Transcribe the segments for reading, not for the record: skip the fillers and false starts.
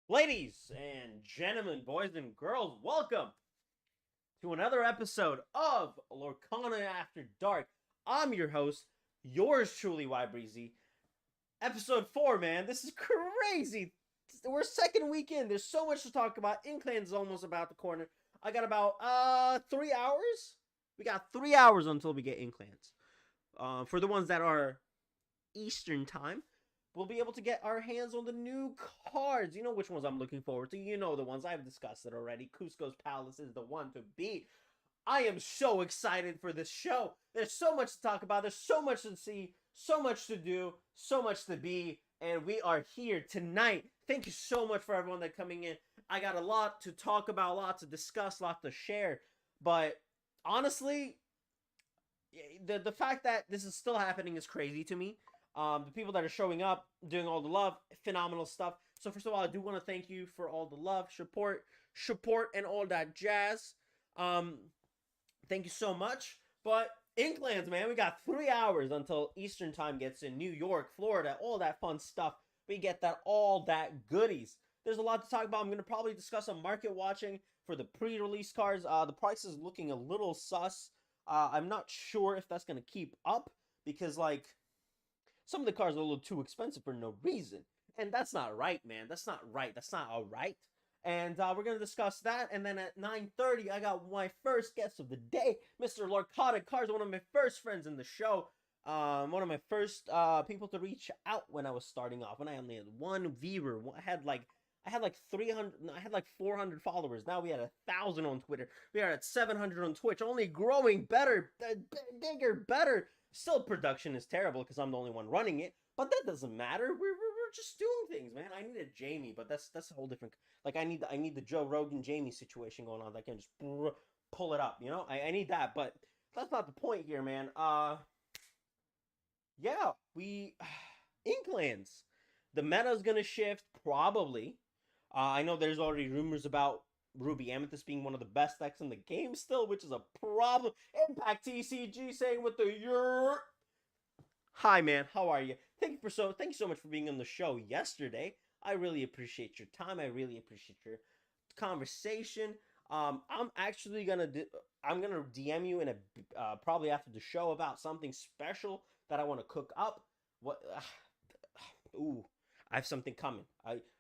Ladies and gentlemen, boys and girls, welcome to another episode of Lorcana After Dark. I'm your host, yours truly, YBreezy. Episode 4, man. This is crazy. We're second week in. There's so much to talk about. Inklands is almost about the corner. I got about 3 hours. We got 3 hours until we get Inklands. For the ones that are Eastern time, we'll be able to get our hands on the new cards. You know which ones I'm looking forward to. You know the ones. I've discussed it already. Cusco's Palace is the one to beat. I am so excited for this show. There's so much to talk about. There's so much to see, so much to do, so much to be, and we are here tonight. Thank you so much for everyone that coming in. I got a lot to talk about, a lot to discuss, a lot to share. But honestly, the fact that this is still happening is crazy to me. The people that are showing up, doing all the love, phenomenal stuff. So first of all, I do want to thank you for all the love, support, and all that jazz. Thank you so much. But Inklands, man, we got 3 hours until Eastern time gets in New York, Florida, all that fun stuff. We get that all that goodies. There's a lot to talk about. I'm gonna probably discuss some market watching for the pre-release cards. The price is looking a little sus. I'm not sure if that's gonna keep up because like some of the cars are a little too expensive for no reason. And that's not right, man. That's not right. That's not all right. And we're going to discuss that. And then at 9:30, I got my first guest of the day, Mr. Lorcana Cars, one of my first friends in the show. One of my first people to reach out when I was starting off. When I only had one viewer. I had like 300, I had like 400 followers. Now we had 1,000 on Twitter. We are at 700 on Twitch. Only growing better, bigger, better. Still, production is terrible because I'm the only one running it, but that doesn't matter. We're just doing things, man. I need a Jamie, but that's a whole different. Like I need the Joe Rogan Jamie situation going on. That can just pull it up, you know. I need that, but that's not the point here, man. Yeah, we Inklands. The meta is gonna shift probably. I know there's already rumors about Ruby Amethyst being one of the best decks in the game still, which is a problem. Impact TCG saying with the your hi man, how are you? Thank you so much for being on the show yesterday. I really appreciate your time. I really appreciate your conversation. I'm actually I'm gonna DM you in a probably after the show about something special that I want to cook up. What? Ooh, I have something coming.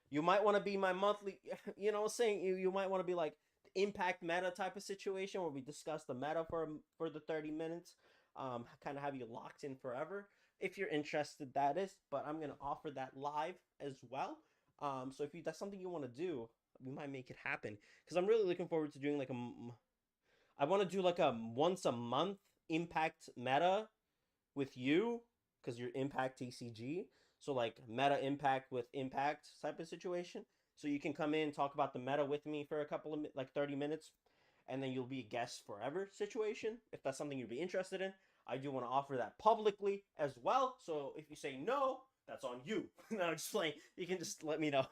You might want to be my monthly. You know, saying you might want to be like impact meta type of situation where we discuss the meta for the 30 minutes. Kind of have you locked in forever. If you're interested, that is. But I'm gonna offer that live as well. So if that's something you want to do, we might make it happen. Because I'm really looking forward to doing like I want to do like a once a month impact meta with you because you're impact TCG. So like meta impact with impact type of situation. So you can come in talk about the meta with me for a couple of like 30 minutes, and then you'll be a guest forever situation. If that's something you'd be interested in, I do want to offer that publicly as well. So if you say no, that's on you. No, I'm just playing. You can just let me know.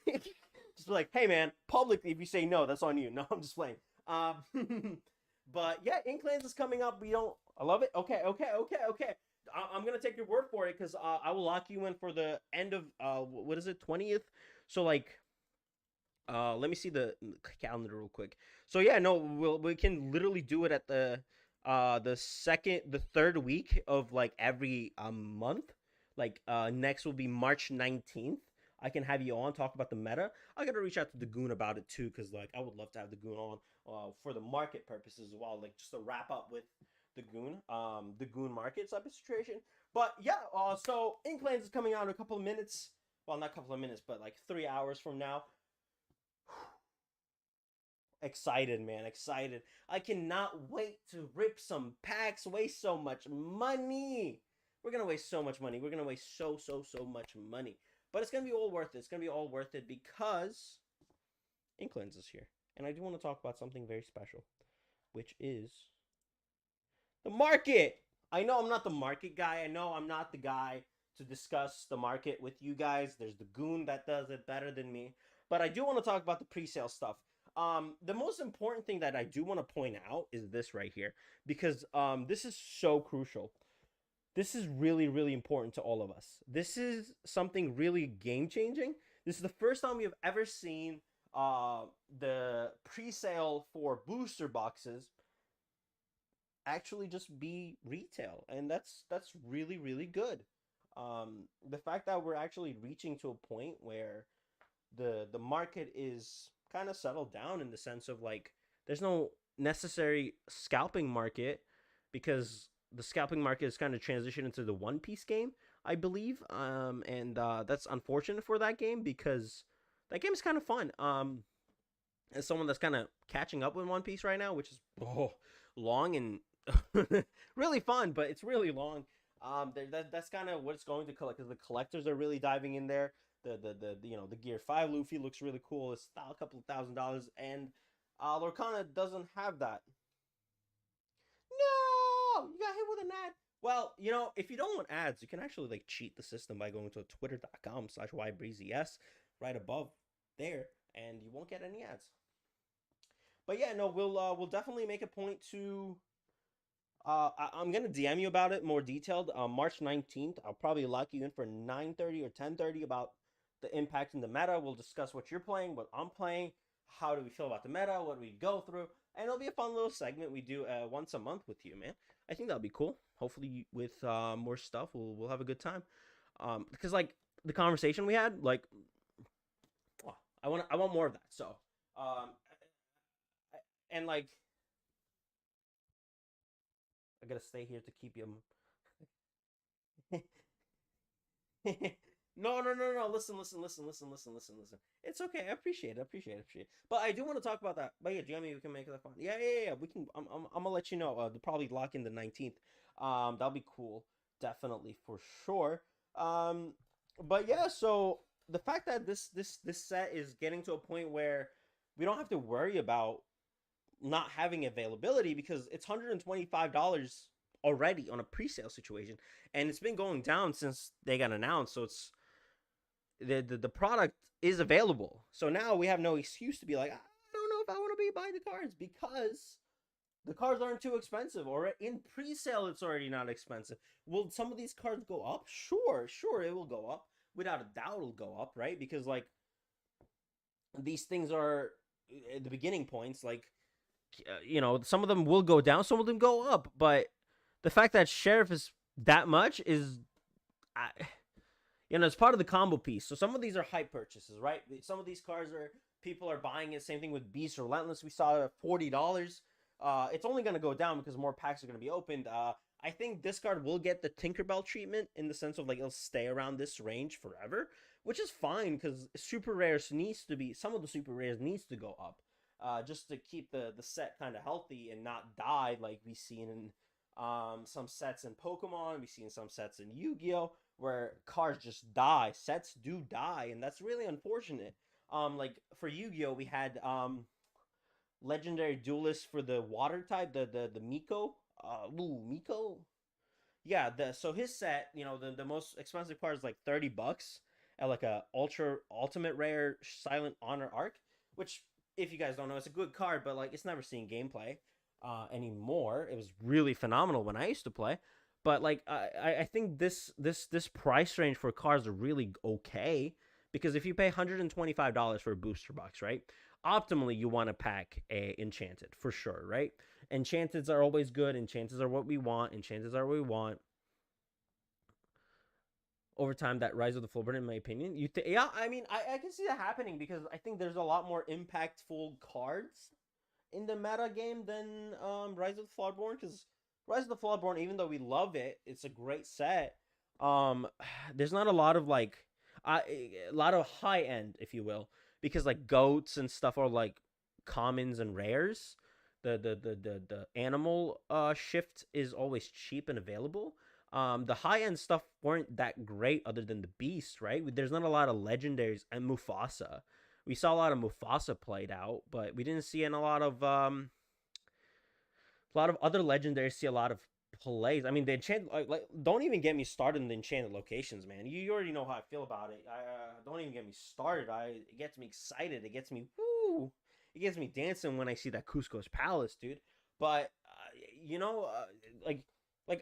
Just be like, hey man, publicly, if you say no, that's on you. No, I'm just playing. But yeah, Inklands is coming up. I love it. Okay. I'm gonna take your word for it because I will lock you in for the end of what is it, 20th? So like, let me see the calendar real quick. So yeah, no, we can literally do it at the third week of like every month. Like next will be March 19th. I can have you on talk about the meta. I gotta reach out to the Goon about it too, because like I would love to have the Goon on for the market purposes as well, like just to wrap up with the Goon market type of situation. But yeah, so Inklands is coming out in a couple of minutes. Well, not a couple of minutes, but like 3 hours from now. Excited, man, excited. I cannot wait to rip some packs, waste so much money. We're gonna waste so much money. We're gonna waste so much money. But it's gonna be all worth it. It's gonna be all worth it because Inklands is here. And I do want to talk about something very special, which is the market. I know I'm not the market guy. I know I'm not the guy to discuss the market with you guys. There's the Goon that does it better than me. But I do want to talk about the pre-sale stuff. The most important thing that I do want to point out is this right here, because this is so crucial. This is really important to all of us. This is something really game changing This is the first time we have ever seen the pre-sale for booster boxes actually just be retail, and that's really really good. The fact that we're actually reaching to a point where the market is kind of settled down in the sense of like there's no necessary scalping market because the scalping market is kind of transitioned into the One Piece game, I believe. And that's unfortunate for that game because that game is kind of fun. As someone that's kind of catching up with One Piece right now, which is long and really fun, but it's really long. That's kind of what it's going to collect because the collectors are really diving in there. The Gear 5 Luffy looks really cool. It's a couple of $1,000s, and Lorcana doesn't have that. No, you got hit with an ad. Well, if you don't want ads, you can actually like cheat the system by going to twitter.com/ybreezyes right above there, and you won't get any ads. But yeah, no, we'll definitely make a point to. I'm gonna DM you about it more detailed. March 19th, I'll probably lock you in for 9:30 or 10:30 about the impact in the meta. We'll discuss what you're playing, what I'm playing, how do we feel about the meta, what do we go through, and it'll be a fun little segment we do once a month with you, man. I think that'll be cool. Hopefully, with more stuff, we'll have a good time. Because like the conversation we had, like, I want more of that. So, and like, I gotta stay here to keep you. No. Listen. It's okay. I appreciate it. But I do want to talk about that. But yeah, Jamie, we can make that fun. Yeah. We can. I'm gonna let you know. They'll probably lock in the 19th. That'll be cool. Definitely for sure. But yeah. So the fact that this set is getting to a point where we don't have to worry about not having availability because it's $125 already on a pre-sale situation, and it's been going down since they got announced. So it's the product is available. So now we have no excuse to be like, I don't know if I want to be buying the cards because the cards aren't too expensive, or in pre-sale it's already not expensive. Will some of these cards go up? Sure, it will go up. Without a doubt, it'll go up, right? Because like these things are at the beginning points, like some of them will go down, some of them go up, but the fact that Sheriff is that much is, it's part of the combo piece. So some of these are hype purchases, right? Some of these cards are people are buying it. Same thing with Beast Relentless. We saw $40. It's only going to go down because more packs are going to be opened. I think this card will get the Tinkerbell treatment in the sense of like it'll stay around this range forever, which is fine because super rares some of the super rares needs to go up. Just to keep the set kind of healthy and not die like we've seen in some sets in Pokemon, we've seen some sets in Yu-Gi-Oh! Where cards just die, sets do die, and that's really unfortunate. Like for Yu-Gi-Oh! We had Legendary Duelist for the water type, the Miko. Miko? Yeah, so his set, the most expensive card is like $30 at like a ultimate rare Silent Honor Arc, which if you guys don't know, it's a good card, but like it's never seen gameplay anymore. It was really phenomenal when I used to play, but like I think this price range for cards are really okay because if you pay $125 for a booster box, right? Optimally, you want to pack a Enchanted for sure, right? Enchanteds are always good. Enchanteds are what we want. Enchanteds are what we want. Over time, that Rise of the Floorborn, in my opinion. Yeah, I mean, I can see that happening because I think there's a lot more impactful cards in the meta game than Rise of the Floorborn. Because Rise of the Floorborn, even though we love it, it's a great set. There's not a lot of like a lot of high end, if you will, because like goats and stuff are like commons and rares. The animal shift is always cheap and available. The high-end stuff weren't that great other than the Beast, right? There's not a lot of legendaries and Mufasa. We saw a lot of Mufasa played out, but we didn't see in a lot of other legendaries see a lot of plays. I mean, the enchanted like don't even get me started in the enchanted locations, man. You already know how I feel about it. Don't even get me started. It gets me excited. It gets me woo. It gets me dancing when I see that Cusco's Palace, dude. But like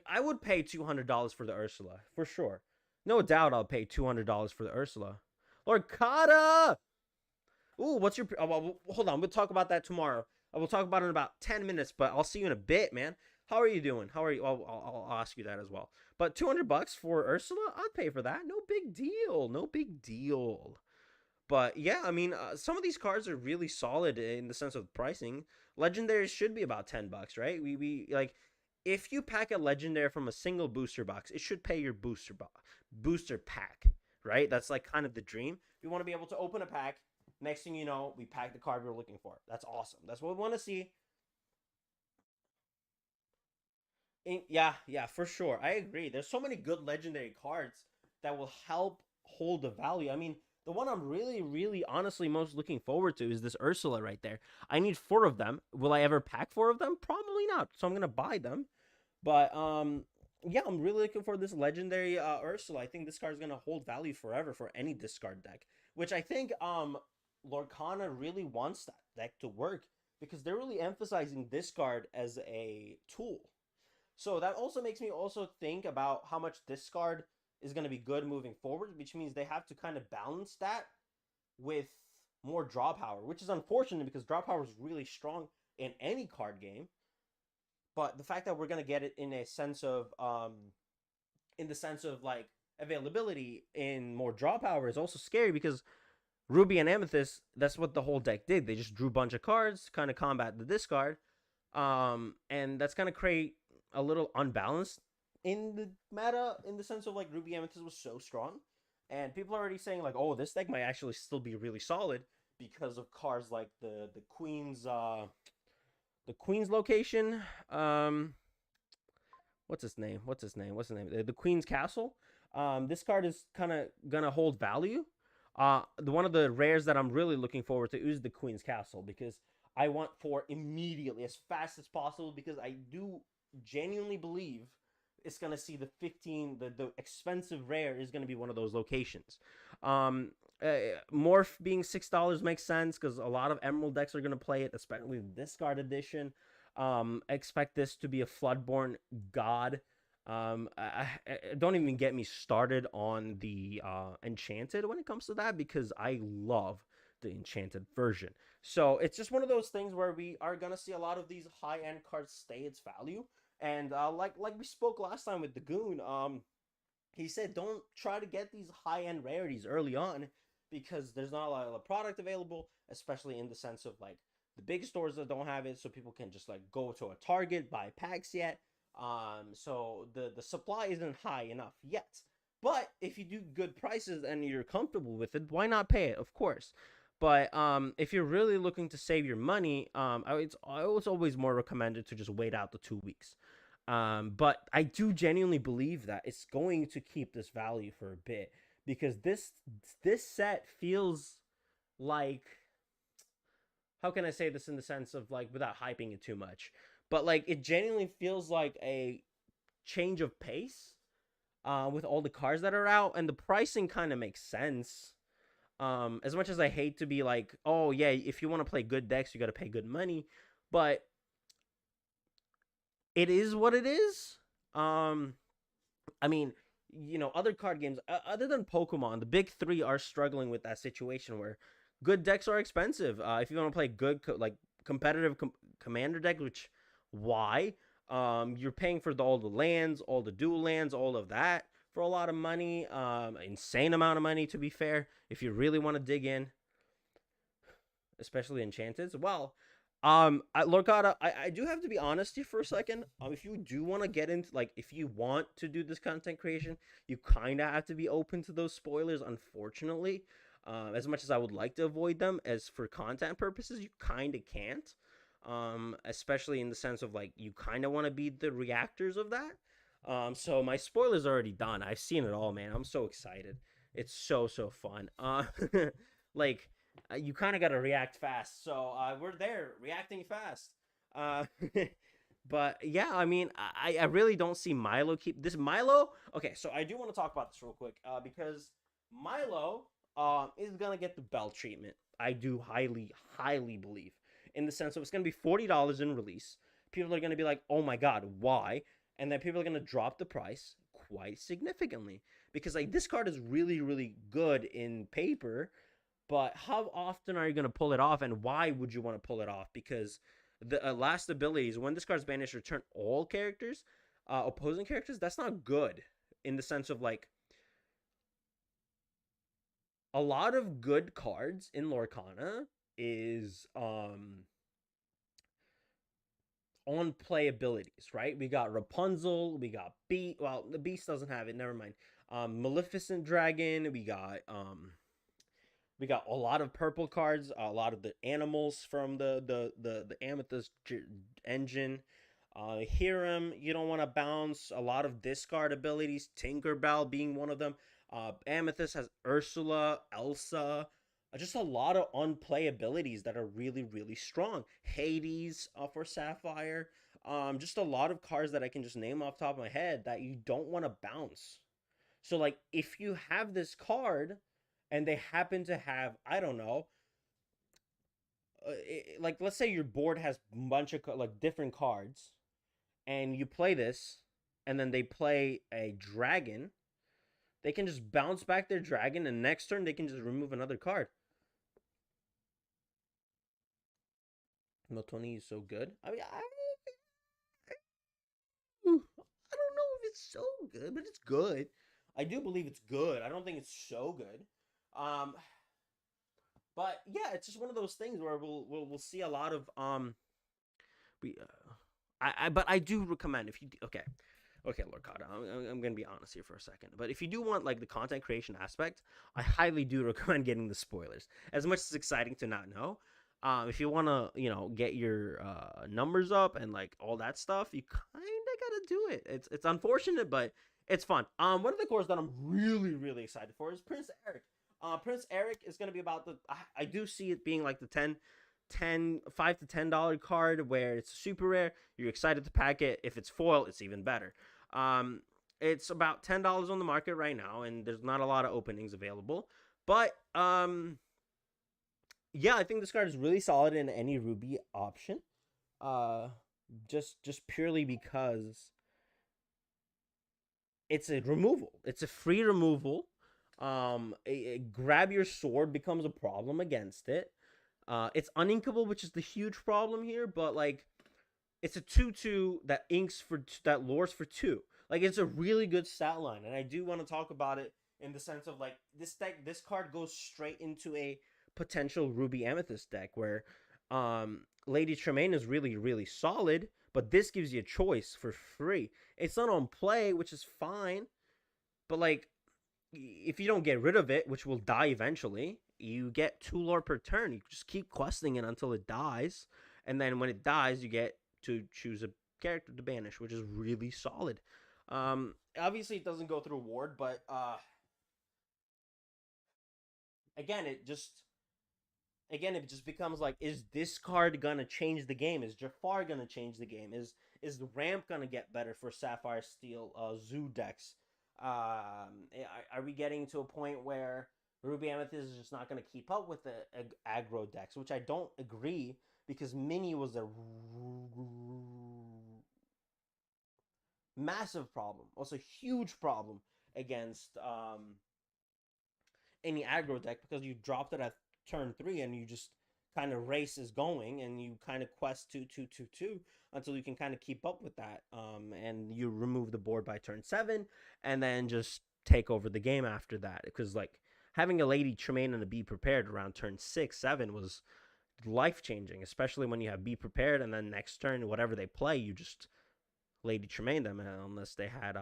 I would pay $200 for the Ursula for sure. No doubt, I'll pay $200 for the Ursula. Lorcana! Ooh, what's your... Oh, well, hold on. We'll talk about that tomorrow. We'll talk about it in about 10 minutes, but I'll see you in a bit, man. How are you doing? How are you? I'll ask you that as well. But 200 bucks for Ursula? I'd pay for that. No big deal. No big deal. But yeah, I mean, some of these cards are really solid in the sense of pricing. Legendaries should be about 10 bucks, right? We like if you pack a legendary from a single booster box, it should pay your booster pack, right? That's like kind of the dream. We want to be able to open a pack. Next thing you know, we pack the card we're looking for. That's awesome. That's what we want to see. Yeah, for sure. I agree. There's so many good legendary cards that will help hold the value. I mean, the one I'm really, really honestly most looking forward to is this Ursula right there. I need four of them. Will I ever pack four of them? Probably not. So I'm gonna buy them. But yeah, I'm really looking for this legendary Ursula. I think this card is gonna hold value forever for any discard deck. Which I think Lorcana really wants that deck to work because they're really emphasizing discard as a tool. So that also makes me also think about how much discard is going to be good moving forward, which means they have to kind of balance that with more draw power, which is unfortunate because draw power is really strong in any card game. But the fact that we're going to get it in a sense of in the sense of like availability in more draw power is also scary because Ruby and Amethyst, that's what the whole deck did. They just drew a bunch of cards, kind of combat the discard. And that's gonna create a little unbalanced in the meta in the sense of like Ruby Amethyst was so strong, and people are already saying like, oh, this deck might actually still be really solid because of cards like the Queen's location. What's his name? The Queen's Castle. This card is kind of gonna hold value. The one of the rares that I'm really looking forward to is the Queen's Castle because I want for immediately, as fast as possible, because I do genuinely believe it's gonna see the 15, the expensive rare is gonna be one of those locations. Um, Morph being $6 makes sense because a lot of Emerald decks are gonna play it, especially the discard edition. Expect this to be a Floodborn God. Don't even get me started on the Enchanted when it comes to that because I love the Enchanted version. So it's just one of those things where we are gonna see a lot of these high end cards stay its value. And like we spoke last time with the Goon, he said don't try to get these high end rarities early on because there's not a lot of product available, especially in the sense of like the big stores that don't have it, so people can just like go to a Target, buy packs yet. So the supply isn't high enough yet. But if you do good prices and you're comfortable with it, why not pay it? Of course. But if you're really looking to save your money, it's always more recommended to just wait out the 2 weeks. But I do genuinely believe that it's going to keep this value for a bit because this set feels like, how can I say this in the sense of like without hyping it too much, but like it genuinely feels like a change of pace with all the cars that are out, and the pricing kind of makes sense. As much as I hate to be like, oh yeah, if you want to play good decks, you got to pay good money, but it is what it is. I mean, other card games other than Pokemon, the big three are struggling with that situation where good decks are expensive. If you want to play good like competitive commander deck, which why? You're paying for all the lands, all the dual lands, all of that for a lot of money. Insane amount of money to be fair. If you really want to dig in, especially Enchanted. Well, Lorcana, I do have to be honest here for a second. If you do want to get into, like, if you want to do this content creation, you kind of have to be open to those spoilers, unfortunately. As much as I would like to avoid them, as for content purposes, you kind of can't. Especially in the sense of, like, you kind of want to be the reactors of that. So my spoilers are already done. I've seen it all, man. I'm so excited. It's so fun. Like, you kind of got to react fast. So we're there reacting fast. Uh, but yeah, I mean, I really don't see Milo keep this Milo. Okay, so I do want to talk about this real quick because Milo is gonna get the bell treatment. I do highly believe in the sense of it's gonna be $40 in release. People are gonna be like, oh my god, why? And then people are gonna drop the price quite significantly. Because like this card is really, really good in paper, but how often are you going to pull it off, and why would you want to pull it off? Because the last ability is when this card's banished, return all characters, opposing characters. That's not good in the sense of like a lot of good cards in Lorcana is on playabilities, right? We got Rapunzel, we got Beast. Well, the Beast doesn't have it. Never mind. Maleficent Dragon. We got a lot of purple cards, a lot of the animals from the Amethyst engine. Hiram, you don't want to bounce. A lot of discard abilities, Tinkerbell being one of them. Amethyst has Ursula, Elsa. Just a lot of unplayabilities that are really, really strong. Hades for Sapphire. Just a lot of cards that I can just name off the top of my head that you don't want to bounce. So, like, if you have this card and they happen to have, I don't know, like, let's say your board has a bunch of, like, different cards, and you play this, and then they play a dragon, they can just bounce back their dragon, and next turn they can just remove another card. Miltoni is so good. I mean, I don't know if it's so good, but it's good. I do believe it's good. I don't think it's so good. But yeah, it's just one of those things where we'll see a lot of we but I do recommend if you okay. Okay, Lorcana, I'm going to be honest here for a second. But if you do want, like, the content creation aspect, I highly do recommend getting the spoilers. As much as it's exciting to not know, if you want to, get your numbers up and, like, all that stuff, you kind of got to do it. It's unfortunate, but it's fun. One of the cores that I'm really, really excited for is Prince Eric. Prince Eric is going to be about I do see it being, like, the $5 to $10 card where it's super rare. You're excited to pack it. If it's foil, it's even better. It's about $10 on the market right now, and there's not a lot of openings available. But yeah, I think this card is really solid in any Ruby option. Just purely because it's a removal. It's a free removal. Grab your sword becomes a problem against it. It's uninkable, which is the huge problem here, but, like, it's a 2/2 that that lures for 2. Like, it's a really good stat line, and I do want to talk about it in the sense of, like, this card goes straight into a potential Ruby Amethyst deck where Lady Tremaine is really, really solid, but this gives you a choice for free. It's not on play, which is fine, but, like, if you don't get rid of it, which will die eventually, you get 2 lore per turn. You just keep questing it until it dies, and then when it dies, you get to choose a character to banish, which is really solid. Obviously, it doesn't go through ward, but again, it just becomes like, is this card gonna change the game? Is Jafar gonna change the game? Is the ramp gonna get better for Sapphire Steel Zoo decks? Are we getting to a point where Ruby Amethyst is just not going to keep up with the aggro decks, which I don't agree, because Mini was a massive problem, also a huge problem against any aggro deck, because you dropped it at turn 3 and you just kind of race is going, and you kind of quest 2 until you can kind of keep up with that, and you remove the board by turn 7 and then just take over the game after that, because, like, having a Lady Tremaine and a Be Prepared around turn 6-7 was life-changing, especially when you have Be Prepared and then next turn, whatever they play, you just Lady Tremaine them, unless they had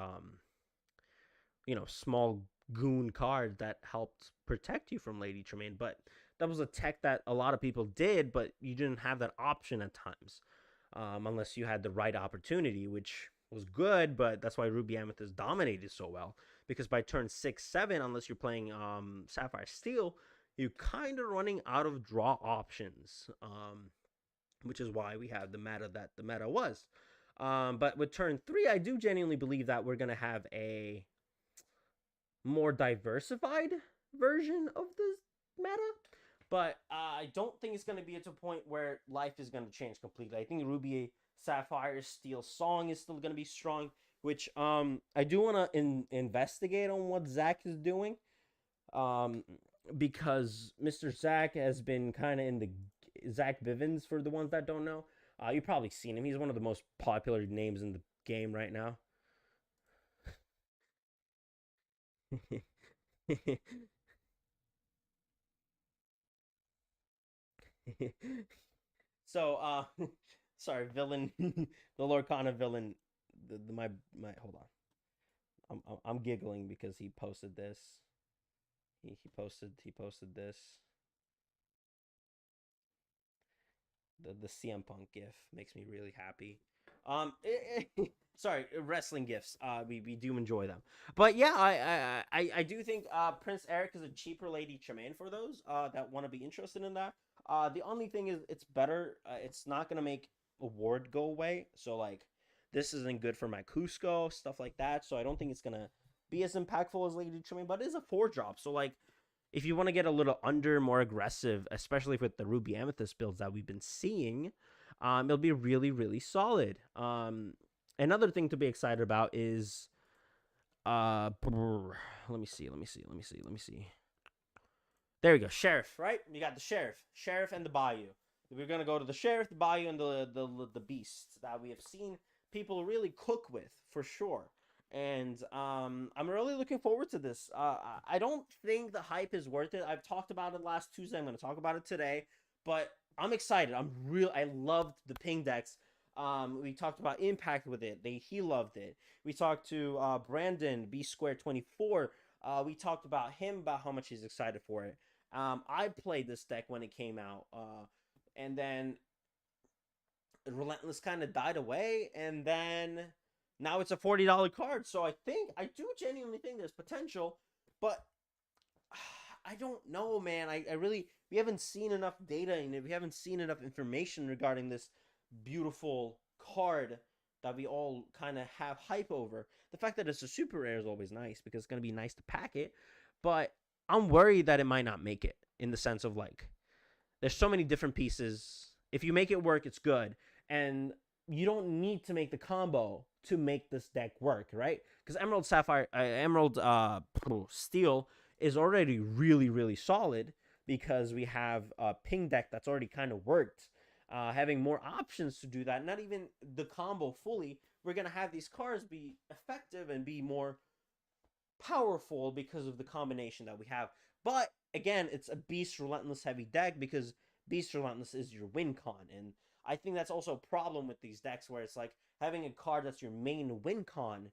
small goon card that helped protect you from Lady Tremaine. But that was a tech that a lot of people did, but you didn't have that option at times, unless you had the right opportunity, which was good, but that's why Ruby Amethyst dominated so well, because by turn 6-7, unless you're playing Sapphire Steel, you're kind of running out of draw options, which is why we have the meta that the meta was. But with turn 3, I do genuinely believe that we're going to have a more diversified version of the meta, but I don't think it's going to be at a point where life is going to change completely. I think Ruby Sapphire Steel Song is still going to be strong. which I do want to investigate on what Zach is doing. Um, because Mr. Zach has been kind of in the Zach Bivens for the ones that don't know. You've probably seen him. He's one of the most popular names in the game right now. So, sorry, villain, the Lorcana villain. My hold on. I'm giggling because he posted this. He posted this. The CM Punk gif makes me really happy. Sorry, wrestling gifs. We do enjoy them, but yeah, I do think Prince Eric is a cheaper Lady Tremaine for those that want to be interested in that. The only thing is it's better. It's not gonna make a ward go away. So like, this isn't good for my Cusco stuff like that. So I don't think it's gonna be as impactful as Lady Tremaine, but it is a 4 drop. So like, if you want to get a little under, more aggressive, especially with the Ruby Amethyst builds that we've been seeing, it'll be really, really solid. Another thing to be excited about is, let me see. There we go, Sheriff. Right, you got the Sheriff, and the Bayou. We're gonna go to the Sheriff, the Bayou, and the Beast that we have seen people really cook with for sure. And I'm really looking forward to this. I don't think the hype is worth it. I've talked about it last Tuesday. I'm going to talk about it today, but I'm excited. I loved the ping decks. We talked about Impact with it. He loved it. We talked to Brandon B Square 24. We talked about him about how much he's excited for it. I played this deck when it came out, and then Relentless kind of died away, and then now it's a $40 card. So I do genuinely think there's potential, but I don't know, man. I really, we haven't seen enough data and we haven't seen enough information regarding this beautiful card that we all kind of have hype over. The fact that it's a super rare is always nice because it's going to be nice to pack it, but I'm worried that it might not make it, in the sense of like, there's so many different pieces. If you make it work, it's good. And you don't need to make the combo to make this deck work, right? Because Emerald Steel is already really, really solid because we have a ping deck that's already kind of worked. Having more options to do that, not even the combo fully, we're going to have these cards be effective and be more powerful because of the combination that we have. But again, it's a Beast Relentless heavy deck because Beast Relentless is your win con. And I think that's also a problem with these decks where it's like having a card that's your main win con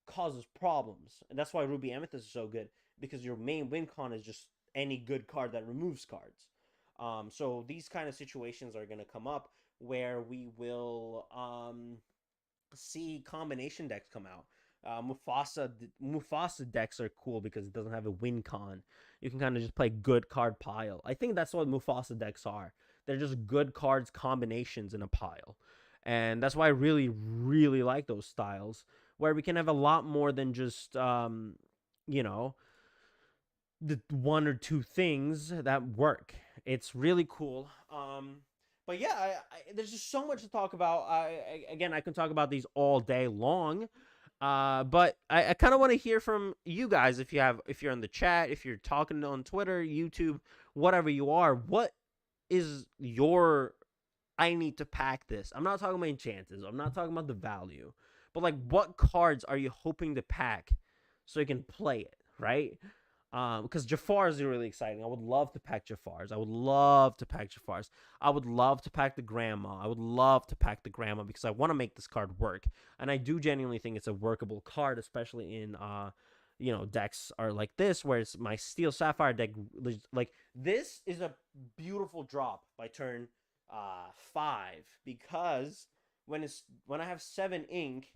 causes problems. And that's why Ruby Amethyst is so good, because your main win con is just any good card that removes cards. So these kind of situations are going to come up where we will see combination decks come out. Mufasa decks are cool because it doesn't have a win con. You can kind of just play good card pile. I think that's what Mufasa decks are. They're just good cards combinations in a pile. And that's why I really, really like those styles, where we can have a lot more than just, you know, the 1 or 2 things that work. It's really cool. But yeah, there's just so much to talk about. Again, I can talk about these all day long. But I kind of want to hear from you guys, if you're in the chat, if you're talking on Twitter, YouTube, whatever you are. What is your I need to pack this? I'm not talking about enchanters. I'm not talking about the value, but like, what cards are you hoping to pack so you can play it, right? Because Jafars are really exciting. I would love to pack Jafars. I would love to pack Jafars. I would love to pack the Grandma. I would love to pack the Grandma because I want to make this card work. And I do genuinely think it's a workable card, especially in, decks are like this, where it's my Steel Sapphire deck. Like, this is a beautiful drop by turn 5, because when I have 7 ink,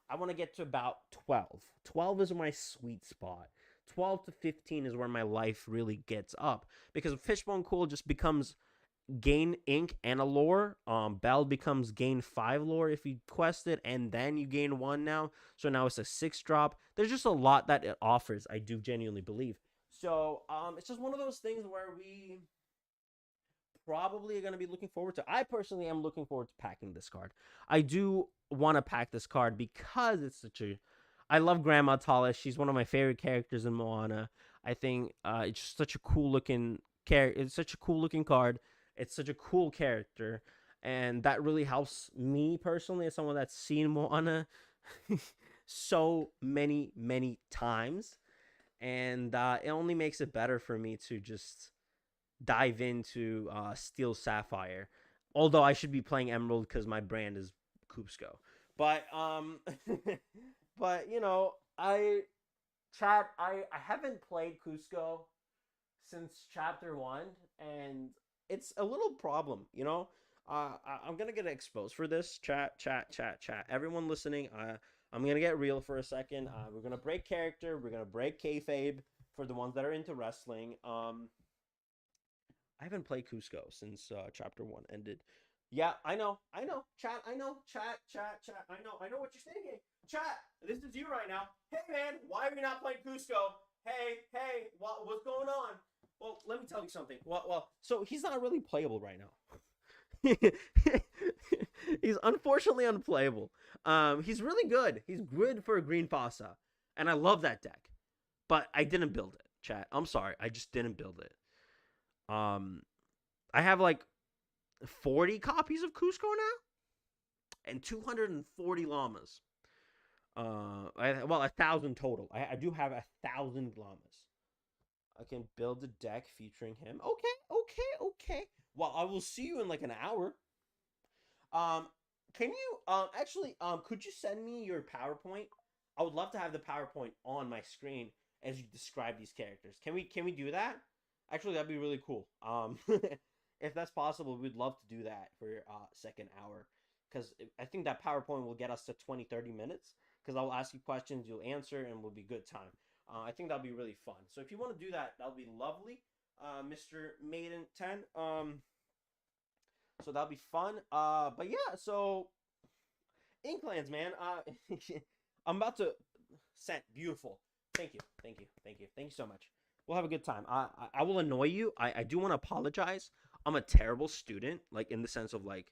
I want to get to about 12. 12 is my sweet spot. 12 to 15 is where my life really gets up, because Fishbone Cool just becomes gain ink and a lore. Bell becomes gain 5 lore if you quest it, and then you gain 1 now. So now it's a 6-drop. There's just a lot that it offers, I do genuinely believe. So it's just one of those things where we probably going to be looking forward to. I personally am looking forward to packing this card. I do want to pack this card because it's such a. I love Grandma Tala. She's one of my favorite characters in Moana. I think it's just such a cool looking character. It's such a cool looking card. It's such a cool character, and that really helps me personally as someone that's seen Moana so many times, and it only makes it better for me to just dive into Steel Sapphire. Although I should be playing Emerald because my brand is Cusco. But but you know, I haven't played Cusco since chapter 1, and it's a little problem, you know. I'm gonna get exposed for this. Chat. Everyone listening, I'm gonna get real for a second. We're gonna break character. We're gonna break kayfabe for the ones that are into wrestling. I haven't played Cusco since chapter 1 ended. Yeah, I know, chat, I know, chat, I know what you're thinking. Chat, this is you right now. Hey man, why are we not playing Cusco? Hey, what's going on? Well, let me tell you something. So he's not really playable right now. He's unfortunately unplayable. He's really good. He's good for a green Fossa, and I love that deck. But I didn't build it, chat. I'm sorry, I just didn't build it. I have like 40 copies of Cusco now, and 240 llamas. Well, 1,000 total. I do have 1,000 llamas. I can build a deck featuring him. Okay. Well, I will see you in like an hour. Can you actually could you send me your PowerPoint? I would love to have the PowerPoint on my screen as you describe these characters. Can we do that? Actually, that'd be really cool. If that's possible, we'd love to do that for second hour, because I think that PowerPoint will get us to 20-30 minutes, because I'll ask you questions, you'll answer, and will be good time. I think that'll be really fun. So if you want to do that, that'll be lovely, Mr. Maiden 10. So that'll be fun. But yeah, so Inklands, man. I'm about to send. Beautiful. Thank you so much. We'll have a good time. I will annoy you. I do want to apologize. I'm a terrible student, like in the sense of like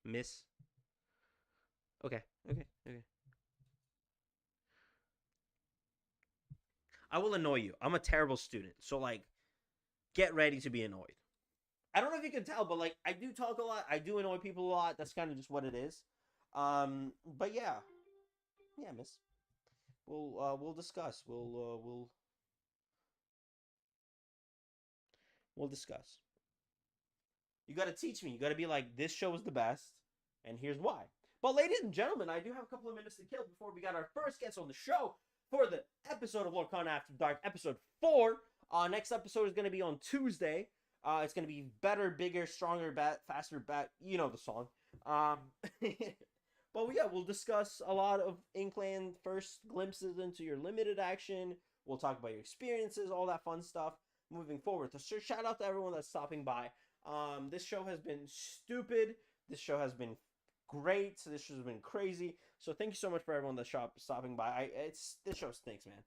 miss. Okay. I will annoy you. I'm a terrible student. So like get ready to be annoyed. I don't know if you can tell, but like I do talk a lot. I do annoy people a lot. That's kind of just what it is. But yeah. Yeah, miss. We'll discuss. We'll discuss. You got to teach me. You got to be like, this show is the best, and here's why. But ladies and gentlemen, I do have a couple of minutes to kill before we got our first guest on the show for the episode of Lorcana After Dark, episode 4. Next episode is going to be on Tuesday. It's going to be better, bigger, stronger, faster, you know the song. But yeah, we'll discuss a lot of Inkland first glimpses into your limited action. We'll talk about your experiences, all that fun stuff moving forward. So shout out to everyone that's stopping by. This show has been stupid. This show has been great. This show has been crazy. So thank you so much for everyone that's stopping by. This show stinks, man.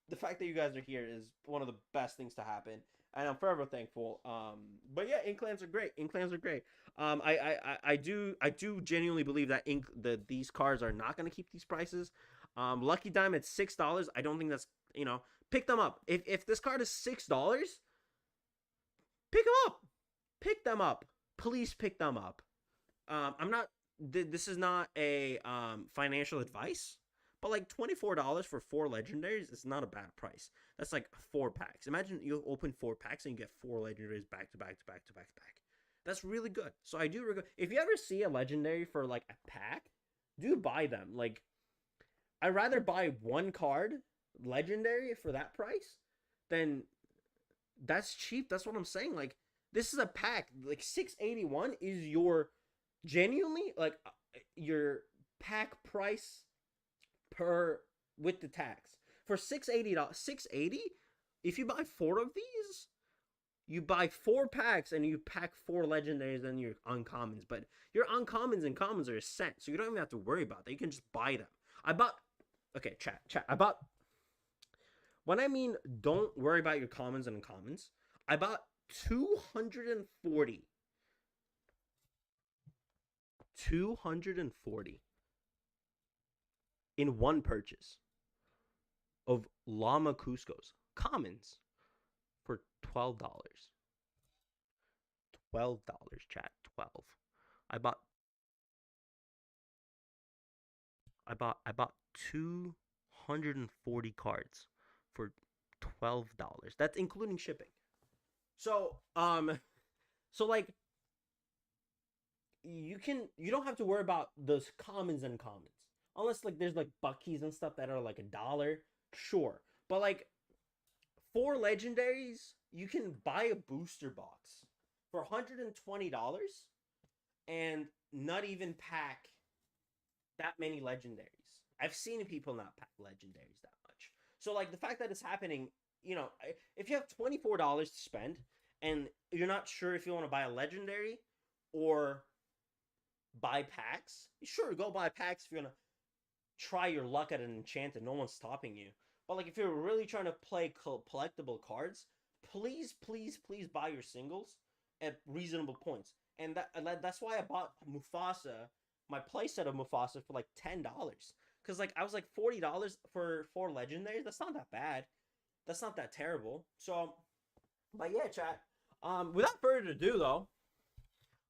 The fact that you guys are here is one of the best things to happen, and I'm forever thankful. But yeah, Inklands are great. I do genuinely believe that these cards are not going to keep these prices. Lucky Dime at $6. I don't think that's, pick them up. If this card is $6, pick them up. Pick them up. Please pick them up. This is not a financial advice, but like $24 for 4 legendaries is not a bad price. That's like 4 packs. Imagine you open 4 packs and you get 4 legendaries back to back. That's really good. So I do regret. If you ever see a legendary for like a pack, do buy them. Like, I'd rather buy 1 card legendary for that price than that's cheap. That's what I'm saying. Like, this is a pack. Like, 681 is your genuinely like your pack price per with the tax for $680. If you buy 4 of these, you buy 4 packs and you pack 4 legendaries and your uncommons. But your uncommons and commons are sent, so you don't even have to worry about that. You can just buy them. Chat. When I mean don't worry about your commons and uncommons, I bought 240 in one purchase of Llama Cusco's commons for $12. $12, chat. 12. I bought I bought 240 cards for $12. That's including shipping. So, so like you don't have to worry about those commons and commons. Unless like there's like Buckies and stuff that are like $1, sure. But like for legendaries, you can buy a booster box for $120 and not even pack that many legendaries. I've seen people not pack legendaries that much. So like the fact that it's happening, if you have $24 to spend and you're not sure if you want to buy a legendary or buy packs, sure, go buy packs if you're gonna try your luck at an enchanted. No one's stopping you. But like if you're really trying to play collectible cards, please, please, please buy your singles at reasonable points. And that's why I bought Mufasa, my playset of Mufasa for like $10. Cause like I was like $40 for 4 legendaries. That's not that bad. That's not that terrible. So, but yeah, chat. Without further ado, though,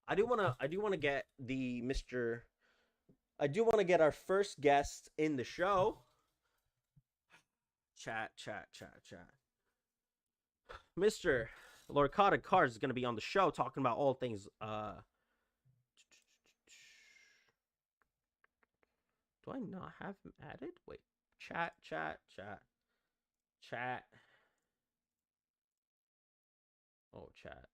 I do wanna get the Mr. I do want to get our first guest in the show. Chat. Mr. Lorcana Cards is going to be on the show talking about all things. Do I not have him added? Wait. Chat. Oh, chat.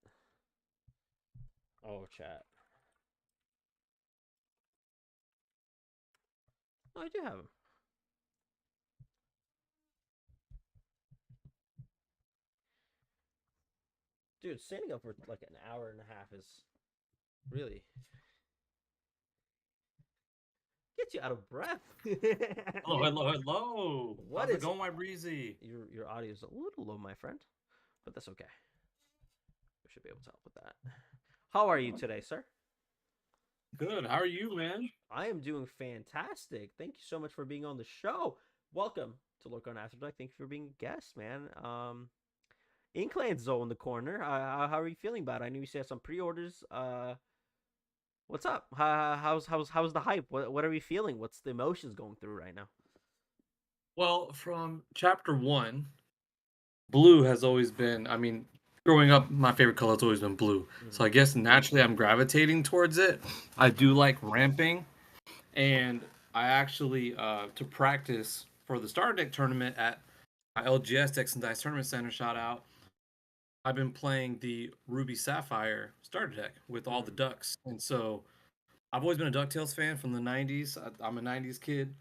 Oh, I do have him. Dude, standing up for like an hour and a half is really gets you out of breath. Hello. What How's it is going, my breezy? your audio is a little low, my friend, but that's okay. We should be able to help with that. How are you today, sir? Good. How are you, man? I am doing fantastic. Thank you so much for being on the show. Welcome to Look on Afterdark. Thank you for being a guest, man. Inklands though in the corner. How are you feeling about it? I knew you said some pre-orders. What's up? How's the hype? What are we feeling? What's the emotions going through right now? Well, from chapter 1, blue has always been, growing up, my favorite color has always been blue. So I guess naturally I'm gravitating towards it. I do like ramping. And I actually, to practice for the Starter Deck tournament at my LGS Decks and Dice Tournament Center, shout out, I've been playing the Ruby Sapphire Starter Deck with all the ducks. And so I've always been a DuckTales fan from the 90s. I'm a 90s kid.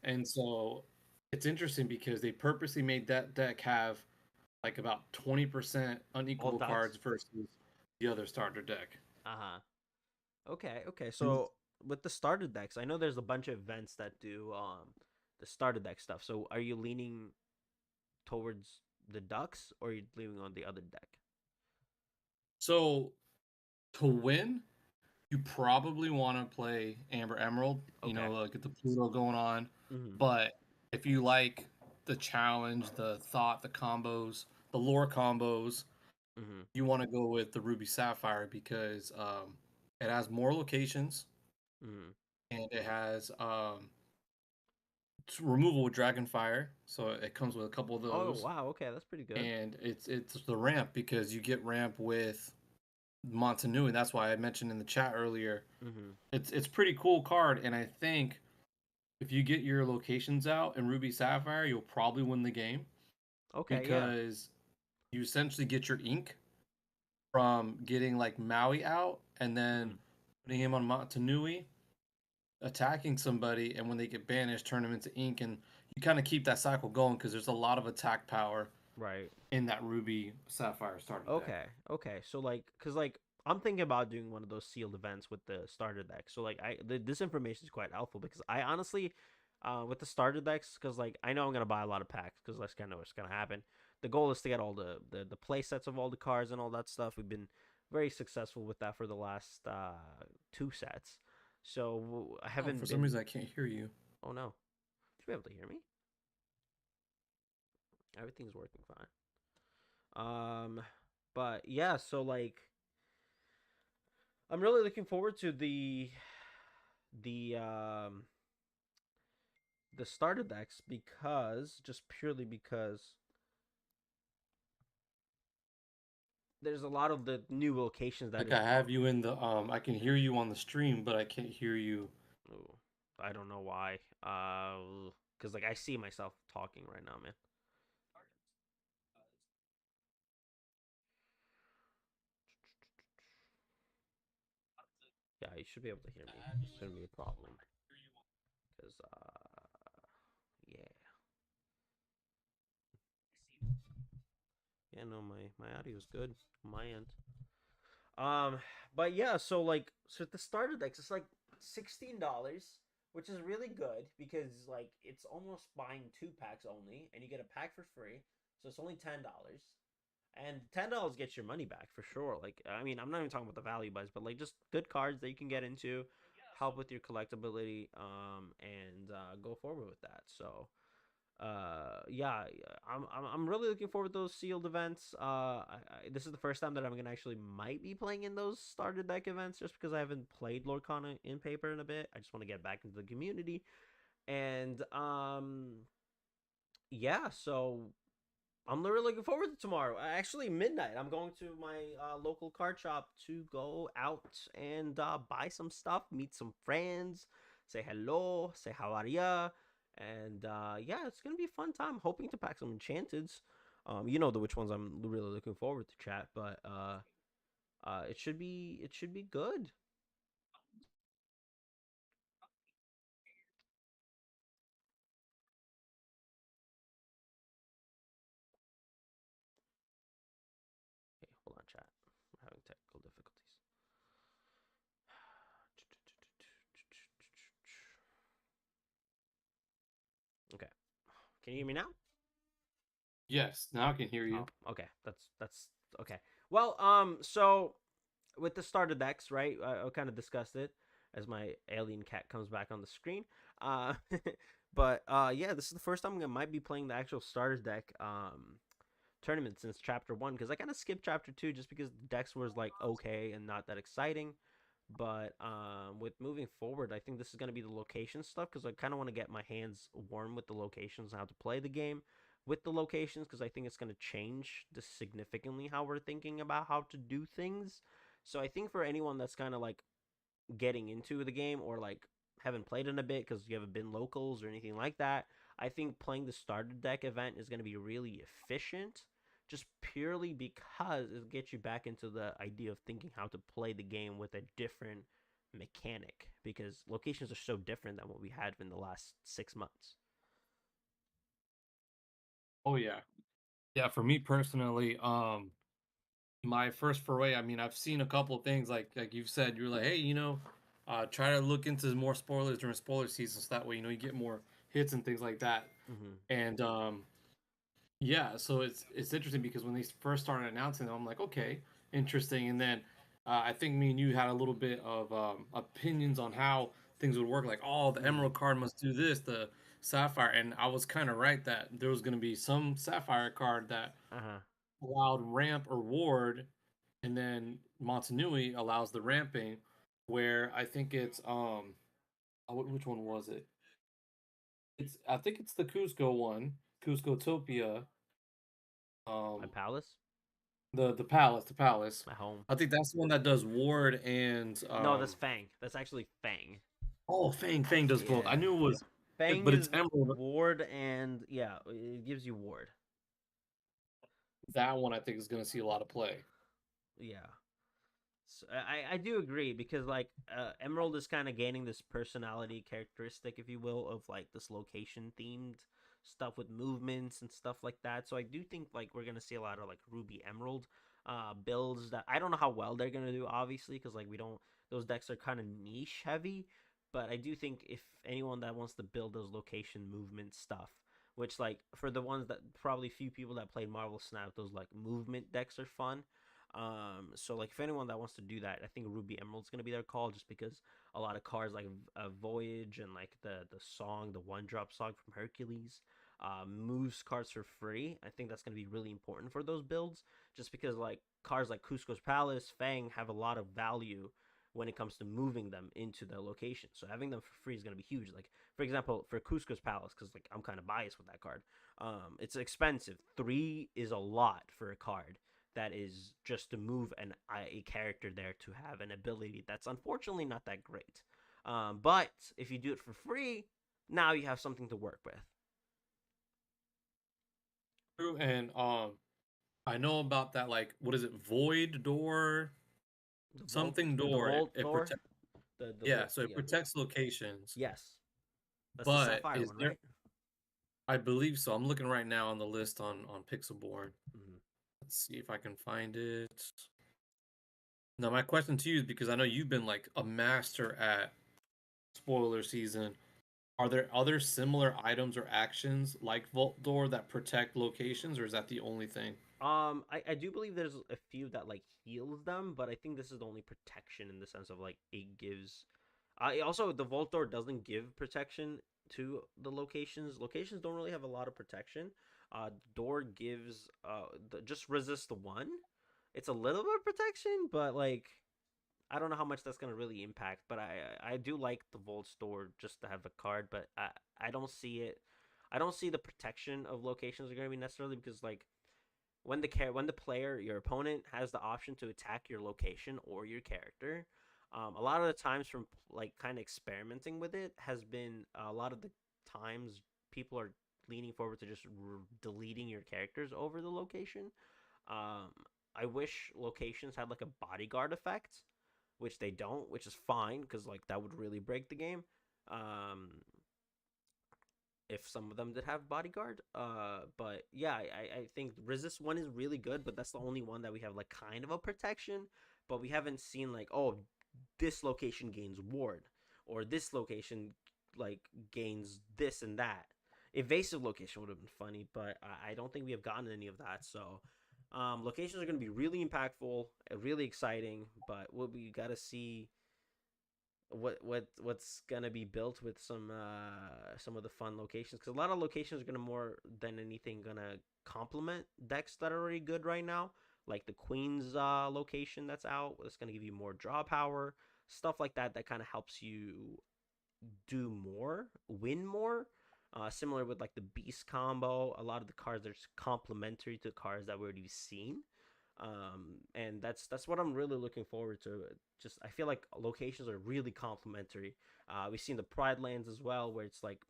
And so it's interesting because they purposely made that deck have like about 20% unequal cards versus the other starter deck. Okay. So with the starter decks, I know there's a bunch of events that do the starter deck stuff. So are you leaning towards the ducks or are you leaning on the other deck? So to win, you probably want to play Amber Emerald, get the Pluto going on. But if you like the challenge, the thought, the combos, the lore combos, you want to go with the Ruby Sapphire because it has more locations and it has removal with Dragonfire, so it comes with a couple of those. Oh wow, okay, that's pretty good. And it's the ramp because you get ramp with Montanui, and that's why I mentioned in the chat earlier. It's pretty cool card, and I think if you get your locations out in Ruby Sapphire, you'll probably win the game. Okay, because you essentially get your ink from getting like Maui out and then putting him on Montanui, attacking somebody, and when they get banished, turn them into ink, and you kind of keep that cycle going because there's a lot of attack power in that Ruby Sapphire starter deck. Okay. So like, cause like I'm thinking about doing one of those sealed events with the starter deck. So like, this information is quite helpful because I honestly, with the starter decks, cause like I know I'm gonna buy a lot of packs because that's kind of what's gonna happen. the goal is to get all the play sets of all the cards and all that stuff. We've been very successful with that for the last 2 sets. So I Oh, haven't for some been. reason I can't hear you. Oh no, should be able to hear me. Everything's working fine. But yeah, so like I'm really looking forward to the um the starter decks because just purely because there's a lot of the new locations that Like is I have you in the I can hear you on the stream, but I can't hear you. Ooh, I don't know why. Cause like I see myself talking right now, man. Yeah, you should be able to hear me. Shouldn't be a problem. Cause yeah, yeah, no, my audio is good on my end. Um, but yeah, so the starter decks, it's like $16, which is really good because like it's almost buying 2 packs only, and you get a pack for free, so it's only $10. And $10 gets your money back for sure. Like, I mean, I'm not even talking about the value buys, but like just good cards that you can get into, help with your collectability, and go forward with that. So, yeah, I'm really looking forward to those sealed events. This is the first time that I'm gonna actually might be playing in those starter deck events, just because I haven't played Lorcana in paper in a bit. I just want to get back into the community, and yeah, so I'm really looking forward to tomorrow. Actually, midnight. I'm going to my local card shop to go out and buy some stuff, meet some friends, say hello, say how are ya, and yeah, it's gonna be a fun time. Hoping to pack some enchanteds. You know which ones I'm really looking forward to, chat. But it should be good. Okay, hold on, chat. I'm having technical difficulties. Okay, can you hear me now? Yes, now I can hear you. Oh, okay. That's okay. Well, so with the starter decks, right? I kind of discussed it as my alien cat comes back on the screen. Uh, but yeah, this is the first time I might be playing the actual starter deck tournament since chapter 1 because I kind of skipped chapter 2 just because the decks was like okay and not that exciting. But with moving forward, I think this is going to be the location stuff because I kind of want to get my hands warm with the locations and how to play the game with the locations because I think it's going to change significantly how we're thinking about how to do things. So I think for anyone that's kind of like getting into the game or like haven't played in a bit because you haven't been locals or anything like that, I think playing the starter deck event is going to be really efficient just purely because it gets you back into the idea of thinking how to play the game with a different mechanic because locations are so different than what we had in the last 6 months. Oh yeah. Yeah, for me personally, my first foray, I mean, I've seen a couple things like you've said, you're like, hey, try to look into more spoilers during spoiler season so that way, you get more hits and things like that. Mm-hmm. And yeah, so it's interesting because when they first started announcing them, I'm like, okay, interesting. And then I think me and you had a little bit of opinions on how things would work. Like, oh, the Mm-hmm. Emerald card must do this, the Sapphire, and I was kind of right that there was going to be some Sapphire card that Uh-huh. allowed ramp or ward, and then Montanui allows the ramping. Where I think it's which one was it? I think it's the Cusco one, Cusco Topia. My Um, palace, the palace. my home. I think that's the one that does ward and No, that's Fang. That's actually Fang. oh, Fang does both. I Yeah. knew it was Fang but it's is Emerald. ward and yeah, it gives you ward. That one I think is going to see a lot of play. Yeah. So I do agree because like Emerald is kind of gaining this personality characteristic, if you will, of like this location themed stuff with movements and stuff like that. So I do think like we're gonna see a lot of like Ruby Emerald builds that I don't know how well they're gonna do, obviously, because like we don't those decks are kind of niche heavy. But I do think if anyone that wants to build those location movement stuff which like for the ones that probably few people that played Marvel Snap, those like movement decks are fun. So like if anyone that wants to do that, I think Ruby Emerald's gonna be their call, just because a lot of cards like Voyage and like the 1 drop song from Hercules, moves cards for free. I think that's gonna be really important for those builds, just because like cards like Cusco's Palace, Fang have a lot of value when it comes to moving them into the location. So having them for free is going to be huge. Like for example, for Cusco's Palace, because like I'm kind of biased with that card. It's expensive. 3 is a lot for a card that is just to move a character there to have an ability that's unfortunately not that great. But if you do it for free, now you have something to work with. True, and I know about that. Like, what is it? Void door, something The door. It Volt it door, protects. the Yeah, Volt, so it yeah, protects locations. yes, that's the But Sapphire is one, there? right? I believe so. I'm looking right now on the list on Pixelborn. Mm-hmm. Let's see if I can find it. Now, my question to you is because I know you've been like a master at spoiler season. Are there other similar items or actions like Vault Door that protect locations, or is that the only thing? I do believe there's a few that like heals them, but I think this is the only protection in the sense of like it gives. Also, the Vault Door doesn't give protection to the locations. Locations don't really have a lot of protection. Door gives just resist the one. It's a little bit of protection, but like I don't know how much that's gonna really impact. But I do like the Vault Store just to have a card, but I don't see it. I don't see the protection of locations are gonna be necessarily, because like when the player, your opponent, has the option to attack your location or your character, a lot of the times from like kind of experimenting with it has been a lot of the times people are leaning forward to just deleting your characters over the location. um, I wish locations had like a bodyguard effect, which they don't, which is fine because like that would really break the game. um, if some of them did have bodyguard. But yeah, I think resist one is really good, but that's the only one that we have like kind of a protection. But we haven't seen like, oh, this location gains ward, or this location like gains this and that. Evasive location would have been funny, but I don't think we have gotten any of that. So locations are going to be really impactful, really exciting, but what we got to see what's gonna be built with some of the fun locations, because a lot of locations are gonna more than anything gonna complement decks that are already good right now, like the Queen's location that's out. It's gonna give you more draw power, stuff like that, that kind of helps you do more, win more. Similar with like the Beast combo, a lot of the cards are complementary to cards that we already seen. And that's what I'm really looking forward to. Just I feel like locations are really complementary. We've seen the Pride lands as well, where it's like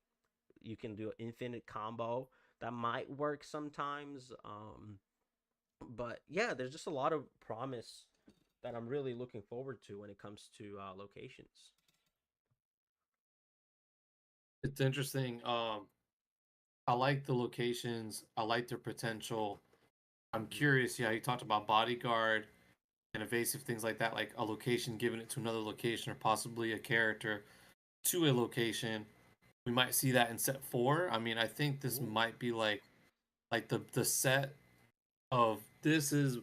you can do an infinite combo that might work sometimes. But yeah, there's just a lot of promise that I'm really looking forward to when it comes to locations. It's interesting. I like the locations. I like their potential. I'm Mm-hmm. curious. Yeah, you talked about bodyguard and evasive things like that, like a location giving it to another location, or possibly a character to a location. We might see that in set 4. I mean, I think this Ooh. might be like the set of this is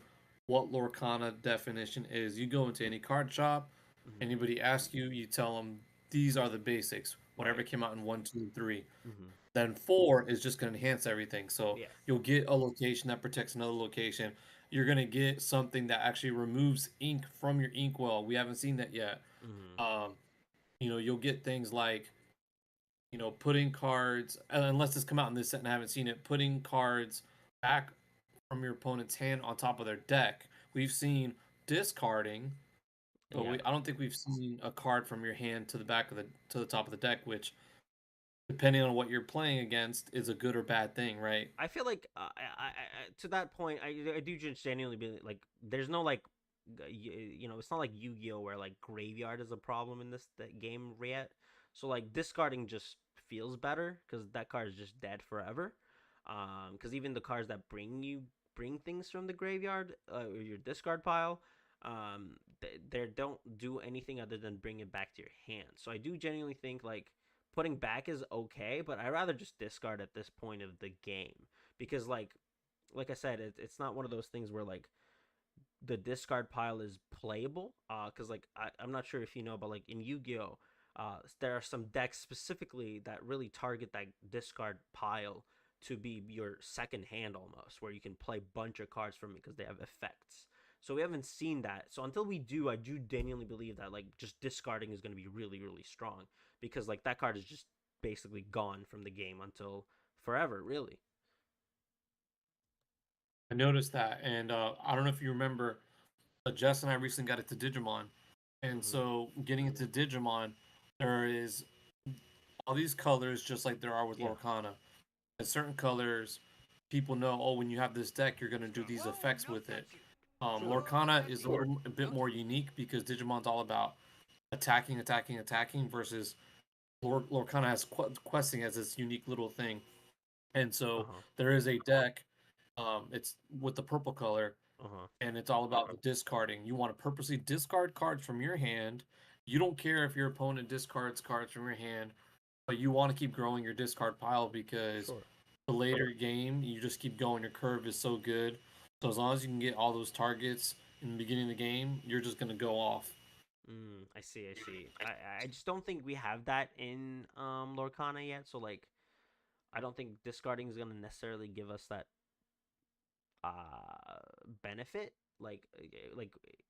what Lorcana definition is. You go into any card shop, Mm-hmm. anybody asks you, you tell them these are the basics. Whatever Right. came out in 1, 2, and 3. Mm-hmm. Then 4 is just going to enhance everything. So Yeah. you'll get a location that protects another location. You're going to get something that actually removes ink from your inkwell. We haven't seen that yet. Mm-hmm. Um, you'll get things like, putting cards, unless it's come out in this set and I haven't seen it, putting cards back from your opponent's hand on top of their deck. We've seen discarding, but Yeah. I don't think we've seen a card from your hand to the top of the deck, which, depending on what you're playing against, is a good or bad thing, right? I feel like to that point, I do just genuinely be like, there's no like, it's not like Yu-Gi-Oh where like graveyard is a problem in this game yet. So like discarding just feels better because that card is just dead forever. Because even the cards that bring things from the graveyard, or your discard pile, they don't do anything other than bring it back to your hand. So I do genuinely think like putting back is okay, but I'd rather just discard at this point of the game because like I said, it's not one of those things where like the discard pile is playable. Because like I'm not sure if you know, but like in Yu-Gi-Oh, there are some decks specifically that really target that discard pile to be your second hand almost, where you can play a bunch of cards from it because they have effects. So we haven't seen that. So until we do, I do genuinely believe that like just discarding is going to be really really strong because like that card is just basically gone from the game until forever, really. I noticed that, and I don't know if you remember, but Jess and I recently got into Digimon, and Mm-hmm. so getting into Digimon, there is all these colors just like there are with Yeah. Lorcana. And certain colors, people know, oh, when you have this deck, you're gonna do these effects with it. Sure. Lorcana is a bit more unique because Digimon's all about attacking, attacking, attacking, versus Lorcana has questing as this unique little thing. And Uh so huh. there is a deck, it's with the purple color, Uh huh. and it's all about the discarding. You want to purposely discard cards from your hand. You don't care if your opponent discards cards from your hand, but you want to keep growing your discard pile because Sure. the later game, you just keep going. Your curve is so good. So as long as you can get all those targets in the beginning of the game, you're just gonna go off. I see. I see. I just don't think we have that in Lorcana yet. So like, I don't think discarding is gonna necessarily give us that benefit. Like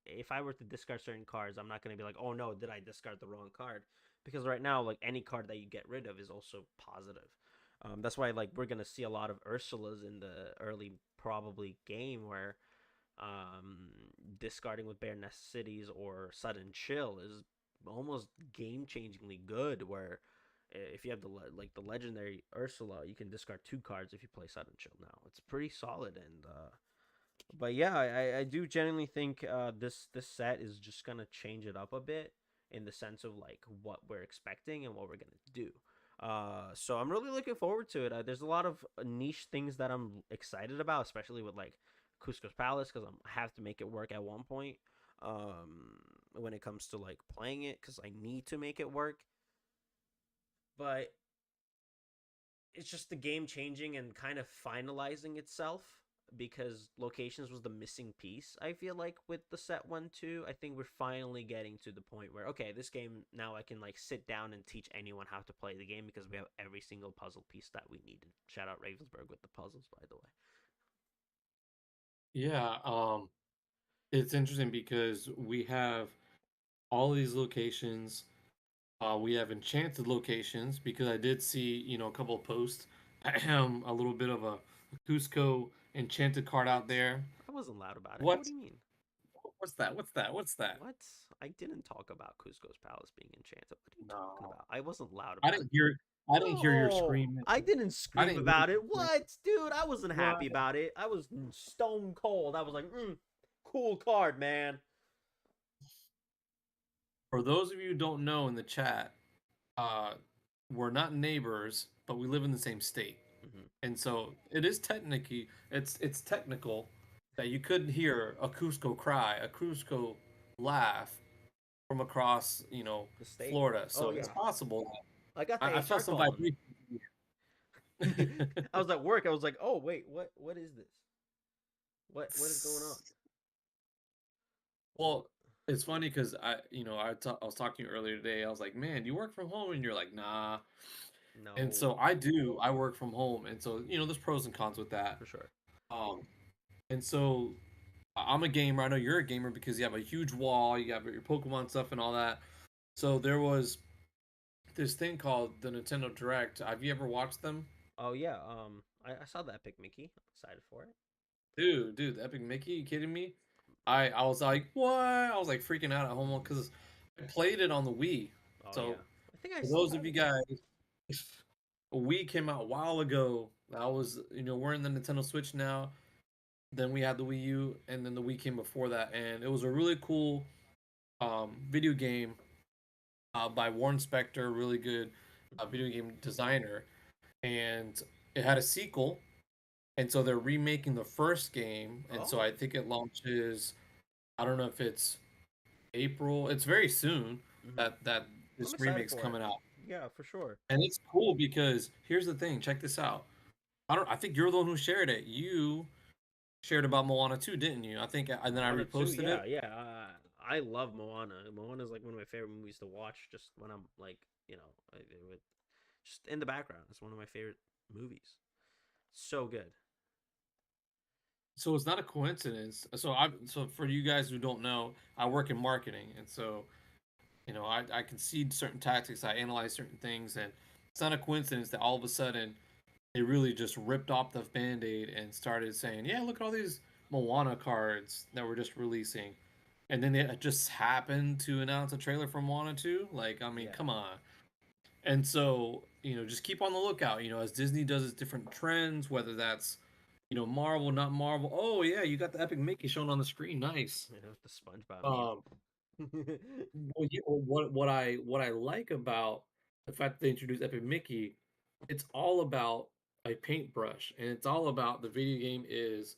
if I were to discard certain cards, I'm not gonna be like, oh no, did I discard the wrong card? Because right now, like any card that you get rid of is also positive. That's why like we're gonna see a lot of Ursulas in the early probably game where discarding with bare necessities or sudden chill is almost game changingly good. Where if you have like the legendary Ursula, you can discard two cards if you play sudden chill. Now it's pretty solid, and but yeah, I do genuinely think this set is just gonna change it up a bit in the sense of like what we're expecting and what we're gonna do. So I'm really looking forward to it. There's a lot of niche things that I'm excited about, especially with like Cusco's Palace, because I have to make it work at one point. When it comes to like playing it, because I need to make it work. But it's just the game changing and kind of finalizing itself because locations was the missing piece. I feel like with the set 1 2, I think we're finally getting to the point where okay, this game now I can like sit down and teach anyone how to play the game because we have every single puzzle piece that we needed. Shout out Ravensburg with the puzzles, by the way. Yeah, it's interesting because we have all these locations. We have enchanted locations because I did see, a couple of posts, a little bit of a Cusco enchanted card What? out there. I wasn't loud about it. What What? do you mean? What's that? What's that? What's that? What? I didn't talk about Cusco's palace being enchanted. What are you talking No, about? I wasn't loud I about it. didn't hear. I didn't hear your No, scream. I didn't I scream didn't hear about it. you scream. What, dude? I wasn't What? happy about it. I was stone cold. I was like, cool card, man. For those of you who don't know in the chat, uh, we're not neighbors, but we live in the same state. Hmm. And so it is technically it's technical that you couldn't hear a Cusco cry, a Cusco laugh from across, The state. Florida. Oh So it's yeah, possible. I got the I HR felt some calling vibration. me. I was at work. I was like, oh wait, what is this? What is going on? Well, it's funny because I was talking to you earlier today. I was like, man, you work from home, and you're like, nah. And No, so I do. I work from home, and so there's pros and cons with that. for sure. Um, and so I'm a gamer. I know you're a gamer because you have a huge wall, you have your Pokemon stuff and all that. So there was this thing called the Nintendo Direct. Have you ever watched them? Oh yeah. I saw the Epic Mickey. I'm excited for it. Dude, the Epic Mickey, you kidding me? I was like, what? I was like freaking out at home because I played it on the Wii. Oh So yeah. I think I for still those of have you it. guys, a Wii came out a while ago. That was, we're in the Nintendo Switch now. Then we had the Wii U, and then the Wii came before that, and it was a really cool video game by Warren Spector, really good Hmm. video game designer, and it had a sequel, and so they're remaking the first game, and so Oh, I think it launches. I don't know if it's April. It's very soon hmm, that I'm this excited remake's for it. coming out. Yeah, for sure. And it's cool because here's the thing. Check this out. I think you're the one who shared it. You shared about Moana 2, didn't you? I think, and then I Moana 2, reposted yeah, it. yeah. I love Moana. Moana is like one of my favorite movies to watch. Just when I'm like, with just in the background. It's one of my favorite movies. So good. So it's not a coincidence. So for you guys who don't know, I work in marketing, and so I concede certain tactics, I analyze certain things, and it's not a coincidence that all of a sudden they really just ripped off the band-aid and started saying, "Yeah, look at all these Moana cards that we're just releasing," and then they just happened to announce a trailer for Moana 2. Like, I mean, Yeah. come on. And so, just keep on the lookout, as Disney does its different trends, whether that's, Marvel, not Marvel. Oh yeah, you got the Epic Mickey shown on the screen. Nice. The SpongeBob Um, meme. well, what I like about the fact that they introduced Epic Mickey, it's all about a paintbrush, and it's all about the video game is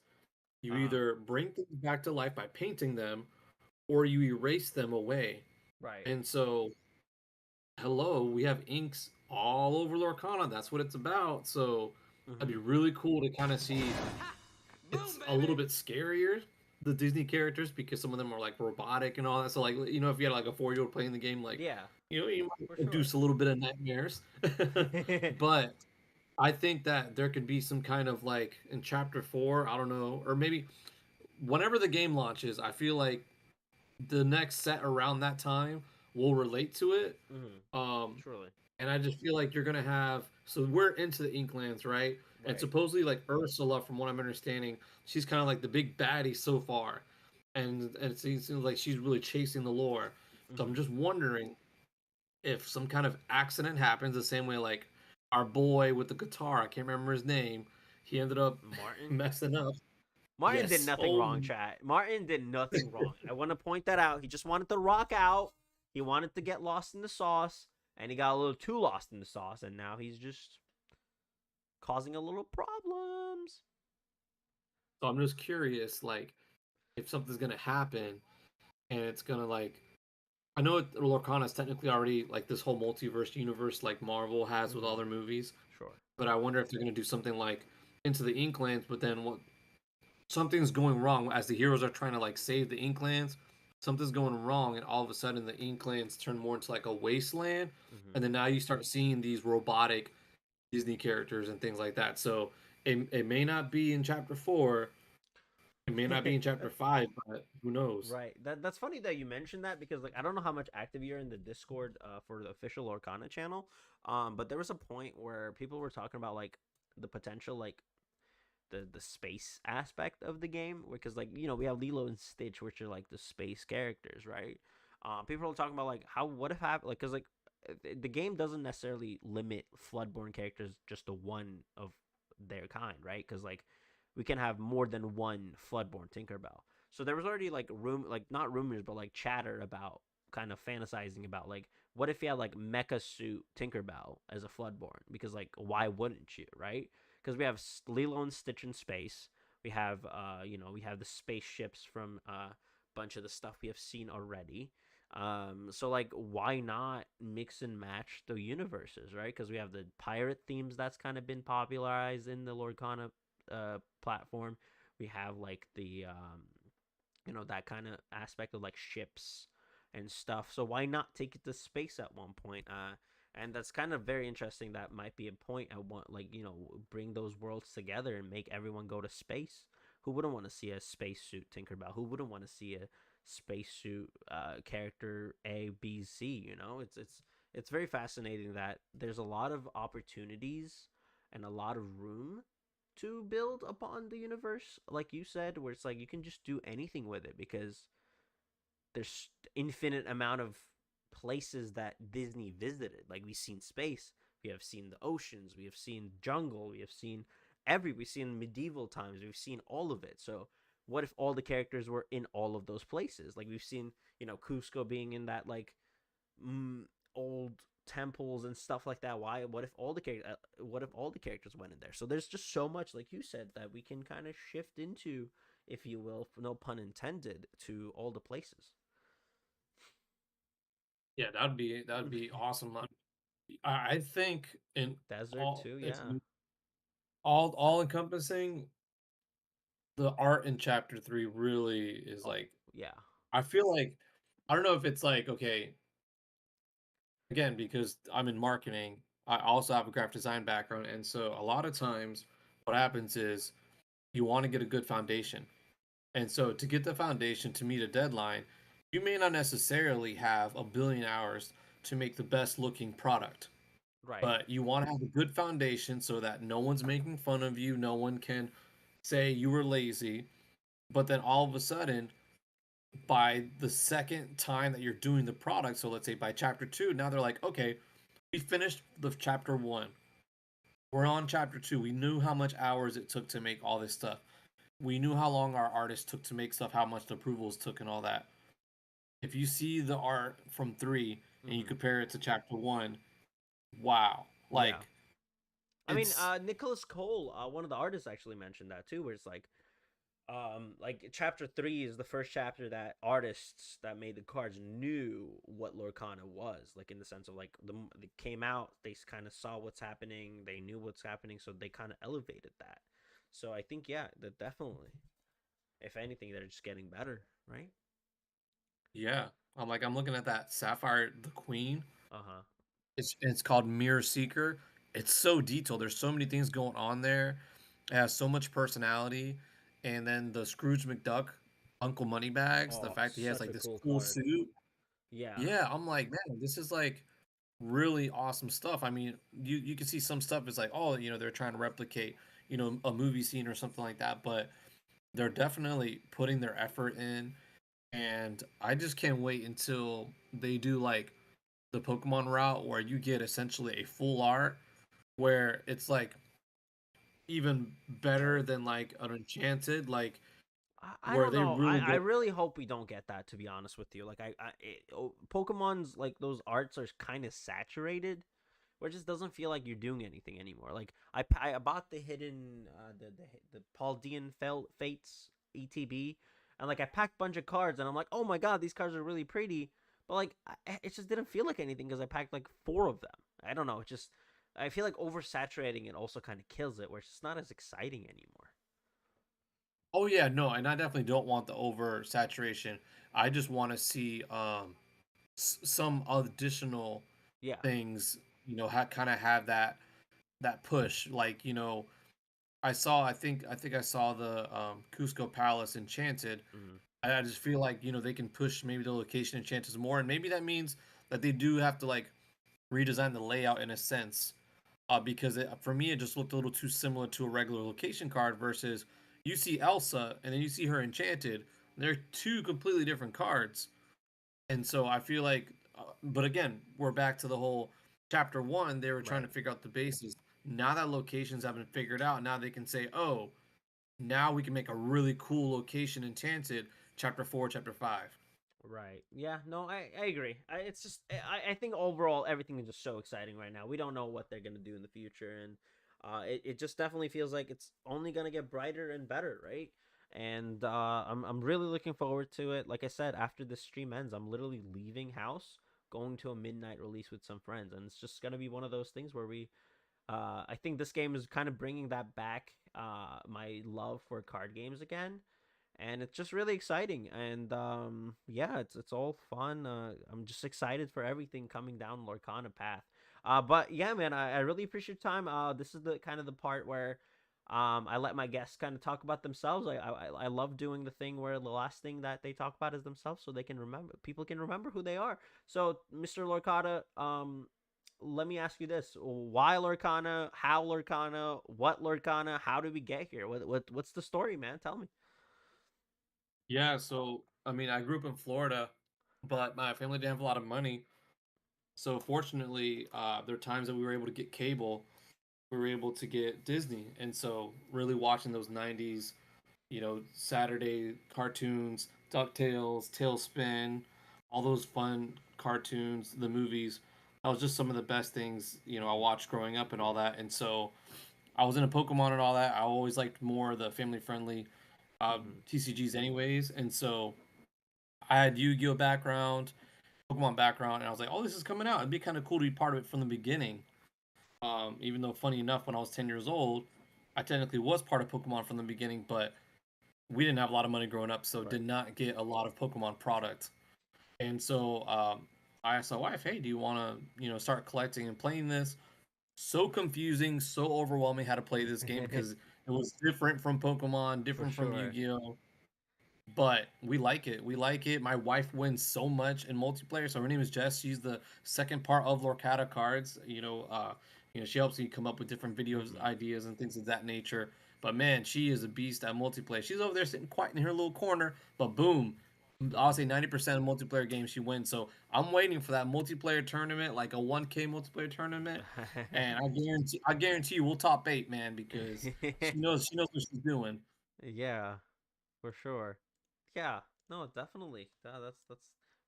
you uh, either bring things back to life by painting them, or you erase them away. right. And so hello, we have inks all over Lorcana. That's what it's about. So it'd be Hmm. really cool to kind of see. It's a little bit scarier, the Disney characters, because some of them are like robotic and all that. So like, if you had like a 4-year-old playing the game, like, Yeah, you for might sure. induce a little bit of nightmares. But I think that there could be some kind of like in chapter 4, I don't know, or maybe whenever the game launches, I feel like the next set around that time will relate to it. Hmm. Um, Surely. and I just feel like you're gonna have. So we're into the Inklands, right? And Right. supposedly, like Ursula, from what I'm understanding, she's kind of like the big baddie so far, and it seems like she's really chasing the lore. So I'm Hmm. just wondering if some kind of accident happens, the same way like our boy with the guitar, I can't remember his name, he ended up Martin. messing up. Martin did Yes. nothing Oh, wrong, chat. Martin did nothing wrong. I want to point that out. He just wanted to rock out. He wanted to get lost in the sauce, and he got a little too lost in the sauce, and now he's just causing a little problems. so I'm just curious, like if something's gonna happen and it's gonna like I know Lorcana is technically already like this whole multiverse universe like Marvel has with all Hmm. their movies, Sure. but I wonder if they're going to do something like into the Inklands, but then what something's going wrong as the heroes are trying to like save the Inklands. Something's going wrong, and all of a sudden the Inklands turn more into like a wasteland, Hmm. and then now you start seeing these robotic Disney characters and things like that. So it may not be in chapter 4, it may not be in chapter 5, but who knows? Right. That's funny that you mentioned that because like I don't know how much active you're in the Discord for the official Lorcana channel. But there was a point where people were talking about like the potential like the space aspect of the game because like we have Lilo and Stitch which are like the space characters, right? People are talking about like how what if happen like because like the game doesn't necessarily limit Floodborne characters just to one of their kind, right? Because like we can have more than one Floodborne Tinkerbell. So there was already like like not rumors, but like chatter about kind of fantasizing about like what if you had like mecha suit Tinkerbell as a Floodborne? Because like why wouldn't you, right? Because we have Lilo and Stitch in space. We have we have the spaceships from a bunch of the stuff we have seen already. So like why not mix and match the universes, right? Because we have the pirate themes that's kind of been popularized in the Lorcana platform. We have like the that kind of aspect of like ships and stuff. So why not take it to space at one point? And that's kind of very interesting. That might be a point I want, like bring those worlds together and make everyone go to space. Who wouldn't want to see a spacesuit Tinkerbell? Who wouldn't want to see a spacesuit character A, B, C? It's very fascinating that there's a lot of opportunities and a lot of room to build upon the universe, like you said, where it's like you can just do anything with it because there's infinite amount of places that Disney visited. Like we've seen space, we have seen the oceans, we have seen jungle, we've seen medieval times, we've seen all of it. So what if all the characters were in all of those places? Like we've seen, Cusco being in that like mm, old temples and stuff like that. Why? What if all the characters went in there? So there's just so much, like you said, that we can kind of shift into, if you will, no pun intended, to all the places. Yeah, that'd be awesome. I think in Desert all too, it's yeah. all encompassing, the art in chapter 3 really is Oh, like yeah. I feel like I don't know if it's like, okay, again, because I'm in marketing, I also have a graphic design background, and so a lot of times what happens is you want to get a good foundation. And so to get the foundation to meet a deadline, you may not necessarily have a billion hours to make the best looking product, Right. but you want to have a good foundation so that no one's making fun of you, no one can say you were lazy, but then all of a sudden by the second time that you're doing the product, so let's say by chapter 2, now they're like, okay, we finished the chapter 1. We're on chapter 2. We knew how much hours it took to make all this stuff. We knew how long our artist took to make stuff, how much the approvals took and all that. If you see the art from 3 and you Hmm. compare it to chapter 1, wow. Yeah. Like I mean, it's Nicholas Cole, one of the artists, actually mentioned that too, where it's like chapter 3 is the first chapter that artists that made the cards knew what Lorcana was, like in the sense of like they came out, they kind of saw what's happening, they knew what's happening, so they kind of elevated that. So I think, yeah, that definitely, if anything, they're just getting better, right? yeah. I'm looking at that Sapphire the Queen. Uh-huh. It's called Mirror Seeker. It's so detailed. There's so many things going on there. It has so much personality. And then the Scrooge McDuck, Uncle Moneybags, the Oh, fact that he has such like a this cool cool card. suit. Yeah. Yeah, I'm like, man, this is like really awesome stuff. I mean, you can see some stuff is like, oh, they're trying to replicate, a movie scene or something like that, but they're definitely putting their effort in, and I just can't wait until they do like the Pokemon route where you get essentially a full art where it's like even better Right. than like an enchanted, like I where don't they know. really I go. really hope we don't get that, to be honest with you. Like Pokemon's like those arts are kind of saturated, where it just doesn't feel like you're doing anything anymore. Like I bought the hidden the Paldean Fates ETB, and like I packed a bunch of cards, and I'm like, oh my god, these cards are really pretty, but like it just didn't feel like anything because I packed like 4 of them. I don't know. It just I feel like oversaturating it also kind of kills it, where it's just not as exciting anymore. Oh yeah, no, and I definitely don't want the oversaturation. I just want to see some additional Yeah. things, kind of have that push. Like, I think I saw the Cusco Palace Enchanted. Hmm. I just feel like, they can push maybe the location enchanters more, and maybe that means that they do have to like redesign the layout in a sense. Because for me, it just looked a little too similar to a regular location card versus you see Elsa and then you see her enchanted. They're two completely different cards. And so I feel like, but again, we're back to the whole chapter 1. They were trying to Right. figure out the bases. Now that locations have been figured out, now they can say, oh, now we can make a really cool location enchanted. Chapter 4, chapter 5. Right. Yeah. No, I agree. It's just I think overall everything is just so exciting right now. We don't know what they're gonna do in the future, and it just definitely feels like it's only gonna get brighter and better, right? And I'm really looking forward to it. Like I said, after the stream ends, I'm literally leaving house, going to a midnight release with some friends, and it's just gonna be one of those things where we I think this game is kind of bringing that back, my love for card games again, and it's just really exciting. And yeah, it's all fun. I'm just excited for everything coming down Lorcana path. But yeah, man, I really appreciate your time. This is the kind of the part where I let my guests kind of talk about themselves. I love doing the thing where the last thing that they talk about is themselves, so they can remember. People can remember who they are. So, Mr. Lorcana, let me ask you this: why Lorcana? How Lorcana? What Lorcana? How did we get here? What's the story, man? Tell me. Yeah, so I mean, I grew up in Florida, but my family didn't have a lot of money. So fortunately, there are times that we were able to get cable, we were able to get Disney, and so really watching those '90s, Saturday cartoons, DuckTales, Tailspin, all those fun cartoons, the movies. That was just some of the best things I watched growing up and all that. And so I was into Pokemon and all that. I always liked more of the family friendly Mm-hmm. TCGs, anyways. And so I had Yu-Gi-Oh background. Pokemon background, and I was like, oh, this is coming out. It'd be kind of cool to be part of it from the beginning. Even though, funny enough, when I was 10 years old, I technically was part of Pokemon from the beginning, but we didn't have a lot of money growing up, so Right. did not get a lot of Pokemon product. And so I asked my wife, hey, do you want to, start collecting and playing this? So confusing, so overwhelming how to play this game because it was different from Pokemon, For different from sure. Yu-Gi-Oh! But we like it. We like it. My wife wins so much in multiplayer. So her name is Jess. She's the second part of Lorcana cards. She helps me come up with different videos, Hmm. ideas, and things of that nature. But man, she is a beast at multiplayer. She's over there sitting quiet in her little corner, but boom, I'll say 90% of multiplayer games she wins. So I'm waiting for that multiplayer tournament, like a 1K multiplayer tournament, and I guarantee you we'll top 8, man, because she knows what she's doing. Yeah, for sure. Yeah, no, definitely. That's.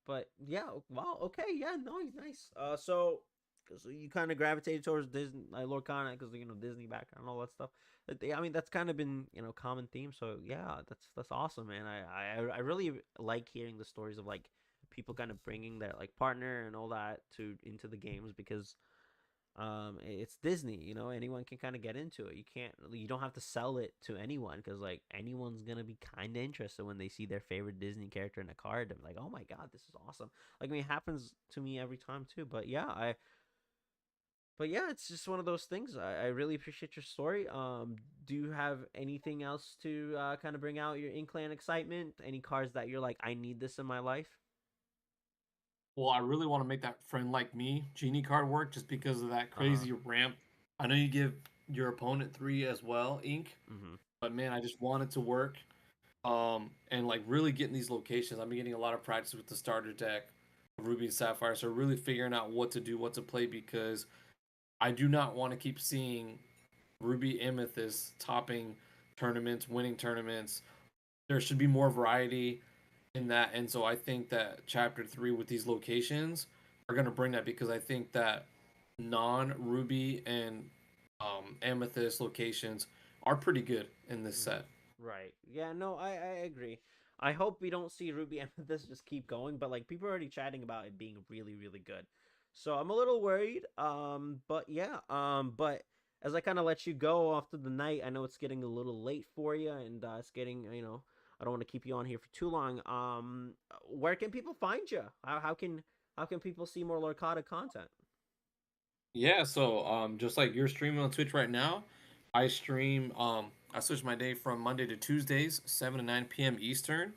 But yeah, wow. Okay, yeah, no, nice. So you kind of gravitated towards Disney, like Lorcana, because Disney background and all that stuff. I mean, that's kind of been common theme. So yeah, that's awesome, man. I really like hearing the stories of like people kind of bringing their like partner and all that to into the games because it's Disney, anyone can kind of get into it. You don't have to sell it to anyone because like anyone's gonna be kind of interested when they see their favorite Disney character in a card and like, oh my god, this is awesome. Like, I mean, it happens to me every time too. But yeah, it's just one of those things. I really appreciate your story. Do you have anything else to kind of bring out your Inkland excitement? Any cards that you're like, I need this in my life? Well, I really want to make that friend like me genie card work just because of that Uh huh. crazy ramp. I know you give your opponent 3 as well, ink, Mm-hmm. but man, I just want it to work. And like really getting these locations. I've been getting a lot of practice with the starter deck, Ruby and Sapphire, so really figuring out what to do, what to play because I do not want to keep seeing Ruby Amethyst topping tournaments, winning tournaments. There should be more variety in that, and so I think that chapter 3 with these locations are going to bring that because I think that non-Ruby and Amethyst locations are pretty good in this Mm-hmm. set. Right. Yeah, no, I agree. I hope we don't see Ruby Amethyst just keep going, but like people are already chatting about it being really, really good. So I'm a little worried. But yeah, but as I kind of let you go off to the night, I know it's getting a little late for you, and it's getting, I don't want to keep you on here for too long. Where can people find you? How can people see more Lorcata content? Yeah, so just like you're streaming on Twitch right now, I stream I switch my day from Monday to Tuesdays, 7 to 9 p.m. Eastern.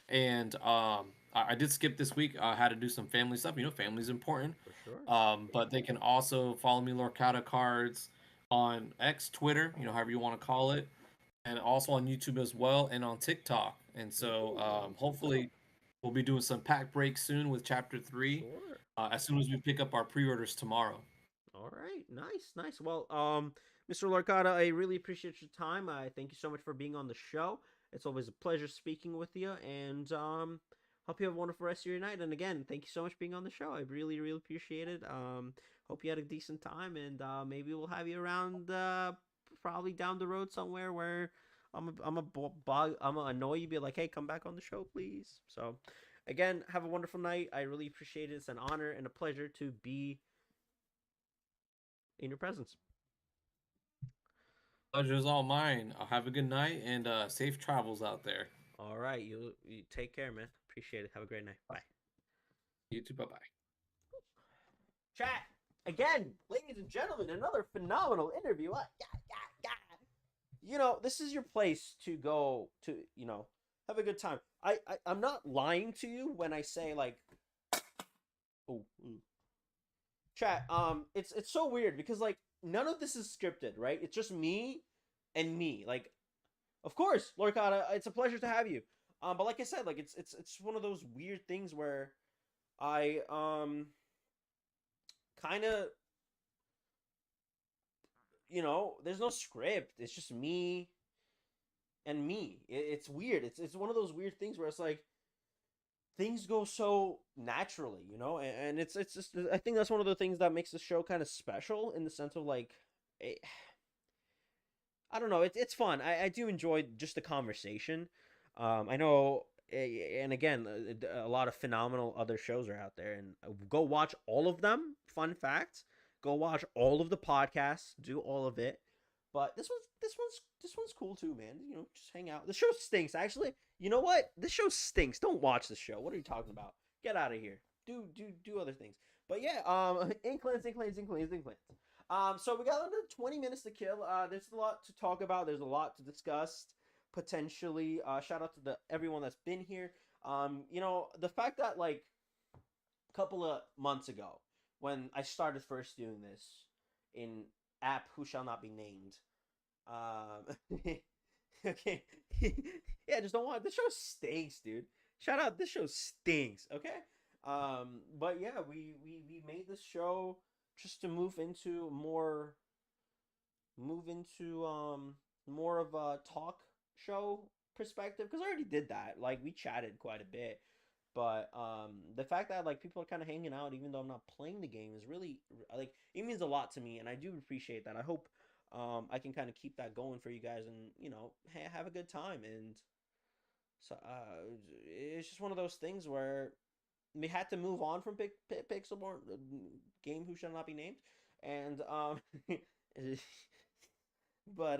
And I did skip this week. I had to do some family stuff. Family's important. For sure. But they can also follow me Lorcata Cards on X, Twitter, however you want to call it, and also on YouTube as well and on TikTok. And so Ooh, hopefully we'll be doing some pack breaks soon with Chapter 3 sure. as soon as we pick up our pre-orders tomorrow. All right, nice, nice. Well, Mr. Larcada, I really appreciate your time. I thank you so much for being on the show. It's always a pleasure speaking with you, and hope you have a wonderful rest of your night. And again, thank you so much for being on the show. I really, really appreciate it. Hope you had a decent time, and maybe we'll have you around, probably down the road somewhere where I'm a annoy you, be like, hey, come back on the show, please. So, again, have a wonderful night. I really appreciate it. It's an honor and a pleasure to be in your presence. Pleasure's all mine. Have a good night and safe travels out there. All right, you take care, man. Appreciate it. Have a great night. Bye. You too. Bye bye. Chat again, ladies and gentlemen. Another phenomenal interview. Yeah, yeah, yeah. This is your place to go to. Have a good time. I'm not lying to you when I say like, oh, chat. It's so weird because like none of this is scripted, right? It's just me and me. Like, of course, Lorcata, it's a pleasure to have you. But like I said, like it's one of those weird things where I kind of there's no script. It's just me and me. It's weird. It's one of those weird things where it's like things go so naturally, and it's just I think that's one of the things that makes the show kind of special in the sense of like it, I don't know. It's fun. I do enjoy just the conversation. I know And again, a lot of phenomenal other shows are out there, and go watch all of them. Fun fact: go watch all of the podcasts, do all of it. But this one's cool too, man. Just hang out. The show stinks. Actually, you know what? This show stinks. Don't watch the show. What are you talking about? Get out of here. Do other things. But yeah, Inklands. So we got under 20 minutes to kill. There's a lot to talk about. There's a lot to discuss potentially. Shout out to everyone that's been here. The fact that like a couple of months ago, when I started first doing this in app who shall not be named. Okay, yeah, just don't want the show stinks, dude. Shout out, this show stinks. Okay, but yeah, we made this show just to move into more of a talk show perspective, because I already did that. Like, we chatted quite a bit, but the fact that like people are kind of hanging out even though I'm not playing the game is really, like, it means a lot to me, and I do appreciate that. I hope I can kind of keep that going for you guys, and have a good time. And so it's just one of those things where we had to move on from Pixelborn game who shall not be named, and but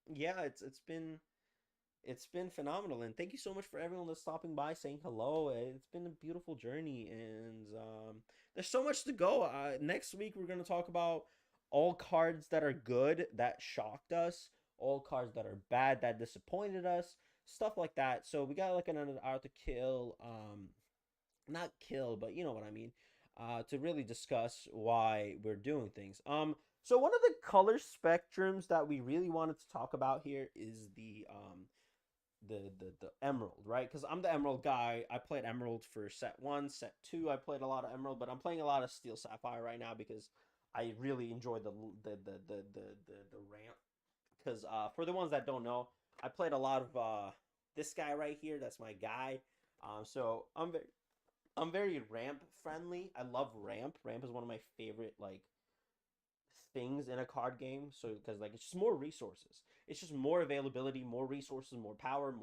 yeah, it's been phenomenal, and thank you so much for everyone that's stopping by, saying hello. It's been a beautiful journey, and there's so much to go. Next week we're gonna talk about all cards that are good that shocked us, all cards that are bad that disappointed us, stuff like that. So we got like another hour to kill, not kill, but you know what I mean, to really discuss why we're doing things. So one of the color spectrums that we really wanted to talk about here is the emerald, right? Because I'm the emerald guy. I played emerald for set 1, set 2. I played a lot of emerald, but I'm playing a lot of steel sapphire right now because I really enjoy the ramp. Because for the ones that don't know, I played a lot of this guy right here. That's my guy. So I'm very ramp friendly. I love ramp. Ramp is one of my favorite like things in a card game. So because like it's just more resources. It's just more availability, more resources, more power,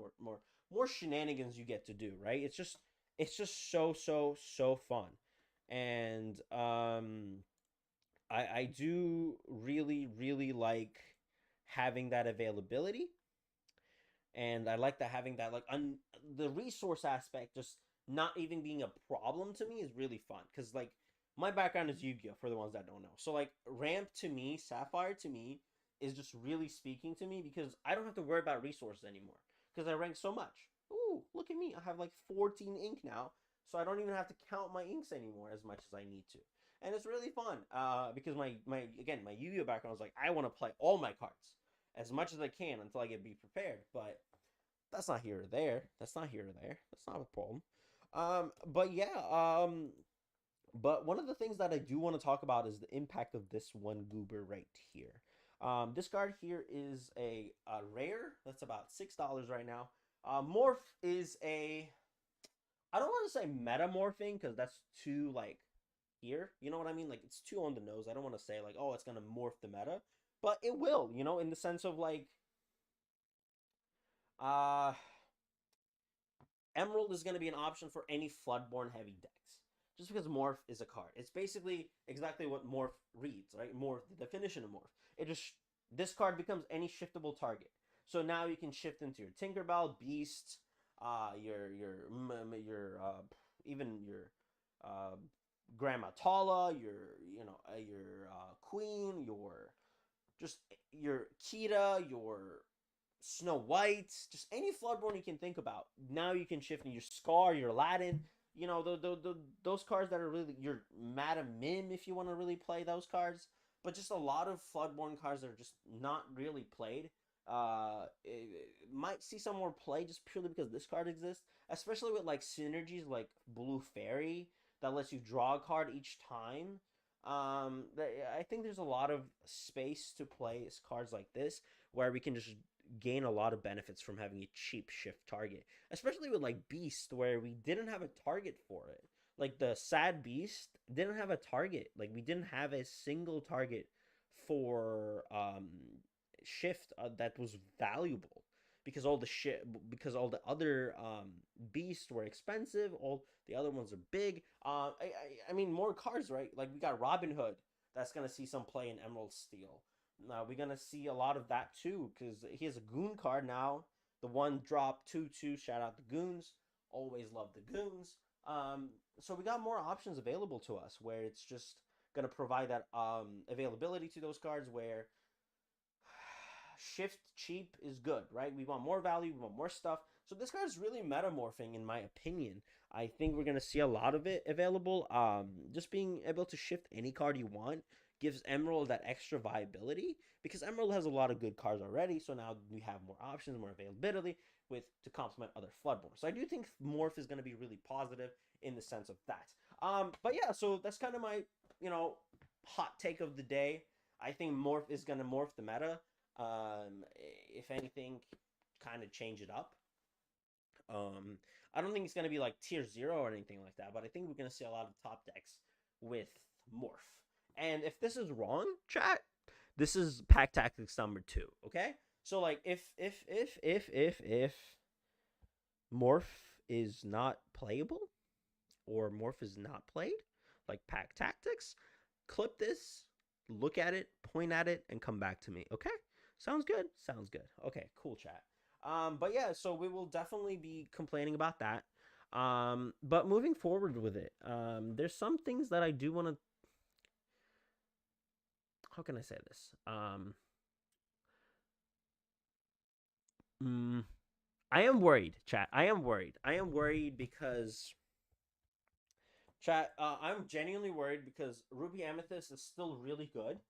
more shenanigans you get to do, right? It's just so fun. And I do really like having that availability, and I like that having that like the resource aspect just not even being a problem to me is really fun, because like my background is Yu-Gi-Oh, for the ones that don't know. So like ramp to me, Sapphire to me, is just really speaking to me because I don't have to worry about resources anymore because I rank so much. Ooh, look at me! I have like 14 ink now, so I don't even have to count my inks anymore as much as I need to, and it's really fun. Because my Yu-Gi-Oh background is like I want to play all my cards as much as I can until I get be prepared. But that's not here or there. That's not here or there. That's not a problem. But yeah. But one of the things that I do want to talk about is the impact of this one goober right here. This card here is a rare. That's about $6 right now. Morph is a. I don't want to say metamorphing because that's too like here. You know what I mean? Like it's too on the nose. I don't want to say like, oh, it's gonna morph the meta, but it will. In the sense of like, uh, Emerald is gonna be an option for any Floodborn heavy decks. Just because Morph is a card. It's basically exactly what Morph reads, right? Morph, the definition of Morph. It just, this card becomes any shiftable target. So now you can shift into your Tinkerbell, Beast, even your uh, Grandma Tala, your Queen, just your Kita, your Snow White, just any Floodborn you can think about. Now you can shift in your Scar, your Aladdin, those cards that are really your Madam Mim if you want to really play those cards. But just a lot of Floodborn cards that are just not really played. Might see some more play just purely because this card exists, especially with like synergies like Blue Fairy that lets you draw a card each time. I think there's a lot of space to play cards like this where we can just gain a lot of benefits from having a cheap shift target, especially with like Beast, where we didn't have a target for it. Like the Sad Beast didn't have a target. Like we didn't have a single target for shift that was valuable. because all the other beasts were expensive. All the other ones are big. I mean, more cards, right? Like we got Robin Hood that's gonna see some play in Emerald Steel. We're gonna see a lot of that too because he has a Goon card now. The one drop 2/2. Shout out the Goons. Always love the Goons. So we got more options available to us where it's just gonna provide that availability to those cards where shift cheap is good, right? We want more value, we want more stuff. So this card is really metamorphing, in my opinion. I think we're gonna see a lot of it available. Just being able to shift any card you want gives Emerald that extra viability because Emerald has a lot of good cards already. So now we have more options, more availability to complement other Floodborns. So I do think Morph is gonna be really positive in the sense of that. But yeah, so that's kind of my hot take of the day. I think Morph is gonna morph the meta. If anything, kind of change it up. I don't think it's going to be like tier 0 or anything like that, but I think we're going to see a lot of top decks with Morph. And if this is wrong, chat, this is pack tactics number 2, okay? So like if Morph is not playable or Morph is not played, like pack tactics, clip this, look at it, point at it, and come back to me, okay? Sounds good? Sounds good. Okay, cool, chat. But yeah, so we will definitely be complaining about that. But moving forward with it, there's some things that I do want to... How can I say this? I am worried, chat. I am worried. I am worried because... Chat, I'm genuinely worried because Ruby Amethyst is still really good,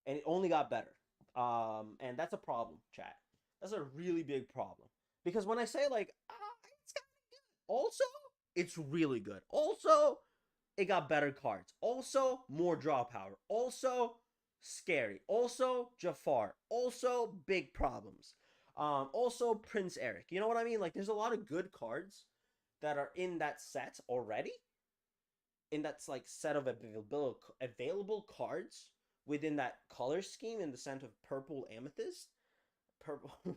and it only got better. And that's a problem, chat. That's a really big problem. Because when I say like, it's kind of good. Also, it's really good. Also, it got better cards. Also, more draw power. Also, scary. Also, Jafar. Also, big problems. Also, Prince Eric. You know what I mean? Like, there's a lot of good cards that are in that set already. In that like set of available cards within that color scheme in the sense of purple amethyst, purple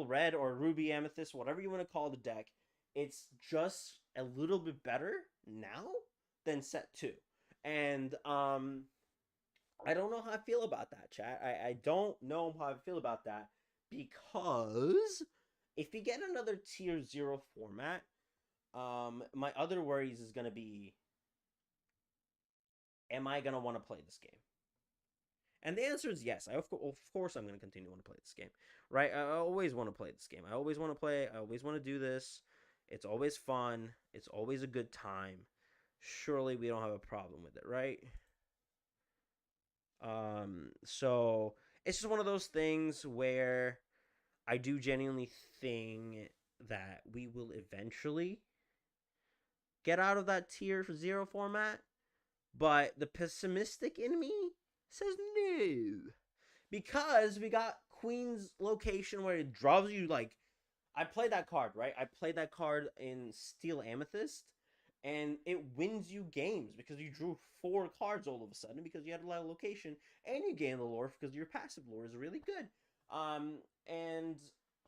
red or ruby amethyst, whatever you want to call the deck. It's just a little bit better now than set 2. And I don't know how I feel about that, chat. I don't know how I feel about that because if you get another tier 0 format, my other worries is going to be, am I going to want to play this game? And the answer is yes. Of course I'm going to continue to want to play this game, right? I always want to play this game. I always want to play. I always want to do this. It's always fun. It's always a good time. Surely we don't have a problem with it, right? So it's just one of those things where I do genuinely think that we will eventually get out of that tier 0 format, but the pessimistic in me says no, because we got Queen's Location where it draws you like, I played that card, right? I played that card in Steel Amethyst, and it wins you games because you drew 4 cards all of a sudden because you had a lot of location, and you gain the lore because your passive lore is really good. And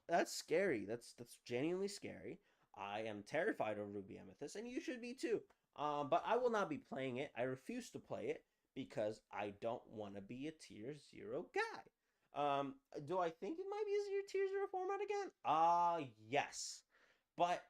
that's scary. That's genuinely scary. I am terrified of Ruby Amethyst, and you should be too. But I will not be playing it. I refuse to play it because I don't want to be a tier 0 guy. Do I think it might be a tier 0 format again? Yes. But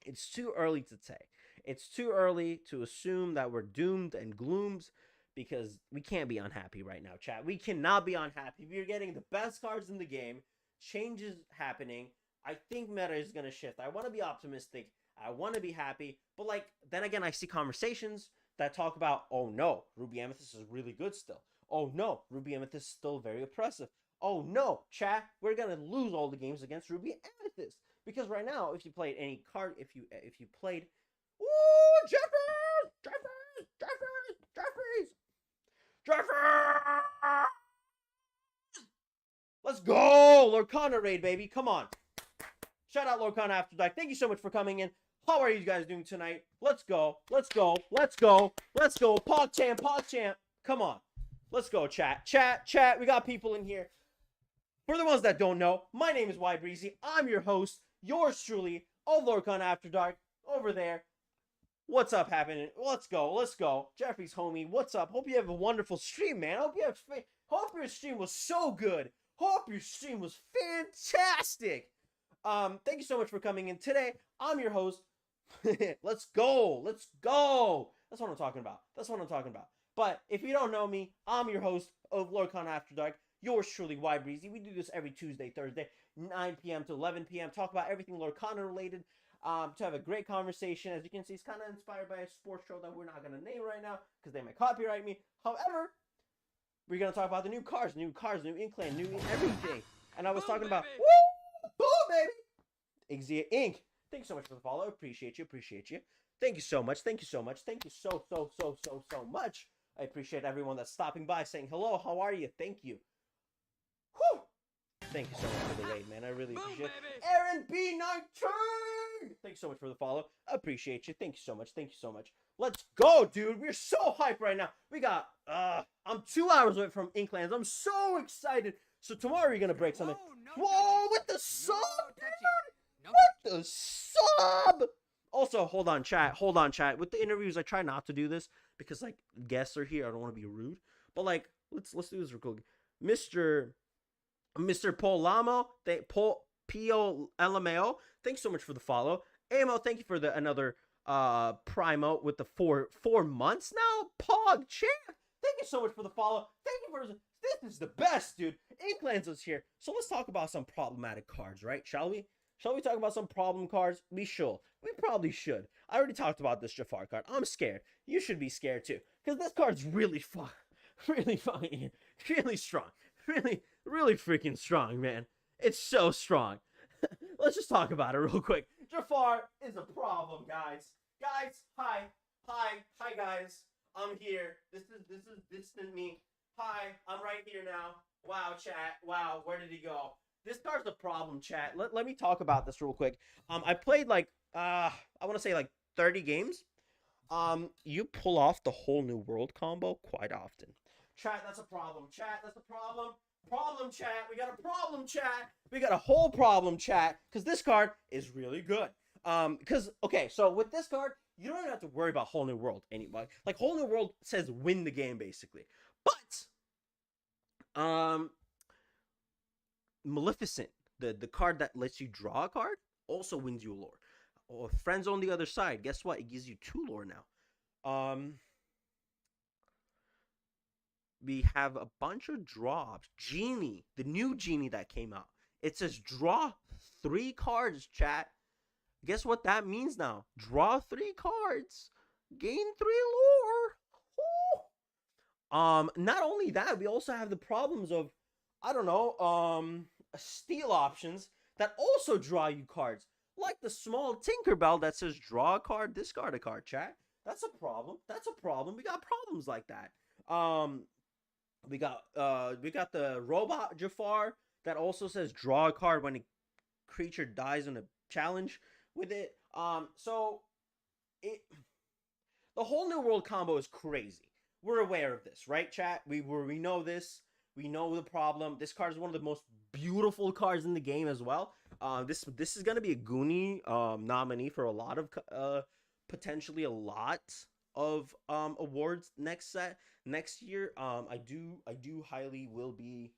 it's too early to say. It's too early to assume that we're doomed and gloomed because we can't be unhappy right now, chat. We cannot be unhappy. We're getting the best cards in the game. Changes happening. I think meta is going to shift. I want to be optimistic. I want to be happy. But, like, then again, I see conversations that talk about, oh, no, Ruby Amethyst is really good still. Oh, no, Ruby Amethyst is still very oppressive. Oh, no, chat, we're going to lose all the games against Ruby Amethyst. Because right now, if you played any card, if you played... Ooh, Jeffers! Let's go! Lorcana raid, baby. Come on. Shout out Lorcana After Dark. Thank you so much for coming in. How are you guys doing tonight? Let's go. Let's go. Let's go. Let's go. PogChamp. Come on. Let's go, chat. Chat. We got people in here. For the ones that don't know, my name is YBreezy. I'm your host, yours truly, of Lorcana After Dark, over there. What's up happening? Let's go. Jeffrey's homie, what's up? Hope you have a wonderful stream, man. Hope your stream was so good. Hope your stream was fantastic. Thank you so much for coming in today. I'm your host. Let's go. That's what I'm talking about. But if you don't know me, I'm your host of Lorcana After Dark. Yours truly, YBreezy. We do this every Tuesday, Thursday, 9 p.m. to 11 p.m. Talk about everything Lorcana related. To have a great conversation. As you can see, it's kind of inspired by a sports show that we're not going to name right now because they might copyright me. However, we're going to talk about the new new Inklands, new everything. And I was talking about, woo, boom, baby. Exia Inc. Thank you so much for the follow. Appreciate you. Thank you so much. Thank you so much. I appreciate everyone that's stopping by saying hello. How are you? Thank you. Whew. Thank you so much for the raid, man. I really appreciate it. Aaron B19! Thanks so much for the follow. Appreciate you. Thank you so much. Let's go, dude. We're so hyped right now. We got, I'm 2 hours away from Inklands. I'm so excited. So tomorrow we're going to break something. Whoa, with the sub, dude! With the sub! Also, hold on, chat. With the interviews, I try not to do this because, like, guests are here. I don't want to be rude. But, like, let's do this real quick. Mr. Polamo, P-O-L-M-A-O, thanks so much for the follow. Amo, thank you for the another primo with the four months now. Pog champ, thank you so much for the follow. Thank you for this is the best, dude. Inklands is here. So let's talk about some problematic cards, right? Shall we talk about some problem cards? We probably should. I already talked about this Jafar card. I'm scared. You should be scared too. Because this card's really strong. Really freaking strong, man. It's so strong. Let's just talk about it real quick. Jafar is a problem, guys. Hi, guys. I'm here. This is distant me. Hi, I'm right here now. Wow, chat. Wow, where did he go? This card's a problem, chat. Let me talk about this real quick. I played like I want to say like 30 games. You pull off the whole new world combo quite often. Chat, that's a problem. Problem, chat. We got a problem, chat. We got a whole problem, chat. Because this card is really good. Okay, so with this card, you don't even have to worry about whole new world anybody. Like, whole new world says win the game, basically. But, Maleficent, the card that lets you draw a card, also wins you a lore. Or friends on the other side. Guess what? It gives you 2 lore now. We have a bunch of drops. Genie, the new Genie that came out. It says draw 3 cards, chat. Guess what that means now? Draw 3 cards. Gain 3 lore. Not only that, we also have the problems of, I don't know, steal options that also draw you cards. Like the small Tinkerbell that says draw a card, discard a card, chat. That's a problem. We got problems like that. We got the robot Jafar that also says draw a card when a creature dies in a challenge with it. The whole new world combo is crazy. We're aware of this, right, chat? We know this. We know the problem. This card is one of the most beautiful cards in the game as well. This is gonna be a Goonie nominee for a lot of potentially a lot of awards next year. I do highly will be.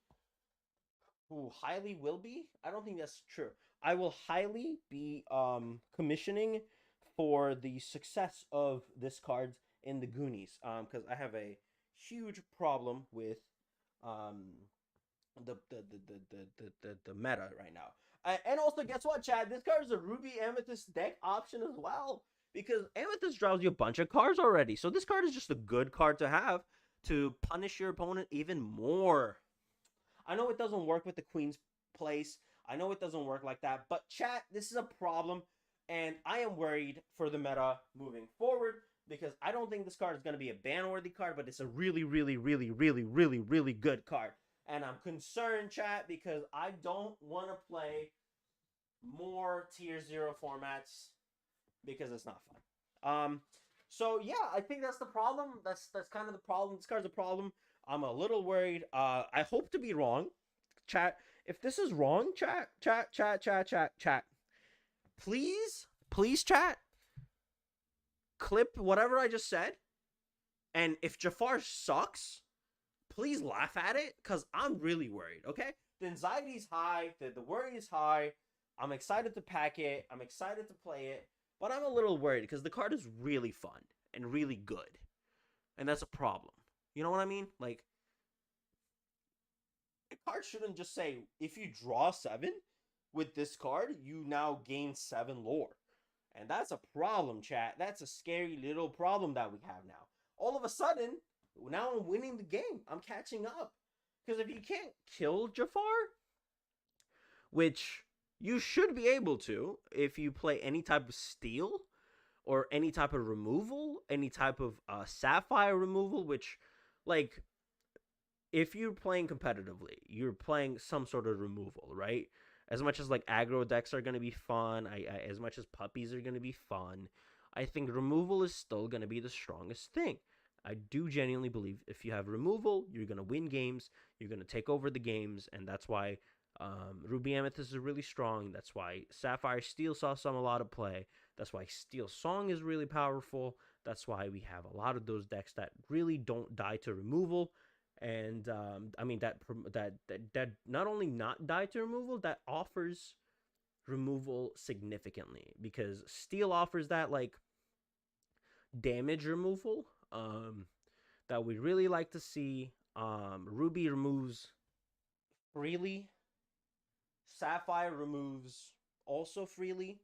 I don't think that's true. I will highly be commissioning for the success of this card in the Goonies. Because I have a huge problem with the meta right now. And also, guess what, Chad? This card is a Ruby Amethyst deck option as well. Because Amethyst draws you a bunch of cards already. So this card is just a good card to have to punish your opponent even more. I know it doesn't work with the Queen's Place. I know it doesn't work like that. But chat, this is a problem. And I am worried for the meta moving forward. Because I don't think this card is going to be a ban-worthy card. But it's a really good card. And I'm concerned, chat, because I don't want to play more tier 0 formats. Because it's not fun. So yeah, I think that's the problem. That's kind of the problem. This card's a problem. I'm a little worried. I hope to be wrong. chat, if this is wrong, chat, please, chat, clip whatever I just said. And if Jafar sucks, please laugh at it, because I'm really worried, okay? The anxiety's high, the worry is high. I'm excited to pack it. I'm excited to play it. But I'm a little worried because the card is really fun and really good. And that's a problem. You know what I mean? Like, the card shouldn't just say, if you draw 7 with this card, you now gain 7 lore. And that's a problem, chat. That's a scary little problem that we have now. All of a sudden, now I'm winning the game. I'm catching up. Because if you can't kill Jafar, which you should be able to if you play any type of steal or any type of removal, any type of sapphire removal, which, like, if you're playing competitively, you're playing some sort of removal, right? As much as, like, aggro decks are going to be fun, as much as puppies are going to be fun, I think removal is still going to be the strongest thing. I do genuinely believe if you have removal, you're going to win games, you're going to take over the games, and that's why Ruby Amethyst is really strong. That's why Sapphire Steel saw a lot of play. That's why Steel Song is really powerful. That's why we have a lot of those decks that really don't die to removal. And I mean that not only not die to removal, that offers removal significantly, because Steel offers that, like, damage removal that we really like to see. Ruby removes freely. Sapphire removes also freely,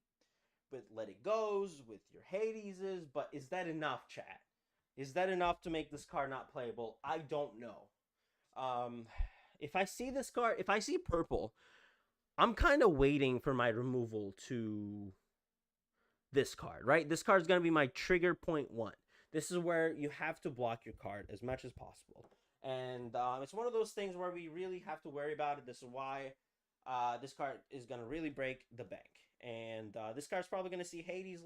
but Let It Goes, with your Hadeses. But is that enough, chat? Is that enough to make this card not playable? I don't know. If I see this card, if I see purple, I'm kind of waiting for my removal to this card, right? This card is going to be my trigger point 1. This is where you have to block your card as much as possible. And it's one of those things where we really have to worry about it. This is why this card is going to really break the bank. And this card's probably going to see Hades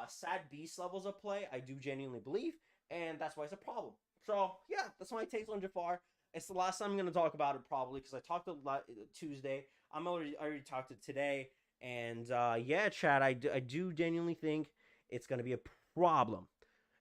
Sad Beast levels of play, I do genuinely believe. And that's why it's a problem. So, yeah, that's my takes on Jafar. It's the last time I'm going to talk about it, probably, because I talked Tuesday. I already talked it today. And, yeah, chat, I do genuinely think it's going to be a problem.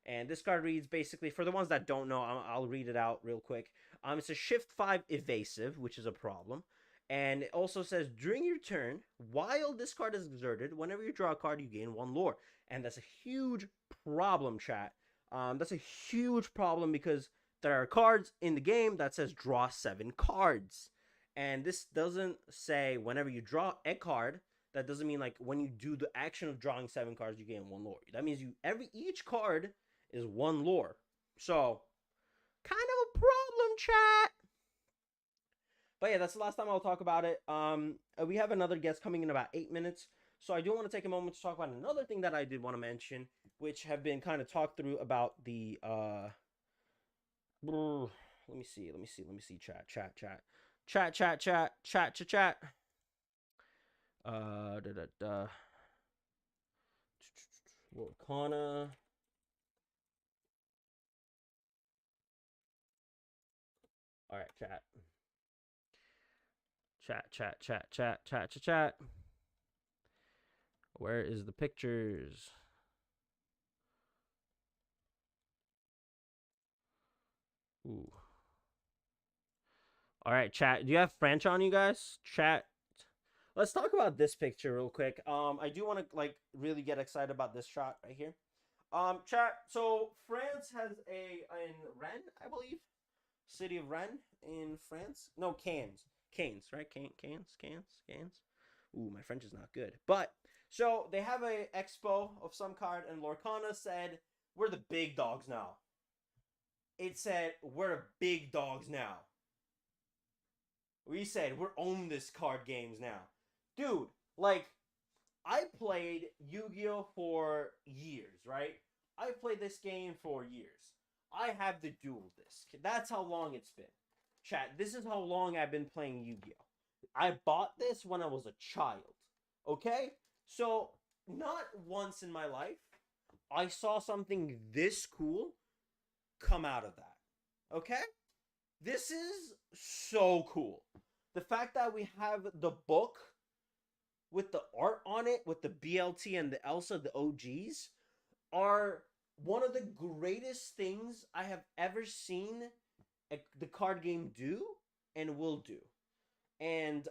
And this card reads, basically, for the ones that don't know, I'll read it out real quick. It's a Shift 5 evasive, which is a problem. And it also says, during your turn, while this card is exerted, whenever you draw a card, you gain 1 lore. And that's a huge problem, chat. That's a huge problem, because there are cards in the game that says draw 7 cards. And this doesn't say whenever you draw a card. That doesn't mean, like, when you do the action of drawing 7 cards, you gain 1 lore. That means each card is 1 lore. So, kind of a problem, chat. But yeah, that's the last time I'll talk about it. We have another guest coming in about 8 minutes. So I do want to take a moment to talk about another thing that I did want to mention, which have been kind of talked through about the let me see, chat. Lorcana. All right, chat. Chat. Where is the pictures? Ooh. All right, chat. Do you have French on, you guys? Chat. Let's talk about this picture real quick. I do want to, like, really get excited about this shot right here. Chat. So France has in Rennes, I believe, city of Rennes in France. No, Cannes, right? Cannes. Ooh, my French is not good. But so they have a expo of some card, and Lorcana said, "We're the big dogs now." It said, "We're big dogs now." We said, "We're own this card games now." Dude, like, I played Yu-Gi-Oh! For years, right? I played this game for years. I have the dual disc. That's how long it's been. Chat, this is how long I've been playing Yu-Gi-Oh! I bought this when I was a child. Okay? So, not once in my life I saw something this cool come out of that. Okay? This is so cool. The fact that we have the book with the art on it, with the BLT and the Elsa, the OGs, are one of the greatest things I have ever seen the card game do and will do. And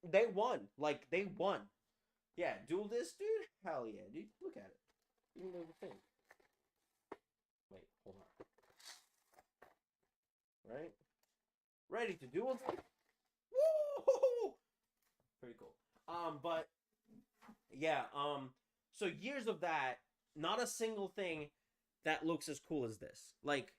they won. Like, they won. Yeah, duel this, dude? Hell yeah, dude. Look at it. Even though the thing. Wait, hold on. Right? Ready to duel this? Woo! Pretty cool. But yeah, so years of that, not a single thing that looks as cool as this. Like,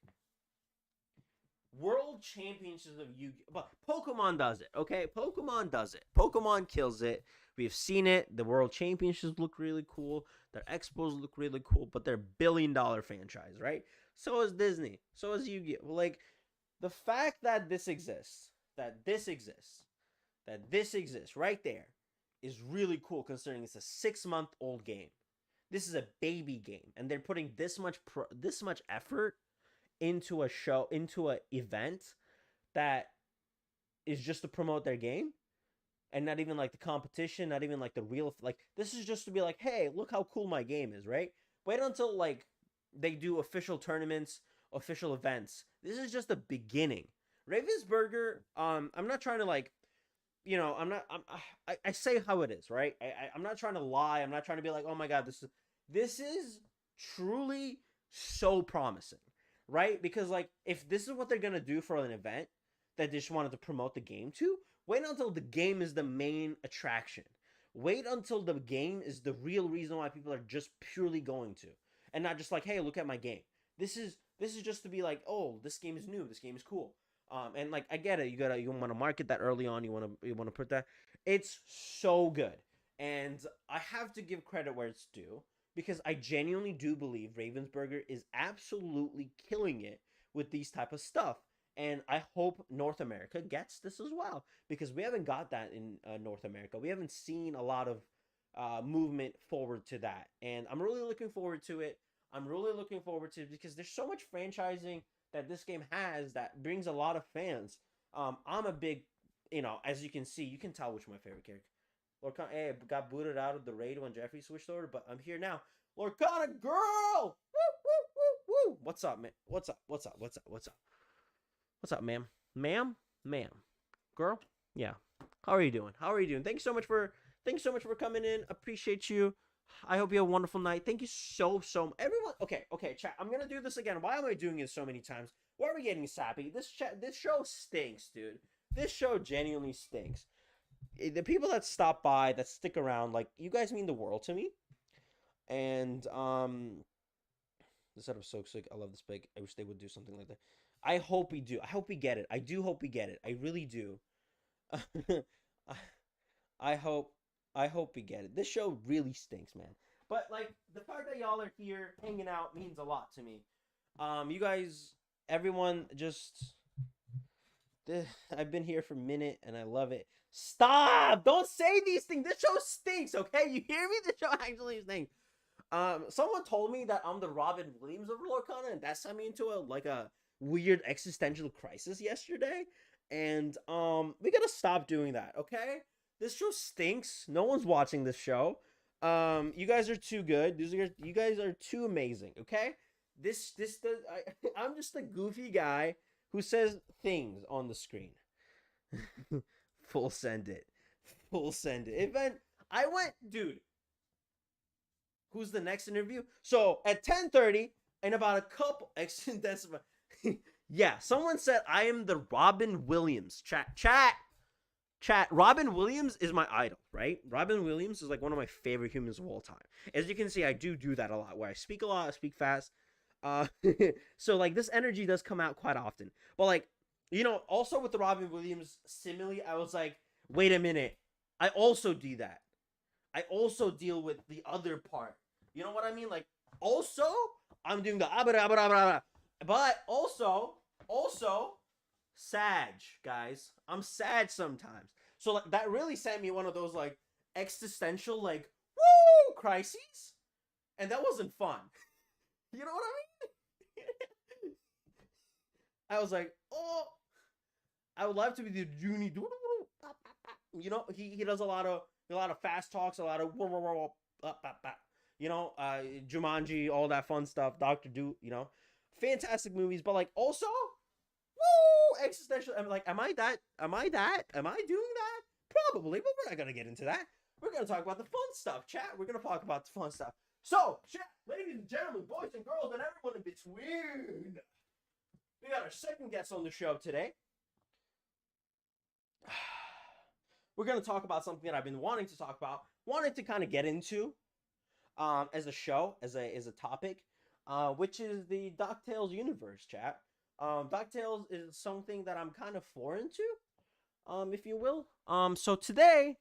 World Championships of Yu-Gi-Oh! But Pokemon does it, okay? Pokemon does it. Pokemon kills it. We've seen it. The World Championships look really cool. Their expos look really cool, but they're $1 billion franchise, right? So is Disney. So is Yu-Gi-Oh! Like, the fact that this exists, right there, is really cool considering it's a 6-month-old game. This is a baby game, and they're putting this much effort into a show, into an event that is just to promote their game, and not even like the competition, not even like the real, like, this is just to be like, hey, look how cool my game is, right? Wait until like they do official tournaments, official events. This is just the beginning. Ravensburger, I'm not trying to like, you know, I say how it is, right? I'm not trying to lie. I'm not trying to be like, oh my god, this is truly so promising, right? Because like, if this is what they're gonna do for an event that they just wanted to promote the game to, wait until the game is the main attraction. Wait until the game is the real reason why people are just purely going to, and not just like, hey, look at my game. This is just to be like, oh, this game is new. This game is cool. And like, I get it. You want to market that early on. You want to put that. It's so good, and I have to give credit where it's due because I genuinely do believe Ravensburger is absolutely killing it with these type of stuff. And I hope North America gets this as well because we haven't got that in North America. We haven't seen a lot of movement forward to that, and I'm really looking forward to it. I'm really looking forward to it because there's so much franchising that this game has that brings a lot of fans. I'm a big, you know, as you can see, you can tell which my favorite character. Lorcana, hey, got booted out of the raid when Jeffrey switched over, but I'm here now. Lorcana girl! Woo, woo, woo, woo! What's up, man? What's up? What's up? What's up? What's up? What's up, ma'am? Ma'am? Ma'am. Girl? Yeah. How are you doing? How are you doing? Thanks so much for coming in. Appreciate you. I hope you have a wonderful night. Thank you so much. Everyone, okay, chat. I'm gonna do this again. Why am I doing it so many times? Why are we getting sappy? This show stinks, dude. This show genuinely stinks. The people that stop by, that stick around, like, you guys mean the world to me. And the setup's so sick. I love this big. I wish they would do something like that. I hope we do. I hope we get it. I do hope we get it. I really do. I hope we get it. This show really stinks, man. But like, the fact that y'all are here hanging out means a lot to me. You guys, everyone, just I've been here for a minute and I love it. Stop! Don't say these things. This show stinks, okay? You hear me? This show actually stinks. Someone told me that I'm the Robin Williams of Lorcana, and that sent me into a weird existential crisis yesterday. And we gotta stop doing that, okay? This show stinks. No one's watching this show. You guys are too good. You guys are too amazing, okay? I'm just a goofy guy who says things on the screen. Full send it. I went, dude. Who's the next interview? So at 10:30, in about a couple yeah, someone said I am the Robin Williams. Chat. Robin Williams is my idol, right? Robin Williams is like one of my favorite humans of all time. As you can see, I do that a lot, where I speak a lot, I speak fast. So like, this energy does come out quite often. But like, you know, also with the Robin Williams simile, I was like, wait a minute. I also do that. I also deal with the other part. You know what I mean? Like, also, I'm doing the but also, Sag, guys. I'm sad sometimes. So like, that really sent me one of those like existential like woo crises, and that wasn't fun. You know what I mean? I was like, oh, I would love to be the Junie. You know, he does a lot of fast talks, a lot of you know, Jumanji, all that fun stuff. Doctor Do, you know, fantastic movies, but like also, woo, existential. I'm like, am I that? Am I that? Am I doing that? Probably, but we're not gonna get into that. We're gonna talk about the fun stuff, chat. We're gonna talk about the fun stuff. So, chat, ladies and gentlemen, boys and girls, and everyone in between, we got our second guest on the show today. We're gonna talk about something that I've been wanting to talk about, wanting to kind of get into, as a show, as a topic, which is the DuckTales universe, chat. DuckTales is something that I'm kind of foreign to, if you will. So today,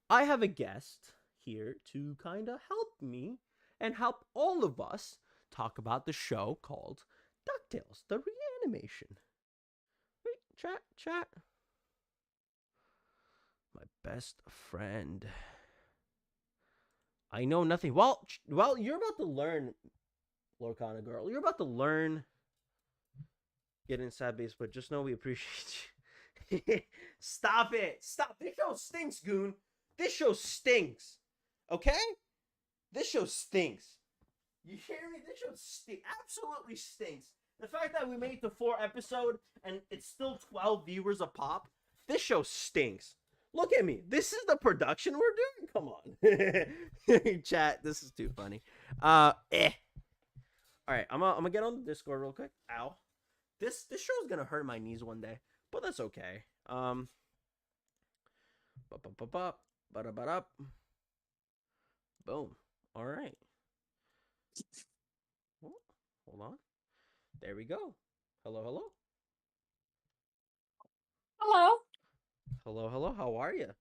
I have a guest here to kind of help me and help all of us talk about the show called DuckTales, the reanimation. Wait, chat. My best friend. I know nothing. Well, you're about to learn, Lorcana girl. You're about to learn. Get inside base, but just know we appreciate you. Stop it. Stop. This show stinks, goon. This show stinks. Okay? This show stinks. You hear me? This show absolutely stinks. The fact that we made it to 4 episodes and it's still 12 viewers a pop, this show stinks. Look at me. This is the production we're doing. Come on. Chat, this is too funny. All right, I'm gonna get on the Discord real quick. Ow. This show's gonna hurt my knees one day, but that's okay. Boom. All right. Oh, hold on. There we go. Hello. Hello. How are you?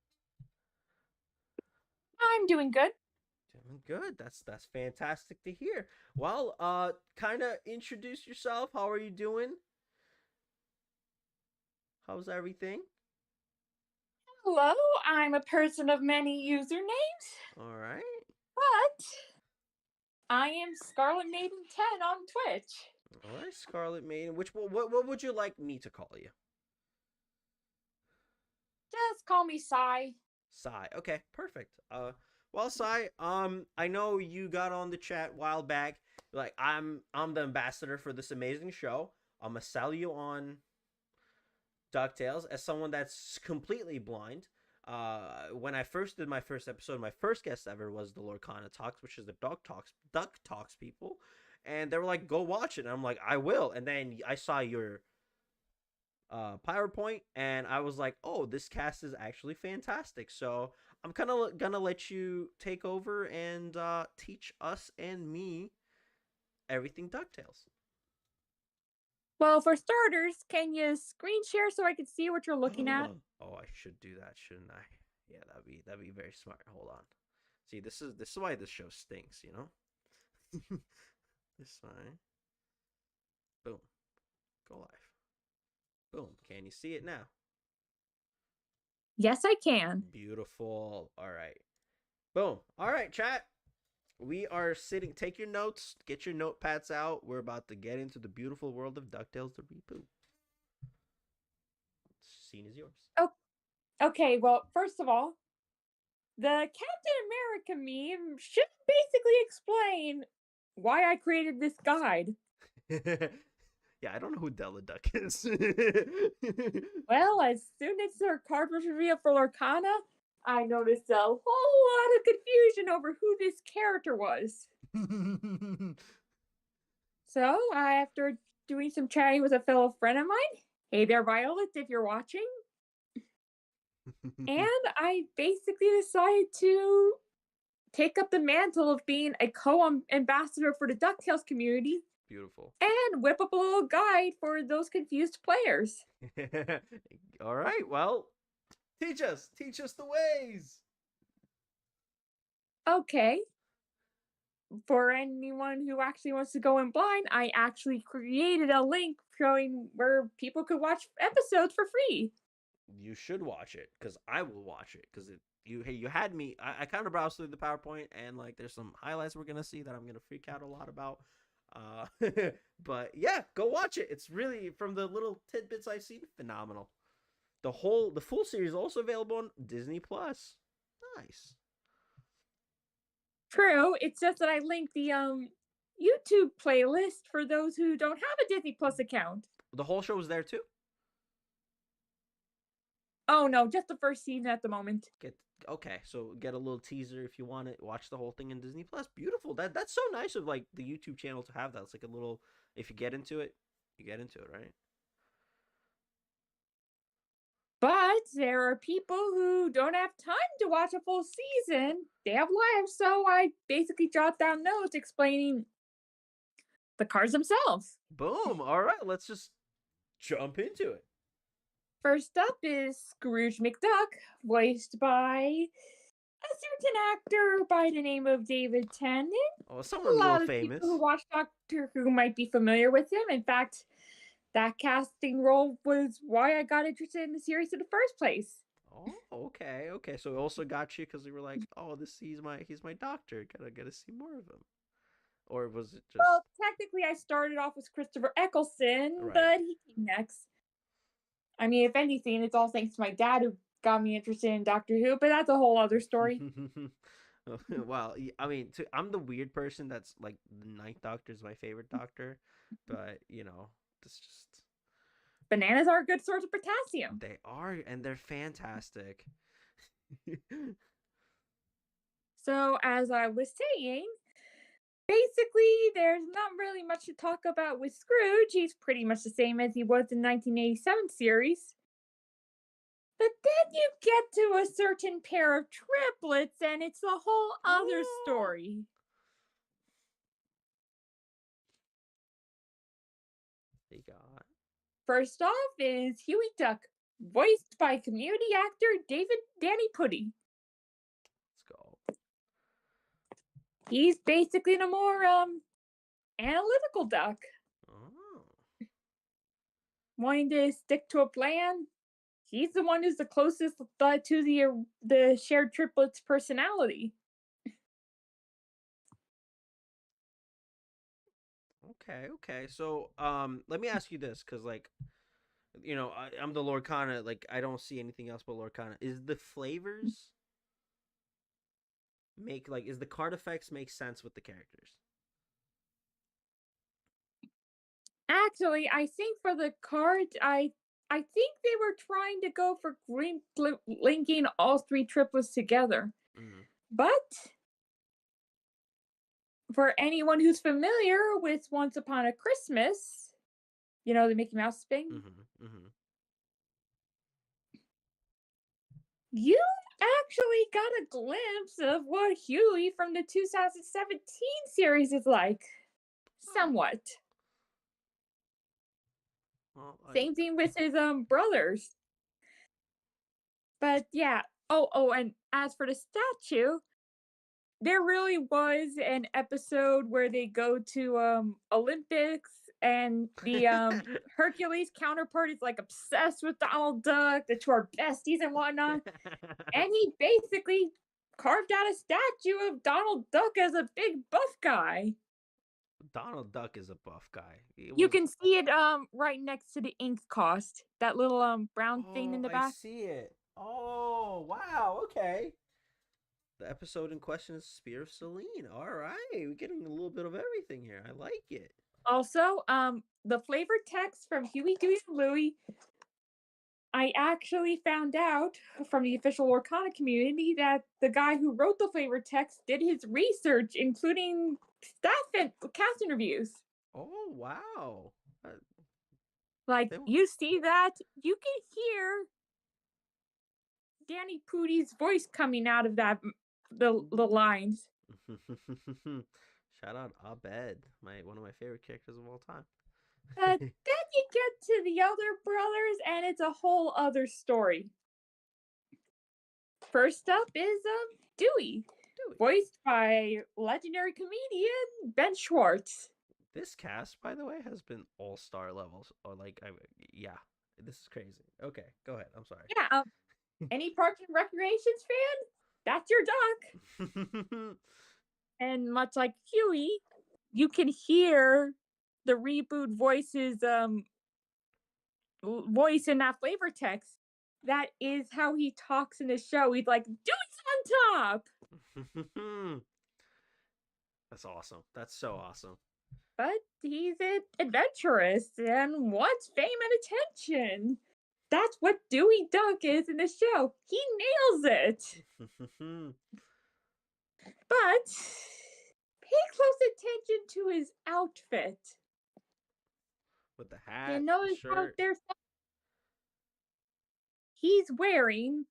I'm doing good. Doing good. That's fantastic to hear. Well, kind of introduce yourself. How are you doing? How's everything? Hello, I'm a person of many usernames, All right. but I am Scarlet Maiden 10 on Twitch. All right, Scarlet Maiden. What would you like me to call you? Just call me Sai. Sai. Okay, perfect. Well, Sai, I know you got on the chat a while back. Like, I'm the ambassador for this amazing show. I'm gonna sell you on DuckTales as someone that's completely blind. When I first did my first episode, my first guest ever was the Lorcana Talks, which is the Duck Talks people, and they were like, "Go watch it," and I'm like, "I will." And then I saw your PowerPoint, and I was like, "Oh, this cast is actually fantastic." So I'm kind of gonna let you take over and teach us and me everything DuckTales. Well, for starters, can you screen share so I can see what you're looking at? Oh, I should do that, shouldn't I? Yeah, that'd be very smart. Hold on. See, this is why this show stinks, you know? This fine. Boom. Go live. Boom. Can you see it now? Yes, I can. Beautiful. All right. Boom. All right, chat. We are sitting. Take your notes. Get your notepads out. We're about to get into the beautiful world of DuckTales the reboot. Scene is yours. Oh, okay. Well, first of all, the Captain America meme should basically explain why I created this guide. Yeah, I don't know who Della Duck is. Well, as soon as her card was revealed for Lorcana, I noticed a whole lot of confusion over who this character was. So, after doing some chatting with a fellow friend of mine, hey there, Violet, if you're watching, and I basically decided to take up the mantle of being a co-ambassador for the DuckTales community. Beautiful. And whip up a little guide for those confused players. All right, well, teach us the ways. Okay. For anyone who actually wants to go in blind, I actually created a link showing where people could watch episodes for free. You should watch it, because I will watch it, because you had me. I kind of browsed through the PowerPoint, and like there's some highlights we're gonna see that I'm gonna freak out a lot about. But yeah, go watch it. It's really, from the little tidbits I've seen, phenomenal. The full series is also available on Disney Plus. Nice. True. It's just that I linked the YouTube playlist for those who don't have a Disney Plus account. The whole show is there too. Oh no, just the first season at the moment. Okay, so get a little teaser if you want it. Watch the whole thing in Disney Plus. Beautiful. That's so nice of like the YouTube channel to have that. It's like a little. If you get into it, you get into it, right? But there are people who don't have time to watch a full season. They have lives, so I basically jot down notes explaining the cards themselves. Boom. All right, let's just jump into it. First up is Scrooge McDuck, voiced by a certain actor by the name of David Tennant. Oh, someone a lot little of famous. people who watch Doctor Who might be familiar with him. In fact, that casting role was why I got interested in the series in the first place. Oh, okay. So we also got you because we were like, oh, he's my doctor. Gotta see more of him. Or was it just? Well, technically, I started off with Christopher Eccleston, Right. but he came next. I mean, if anything, it's all thanks to my dad who got me interested in Doctor Who, but that's a whole other story. Well, I mean, I'm the weird person that's like the Ninth Doctor is my favorite Doctor, but it's just Bananas are a good source of potassium. they are, and they're fantastic. So, as I was saying, basically, there's not really much to talk about with Scrooge. He's pretty much the same as he was in 1987 series. But then you get to a certain pair of triplets, and it's a whole other story. They got. First off is Huey Duck, voiced by community actor Danny Pudi. Let's go. He's basically the more analytical duck. Oh. Wanting to stick to a plan. He's the one who's the closest to the shared triplets personality. Okay. So, let me ask you this, because like, I'm the Lorcana. Like, I don't see anything else but Lorcana. Is the flavors is the card effects make sense with the characters? Actually, I think for the cards, I think they were trying to go for linking all three triplets together. Mm-hmm. But for anyone who's familiar with Once Upon a Christmas, the Mickey Mouse thing, you actually got a glimpse of what Huey from the 2017 series is like. Somewhat. Well, Same thing with his brothers. But yeah. Oh, and as for the statue, there really was an episode where they go to Olympics, and the Hercules counterpart is like obsessed with Donald Duck. The two are besties and whatnot. And he basically carved out a statue of Donald Duck as a big buff guy. Donald Duck is a buff guy. You can see it right next to the ink cost. That little brown thing in the back. I see it. Oh, wow. Okay. The episode in question is Spear of Selene. All right. We're getting a little bit of everything here. I like it. Also, the flavor text from Huey, Dewey, and Louie, I actually found out from the official Lorcana community that the guy who wrote the flavor text did his research, including staff and cast interviews. Oh, wow. You see that? You can hear Danny Pudi's voice coming out of the lines. Shout out Abed, one of my favorite characters of all time. Then you get to the other brothers, and it's a whole other story. First up is Dewey, voiced by legendary comedian Ben Schwartz. This cast, by the way, has been all-star levels. Or this is crazy. Okay, go ahead. I'm sorry. Yeah, any Parks and Recreations fan? That's your duck. And much like Huey, you can hear the reboot voice's voice in that flavor text. that is how he talks in the show. He's like, Dewey's on top! That's awesome. That's so awesome. But he's adventurous and wants fame and attention. That's what Dewey Duck is in the show. He nails it. But pay close attention to his outfit. With the hat, You the notice how shirt. he's wearing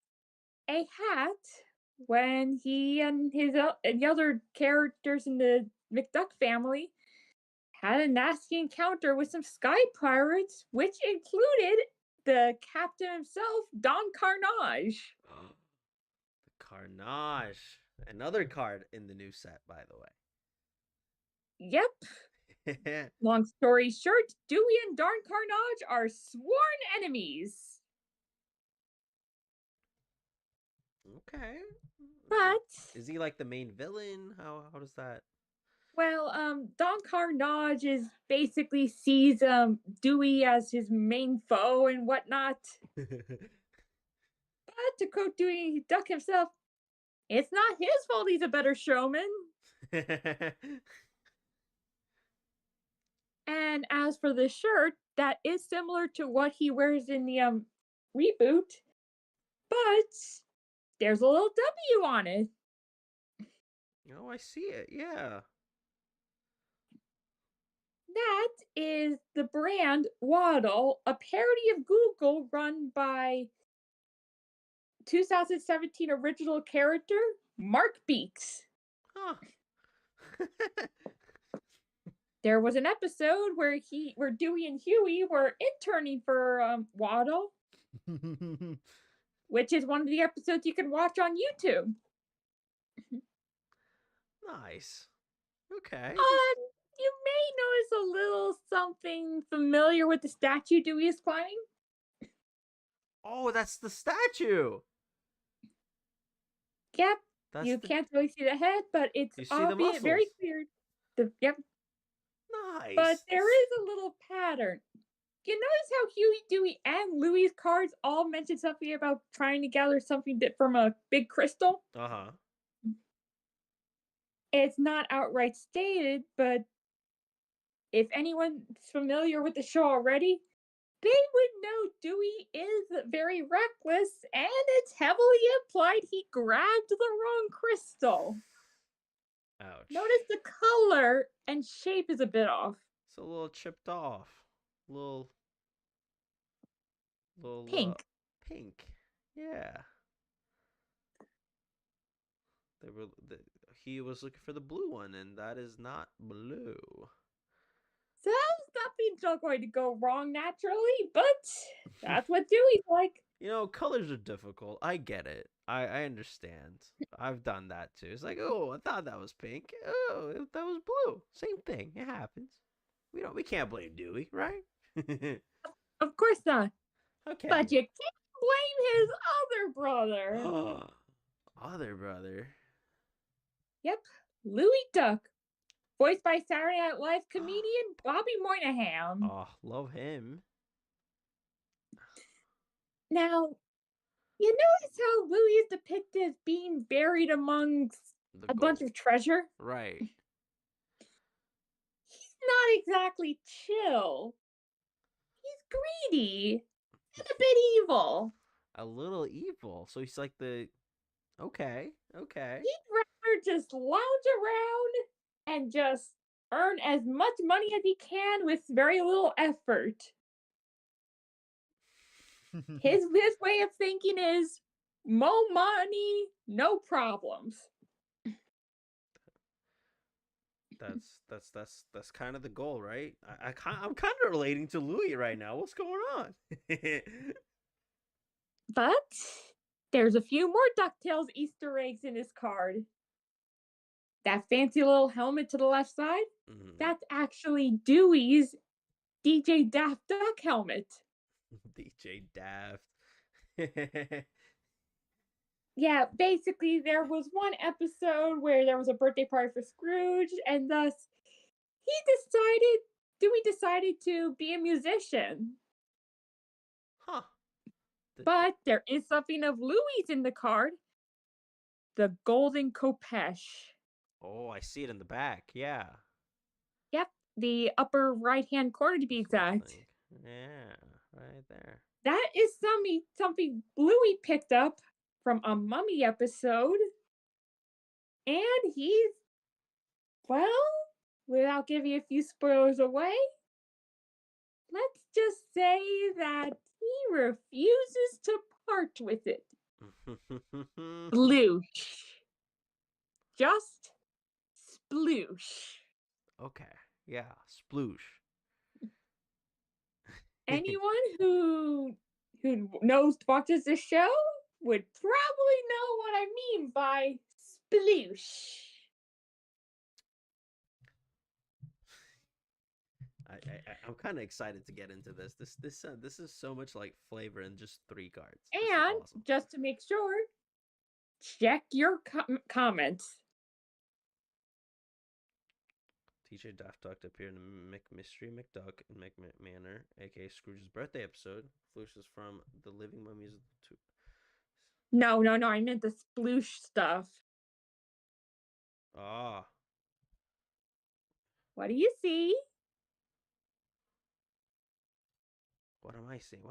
a hat when he and the other characters in the McDuck family had a nasty encounter with some sky pirates, which included the captain himself, Don Carnage. The Carnage. Another card in the new set, by the Yep. way. Long story short, Dewey and Don Carnage are sworn enemies. Okay. But is he like the main villain? How does that? Well, Don Carnage is basically sees Dewey as his main foe and whatnot. But to quote Dewey Duck himself, it's not his fault he's a better showman. And as for the shirt, that is similar to what he wears in the reboot, but there's a little W on it. Oh, I see it. Yeah. That is the brand Waddle, a parody of Google run by 2017 original character Mark Beeks. Huh. There was an episode where Dewey and Huey were interning for Waddle, which is one of the episodes you can watch on YouTube. Nice. Okay. You may notice a little something familiar with the statue Dewey is climbing. Oh, that's the statue. Yep. Can't really see the head, but it's obvious, very clear. Yep. Nice. But there is a little pattern. You notice how Huey, Dewey, and Louie's cards all mention something about trying to gather something from a big crystal? Uh-huh. It's not outright stated, but if anyone's familiar with the show already, they would know Dewey is very reckless, and it's heavily implied he grabbed the wrong crystal. Ouch. Notice the color and shape is a bit off. It's a little chipped off. Little pink. Pink. Yeah. He was looking for the blue one, and that is not blue. So nothing's not going to go wrong naturally, but that's what Dewey's like. You know, colors are difficult. I get it. I understand. I've done that too. It's like, oh, I thought that was pink. Oh, that was blue. Same thing. It happens. We can't blame Dewey, right? Of course not. Okay. But you can't blame his other brother. Other brother? Yep. Louie Duck. Voiced by Saturday Night Live comedian Bobby Moynihan. Oh, love him. Now, you notice how Louie is depicted as being buried amongst a bunch of treasure? Right. He's not exactly chill. He's greedy. And a bit evil. A little evil. So he's like the... Okay. He'd rather just lounge around and just earn as much money as he can with very little effort. His way of thinking is more money, no problems. That's kind of the goal, right? I'm kind of relating to Louis right now. What's going on? But there's a few more DuckTales Easter eggs in his card. That fancy little helmet to the left side, that's actually Dewey's DJ Daft Duck helmet. DJ Daft. Yeah, basically there was one episode where there was a birthday party for Scrooge, and thus Dewey decided to be a musician. Huh. But there is something of Louis in the card. The golden Kopesh. Oh, I see it in the back. Yeah. Yep, the upper right-hand corner to be exact. Something. Yeah, right there. That is something Louis picked up from a Mummy episode. And he's, well, without giving a few spoilers away, let's just say that he refuses to part with it. Sploosh. Just sploosh. Okay. Yeah, sploosh. Anyone who watches this show would probably know what I mean by sploosh. I'm kind of excited to get into this. This is so much like flavor in just 3 cards. This is And awesome. just to make sure, check your comments. TJ Daft Duck appeared in Mystery McDuck and Manor, aka Scrooge's birthday episode. Floosh is from The Living Mummies of the Two. No, I meant the sploosh stuff. Ah. What do you see? What am I seeing?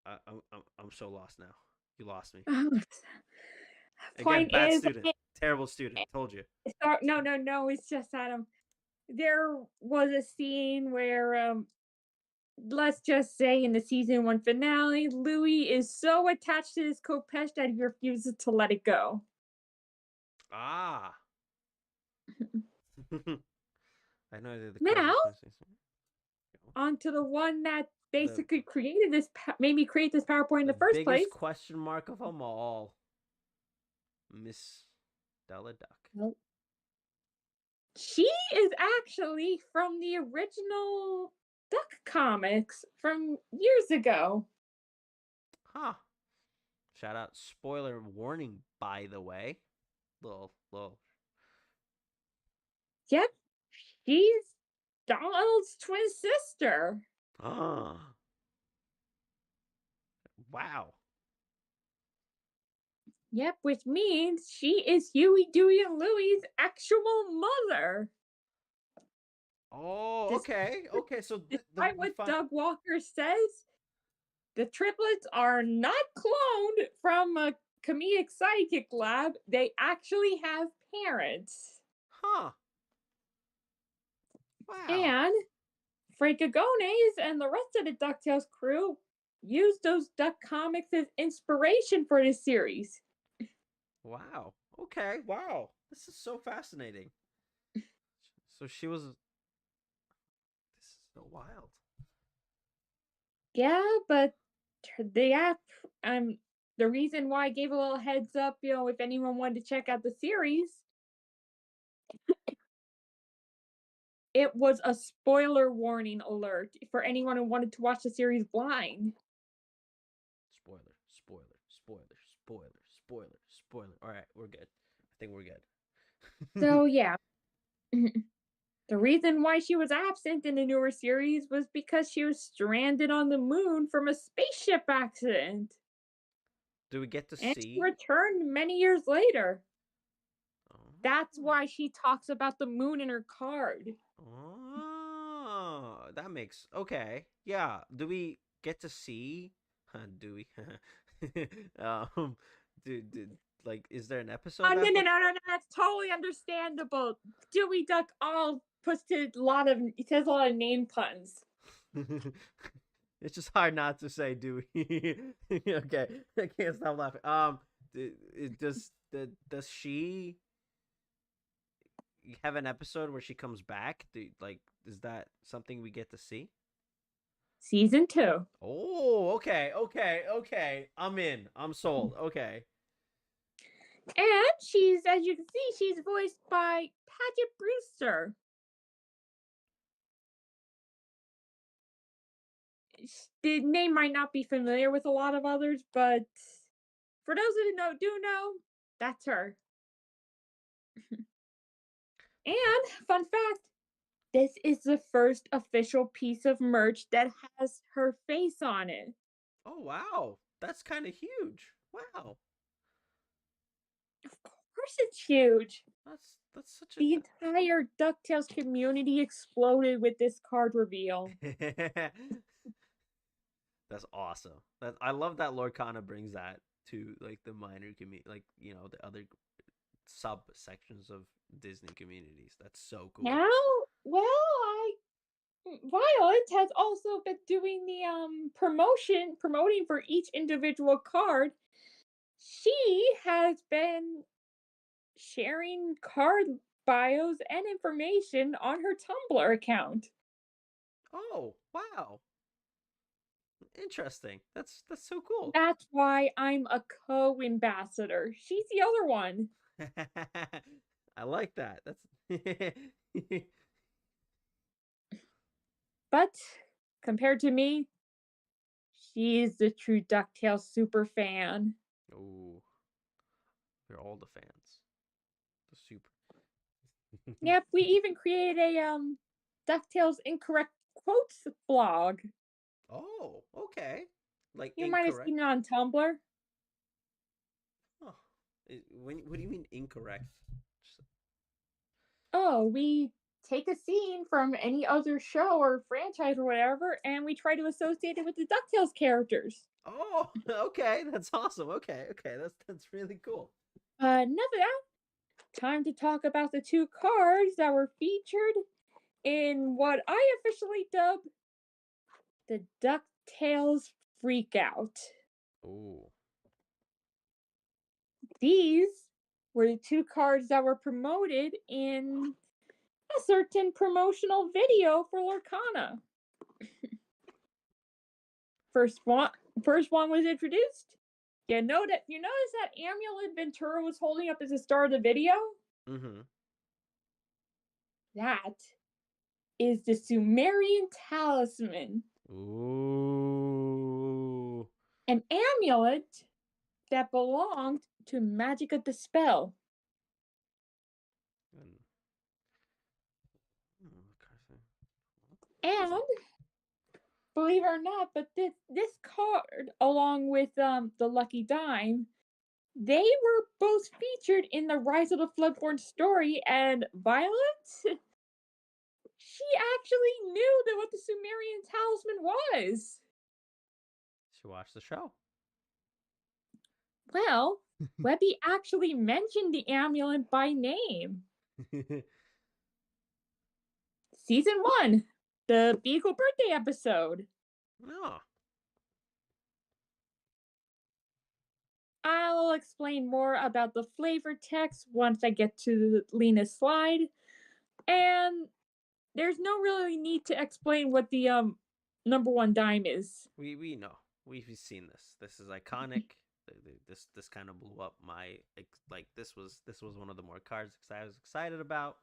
I'm so lost now. You lost me. Again, Point bad is, student. Terrible student. Told you. no. It's just Adam. There was a scene where, let's just say, in the season 1 finale, Louis is so attached to his Kopesh that he refuses to let it go. Ah. I know the Now, on to the one that basically created this, made me create this PowerPoint in the first place. Biggest question mark of them all. Miss Stella Duck. Nope. She is actually from the original Duck comics from years ago. Huh. Shout out. Spoiler warning, by the way. Little. Yep. She's Donald's twin sister. Ah. Wow. Yep, which means she is Huey, Dewey, and Louie's actual mother. Oh, okay. So despite what Doug Walker says, the triplets are not cloned from a comedic psychic lab. They actually have parents. Huh. Wow. And Frank Agones and the rest of the DuckTales crew used those Duck comics as inspiration for this series. Wow. Okay. Wow. This is so fascinating. So she was. This is so wild. Yeah, but the reason why I gave a little heads up, if anyone wanted to check out the series, it was a spoiler warning alert for anyone who wanted to watch the series blind. Spoiler. All right, we're good. I think we're good. So, yeah. The reason why she was absent in the newer series was because she was stranded on the moon from a spaceship accident. Do we get to and see? She returned many years later. Oh. That's why she talks about the moon in her card. Oh, that makes okay. Yeah. Do we get to see? Do we? Like, is there an episode? No. That's totally understandable. Dewey Duck says a lot of name puns. It's just hard not to say Dewey. Okay, I can't stop laughing. Does she have an episode where she comes back? Is that something we get to see? Season 2. Oh, okay. I'm in. I'm sold. Okay. And she's, as you can see, she's voiced by Paget Brewster. The name might not be familiar with a lot of others, but for those who do know, that's her. And fun fact, this is the first official piece of merch that has her face on it. Oh wow, that's kind of huge. Wow, Of course it's huge. that's such The entire DuckTales community exploded with this card reveal. a. That's awesome. I love that Lorcana brings that to like the minor community, like the other subsections of Disney communities. That's so cool. Now, well, Violet has also been doing the promoting for each individual card. She has been sharing card bios and information on her Tumblr account. Oh wow, interesting. That's so cool. That's why I'm a co-ambassador. She's the other one. I like that. That's. But compared to me, she's the true DuckTales super fan. Oh, we're all the fans. The super. Yep, we even created a DuckTales incorrect quotes blog. Oh, okay. Like You might have incorrect. seen it on Tumblr. Oh, what do you mean incorrect? Oh, we take a scene from any other show or franchise or whatever, and we try to associate it with the DuckTales characters. Oh, okay. That's awesome. Okay, that's really cool. Enough of that. Time to talk about the two cards that were featured in what I officially dub the DuckTales Freakout. Oh. These were the two cards that were promoted in a certain promotional video for Lorcana. First one was introduced. You notice that amulet Ventura was holding up at the start of the video? Mm-hmm. That is the Sumerian talisman. Ooh. An amulet that belonged to Magica the Spell. And believe it or not, but this card, along with the Lucky Dime, they were both featured in the Rise of the Floodborn story, and Violet, she actually knew what the Sumerian talisman was. She watched the show. Well, Webby actually mentioned the amulet by name. Season 1, the Beagle birthday episode. Oh. I'll explain more about the flavor text once I get to Lena's slide. And there's no really need to explain what the number one dime is. We know. We've seen this. This is iconic. This kind of blew up my this was one of the more cards I was excited about,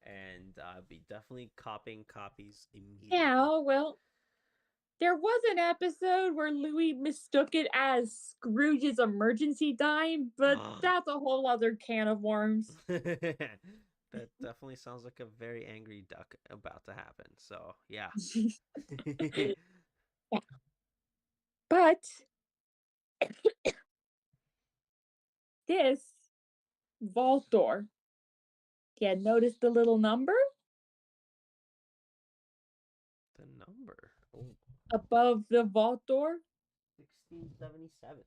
and I'll be definitely copying copies immediately. Yeah, well, there was an episode where Louis mistook it as Scrooge's emergency dime, but that's a whole other can of worms. That definitely sounds like a very angry duck about to happen. So, yeah. Yeah. But this vault door, yeah, notice the little number? The number? Oh. Above the vault door? 1677.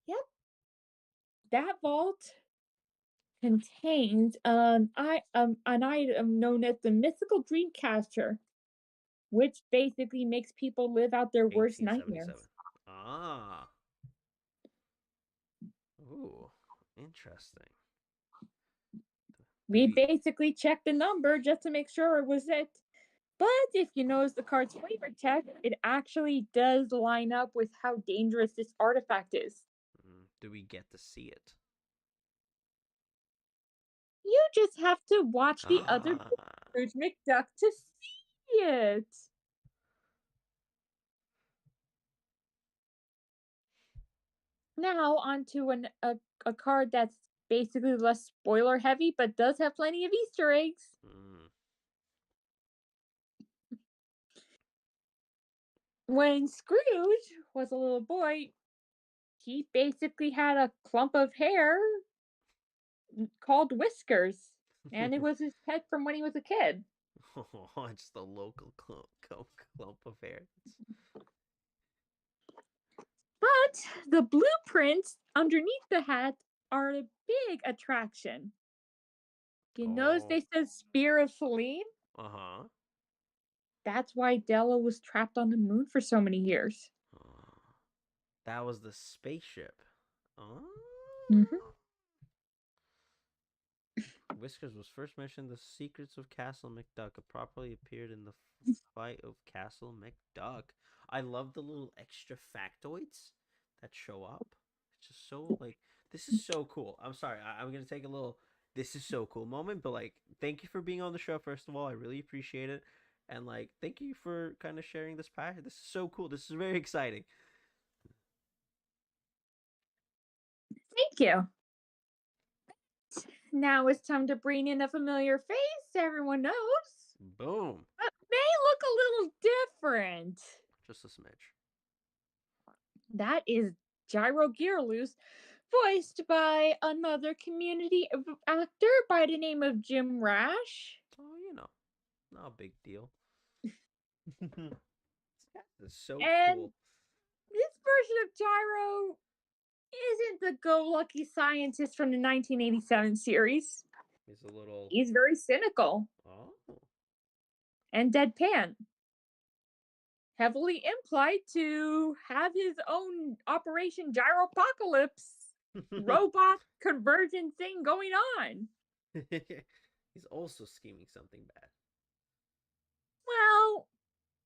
Yep. That vault contains an item known as the mythical dream catcher, which basically makes people live out their worst nightmares. Ah. Ooh, interesting. We basically checked the number just to make sure it was it. But if you notice the card's flavor text, it actually does line up with how dangerous this artifact is. Do we get to see it? You just have to watch the other Scrooge McDuck to see it. Now onto a card that's basically less spoiler heavy, but does have plenty of Easter eggs. Mm. When Scrooge was a little boy, he basically had a clump of hair called Whiskers, and it was his pet from when he was a kid. Oh, just a local clump of hair. But the blueprints underneath the hat are a big attraction. You notice Oh. they said Spear of Selene? Uh-huh. That's why Della was trapped on the moon for so many years. Oh. That was the spaceship. Oh. Mhm. Whiskers was first mentioned in The Secrets of Castle McDuck. It properly appeared in the fight of Castle McDuck. I love the little extra factoids that show up. It's just so, like, this is so cool. I'm sorry. I'm going to take a little, this is so cool moment, but, like, thank you for being on the show, first of all. I really appreciate it. And, like, thank you for kind of sharing this passion. This is so cool. This is very exciting. Thank you. Now it's time to bring in a familiar face everyone knows, Boom. but may look a little different. Just a smidge. That is Gyro Gearloose, voiced by another community actor by the name of Jim Rash. Oh, you know, not a big deal. This is so And cool. this version of Gyro isn't the go-lucky scientist from the 1987 series. He's a little. He's very cynical Oh. and deadpan, heavily implied to have his own Operation Gyropocalypse robot conversion thing going on. He's also scheming something bad. Well,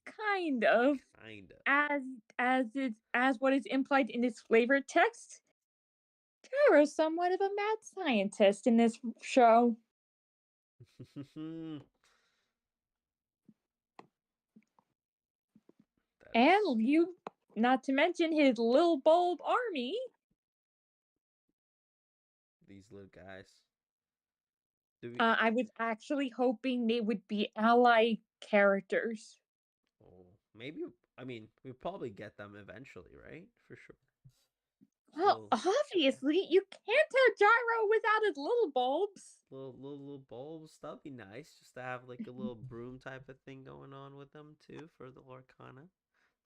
kind of. Kinda. As what is implied in this flavored text, Gyro's somewhat of a mad scientist in this show. And you, not to mention his little bulb army. These little guys. I was actually hoping they would be ally characters. Oh, maybe. I mean, we'll probably get them eventually, right? For sure. Well, obviously, you can't have Gyro without his little bulbs. Little bulbs. That'd be nice, just to have like a little broom type of thing going on with them too for the Lorcana.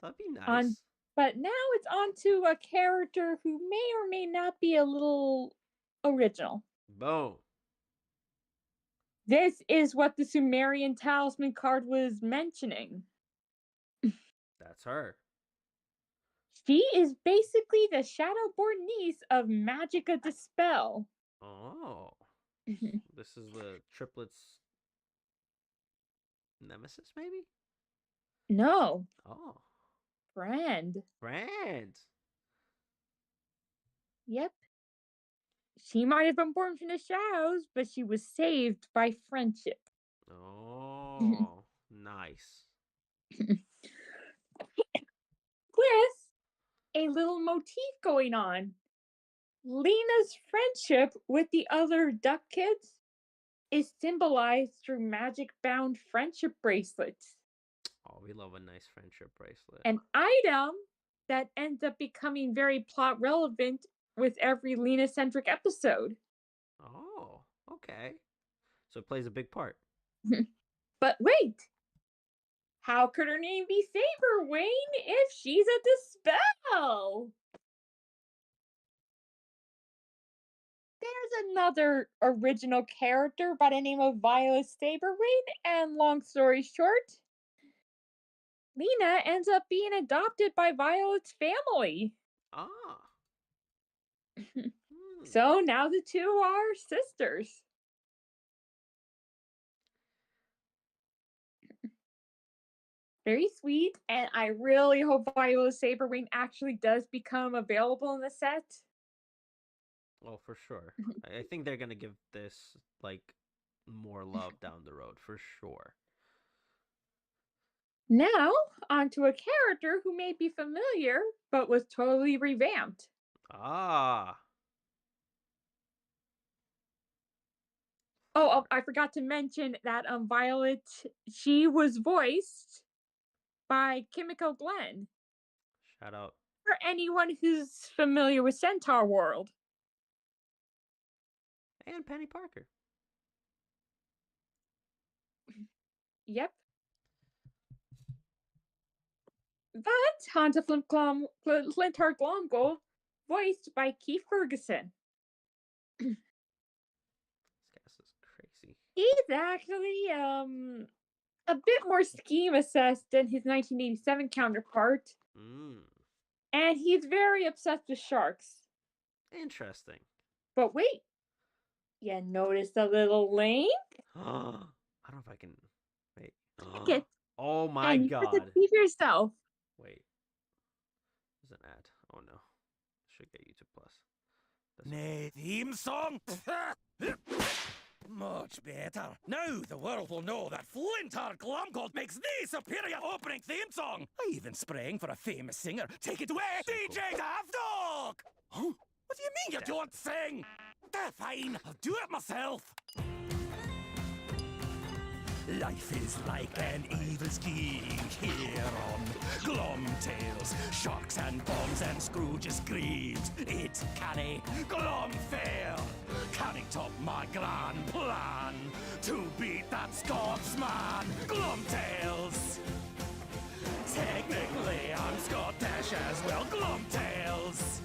That'd be nice. But now it's on to a character who may or may not be a little original. Boom. This is what the Sumerian talisman card was mentioning. That's her. She is basically the Shadowborn niece of Magica Dispel. Oh. This is the triplets nemesis, maybe? No. Oh. Friend. Friend. Yep. She might have been born from the shadows, but she was saved by friendship. Oh. Nice. With a little motif going on. Lena's friendship with the other duck kids is symbolized through magic-bound friendship bracelets. Oh, we love a nice friendship bracelet. An item that ends up becoming very plot relevant with every Lena-centric episode. Oh, okay. So it plays a big part. But wait! How could her name be Saber Wayne if she's a Dispel? There's another original character by the name of Violet Saberwing, and long story short, Lena ends up being adopted by Violet's family. Ah. So now the two are sisters. Very sweet, and I really hope Violet Saberwing actually does become available in the set. Well, for sure. I think they're gonna give this like more love down the road for sure. Now, onto a character who may be familiar, but was totally revamped. Ah. Oh, I forgot to mention that Violet, she was voiced by Kimiko Glenn. Shout out. For anyone who's familiar with Centaur World. And Penny Parker. Yep. But Hansa Flintheart Glomgold, voiced by Keith Ferguson. This cast is crazy. He's actually a bit more scheme assessed than his 1987 counterpart. And he's very obsessed with sharks. Interesting. But wait, you notice the little link? I don't know if I can. Wait. Click it. Oh my and god. You can see for yourself. Wait. There's an ad. Oh no. Should get YouTube Plus. Nay, theme song? Much better. Now the world will know that Flintheart Glomgold makes the superior opening theme song. I even sprang for a famous singer. Take it away, So DJ Davdog! Huh? What do you mean you don't sing? Fine, I'll do it myself. Life is like an evil scheme here on Glomtales. Sharks and bombs and Scrooge's greed. It canny Glom fair. Canning top my grand plan to beat that Scotsman Glomtales. Technically I'm Scottish as well, Glomtales.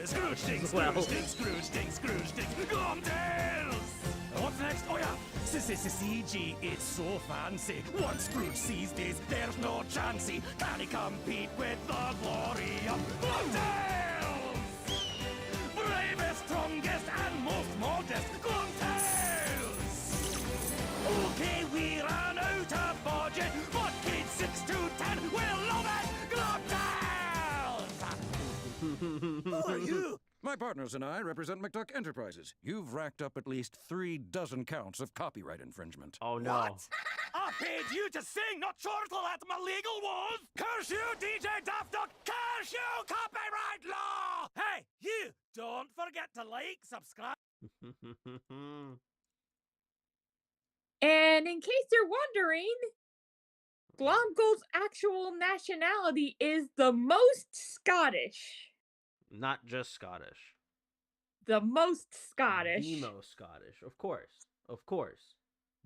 Scrooge ding, Scrooge ding, Scrooge ding, Scrooge ding, Glomtales! What's next? Oh yeah! CG, it's so fancy. Once Scrooge sees this, there's no chancey. Can he compete with the glory of Glomtales? Bravest, strongest, and most modest Glomtales! Okay, we ran out of budget, but kids 6 to 10 will love it! Glomtales! Who are you? My partners and I represent McDuck Enterprises. You've racked up at least 36 counts of copyright infringement. Oh no. What? I paid you to sing, not chortle at my legal woes! Curse you, DJ Daft Duck! Curse you, copyright law! Hey, you! Don't forget to like, subscribe. And in case you're wondering, Glomgold's actual nationality is the most Scottish. Not just Scottish. The most Scottish. The most Scottish. Of course. Of course.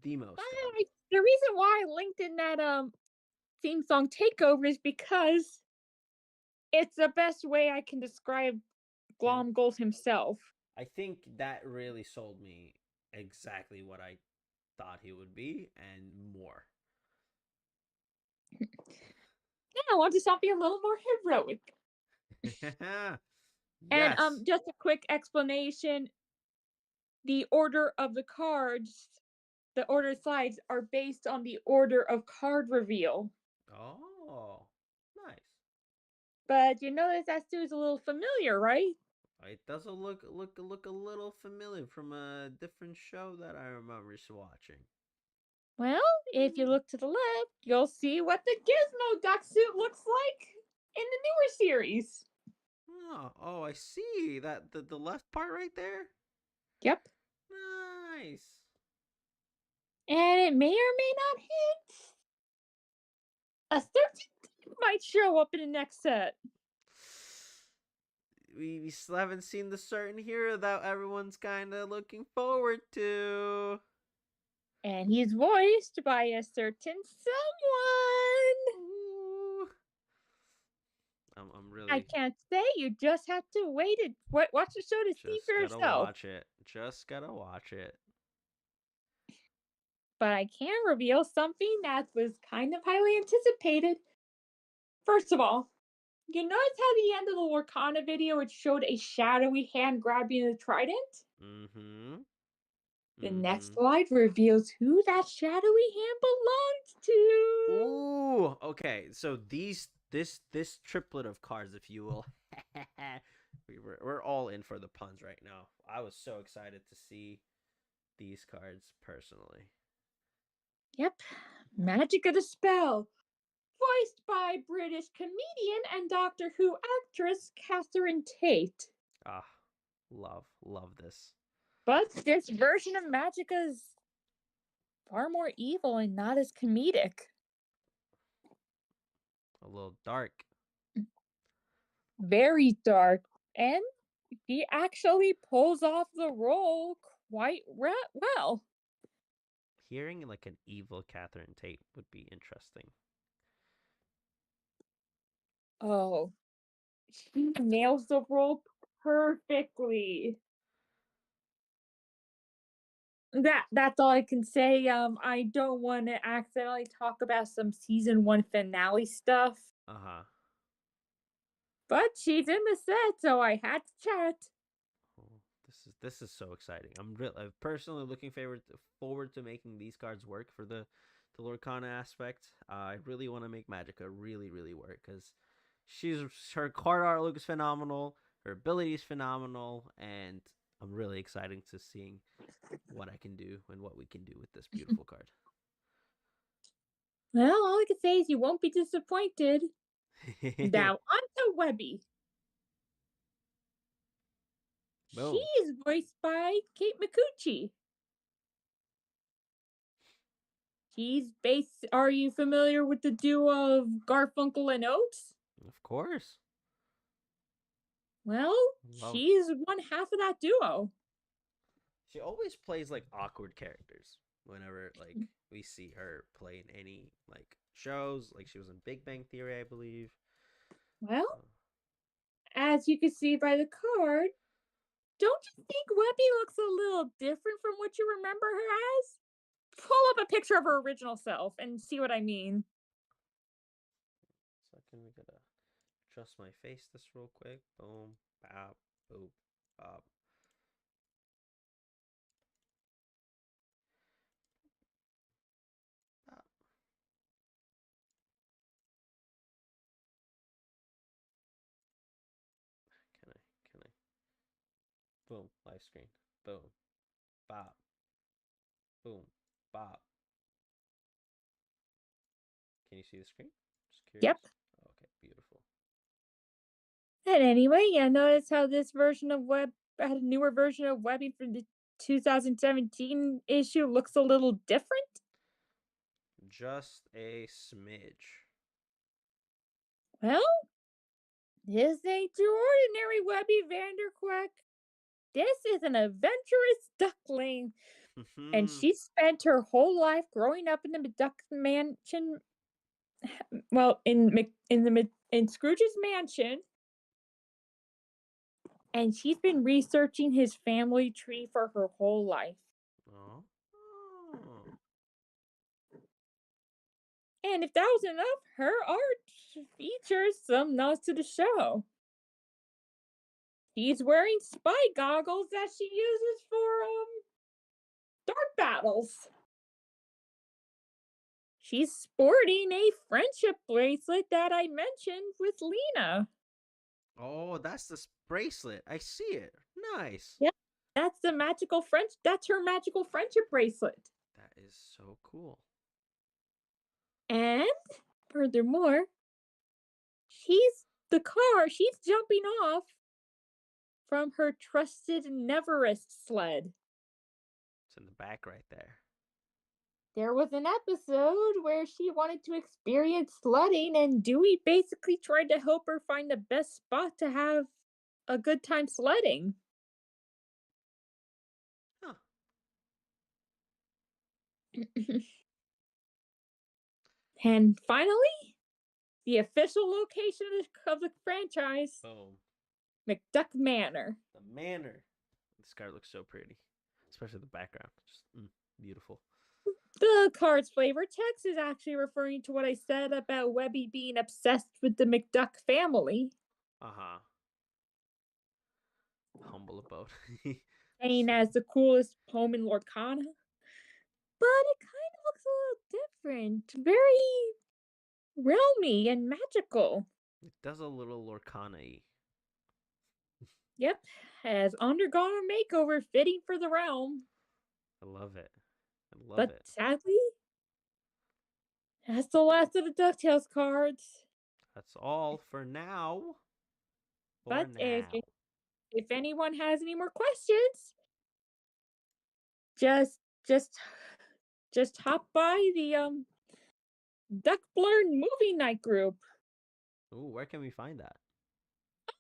The most Scottish. The reason why I linked in that theme song takeover is because it's the best way I can describe Glomgold himself. I think that really sold me exactly what I thought he would be and more. Yeah, I wanted something a little more heroic. Yes. And just a quick explanation. The order of the cards, the order slides are based on the order of card reveal. Oh, nice. But you notice that Stu's a little familiar, right? It does look a little familiar from a different show that I remember watching. Well, if you look to the left, you'll see what the Gizmo duck suit looks like in the newer series. Oh, I see. That the left part right there? Yep. Nice. And it may or may not hint. A certain might show up in the next set. We still haven't seen the certain hero that everyone's kind of looking forward to. And he's voiced by a certain someone. Ooh. I'm really. I can't say. You just have to wait it. Watch the show to see for Just gotta yourself. watch it. Just gotta watch it. But I can reveal something that was kind of highly anticipated. First of all, you notice how the end of the Lorcana video it showed a shadowy hand grabbing the trident? Mm-hmm. The next slide reveals who that shadowy hand belongs to. Ooh, okay. So this triplet of cards, if you will, we're all in for the puns right now. I was so excited to see these cards personally. Yep, Magic of the Spell, voiced by British comedian and Doctor Who actress Catherine Tate. Ah, love this. But this version of Magica is far more evil and not as comedic. A little dark. Very dark. And he actually pulls off the role quite well. Hearing like an evil Catherine Tate would be interesting. Oh, she nails the role perfectly. That's all I can say. I don't want to accidentally talk about some season 1 finale stuff, Uh-huh. but she's in the set, so I had to chat. Oh, this is so exciting. I'm personally looking forward to making these cards work for the Lorcana aspect. I really want to make Magica really work because her card art looks phenomenal, her ability is phenomenal, and I'm really excited to seeing what I can do and what we can do with this beautiful card. Well, all I can say is you won't be disappointed. Now, on to Webby. Boom. She is voiced by Kate McCucci. She's based. Are you familiar with the duo of Garfunkel and Oates? Of course. Well, Love. she's one half of that duo. She always plays like awkward characters whenever like we see her play in any like shows. Like she was in Big Bang Theory, I believe. Well, as you can see by the card, don't you think Webby looks a little different from what you remember her as? Pull up a picture of her original self and see what I mean. Second, we gotta adjust my face this real quick. Boom, bop, boop, bop. Bop. Can I? Boom, live screen. Boom, bop, boom, bop. Can you see the screen? Just curious. Yep. Okay, beautiful. And anyway, yeah, notice how this version of had a newer version of Webby from the 2017 issue looks a little different? Just a smidge. Well, this ain't your ordinary Webby Vanderquack. This is an adventurous duckling, and she spent her whole life growing up in the McDuck mansion. Well, in Scrooge's mansion, and she's been researching his family tree for her whole life. Oh. And if that was enough, her art features some nods to the show. She's wearing spy goggles that she uses for dark battles. She's sporting a friendship bracelet that I mentioned with Lena. Oh, that's the bracelet. I see it. Nice. Yep, that's the magical That's her magical friendship bracelet. That is so cool. And furthermore, she's jumping off from her trusted Neverest sled. It's in the back right there. There was an episode where she wanted to experience sledding, and Dewey basically tried to help her find the best spot to have a good time sledding. Huh. And finally, the official location of the franchise, Boom. McDuck Manor. The manor. This card looks so pretty, especially the background. Just beautiful. The card's flavor text is actually referring to what I said about Webby being obsessed with the McDuck family. Uh-huh. Humble abode. Saying as the coolest home in Lorcana. But it kind of looks a little different. Very realmy and magical. It does a little Lorcana-y. Yep, has undergone a makeover fitting for the realm. I love it. But sadly, that's the last of the DuckTales cards. That's all for now. But if anyone has any more questions, just just just hop by the Duck Blurred movie night group. Ooh, where can we find that?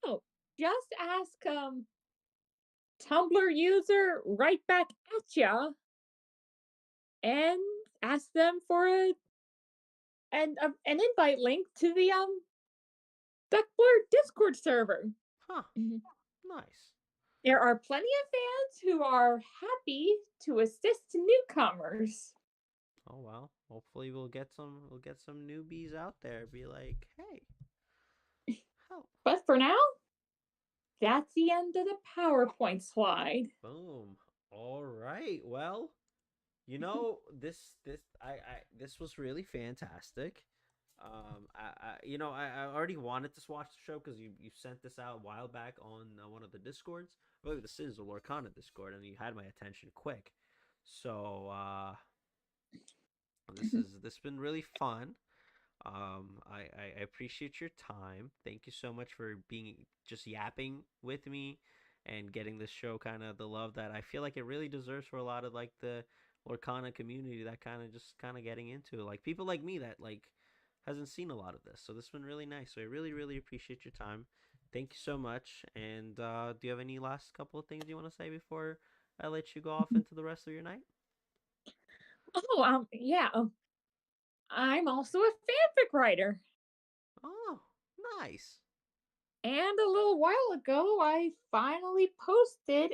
Oh, just ask Tumblr user right back at ya and ask them for an invite link to the Duck Blurred Discord server. Huh. Mhm. Nice. There are plenty of fans who are happy to assist newcomers. Oh well. Hopefully we'll get some newbies out there. Be like, hey, help. But for now, that's the end of the PowerPoint slide. Boom. All right. Well, you know, this was really fantastic. I already wanted to watch the show because you sent this out a while back on one of the discords. Really, this is the Lorcana Discord, and you had my attention quick. So this been really fun. I appreciate your time. Thank you so much for being just yapping with me and getting this show kind of the love that I feel like it really deserves for a lot of like the Lorcana community that kind of getting into like people like me that like hasn't seen a lot of this. So this has been really nice. So I really appreciate your time. Thank you so much. And do you have any last couple of things you want to say before I let you go off into the rest of your night? Oh, yeah. I'm also a fanfic writer. Oh, nice. And a little while ago, I finally posted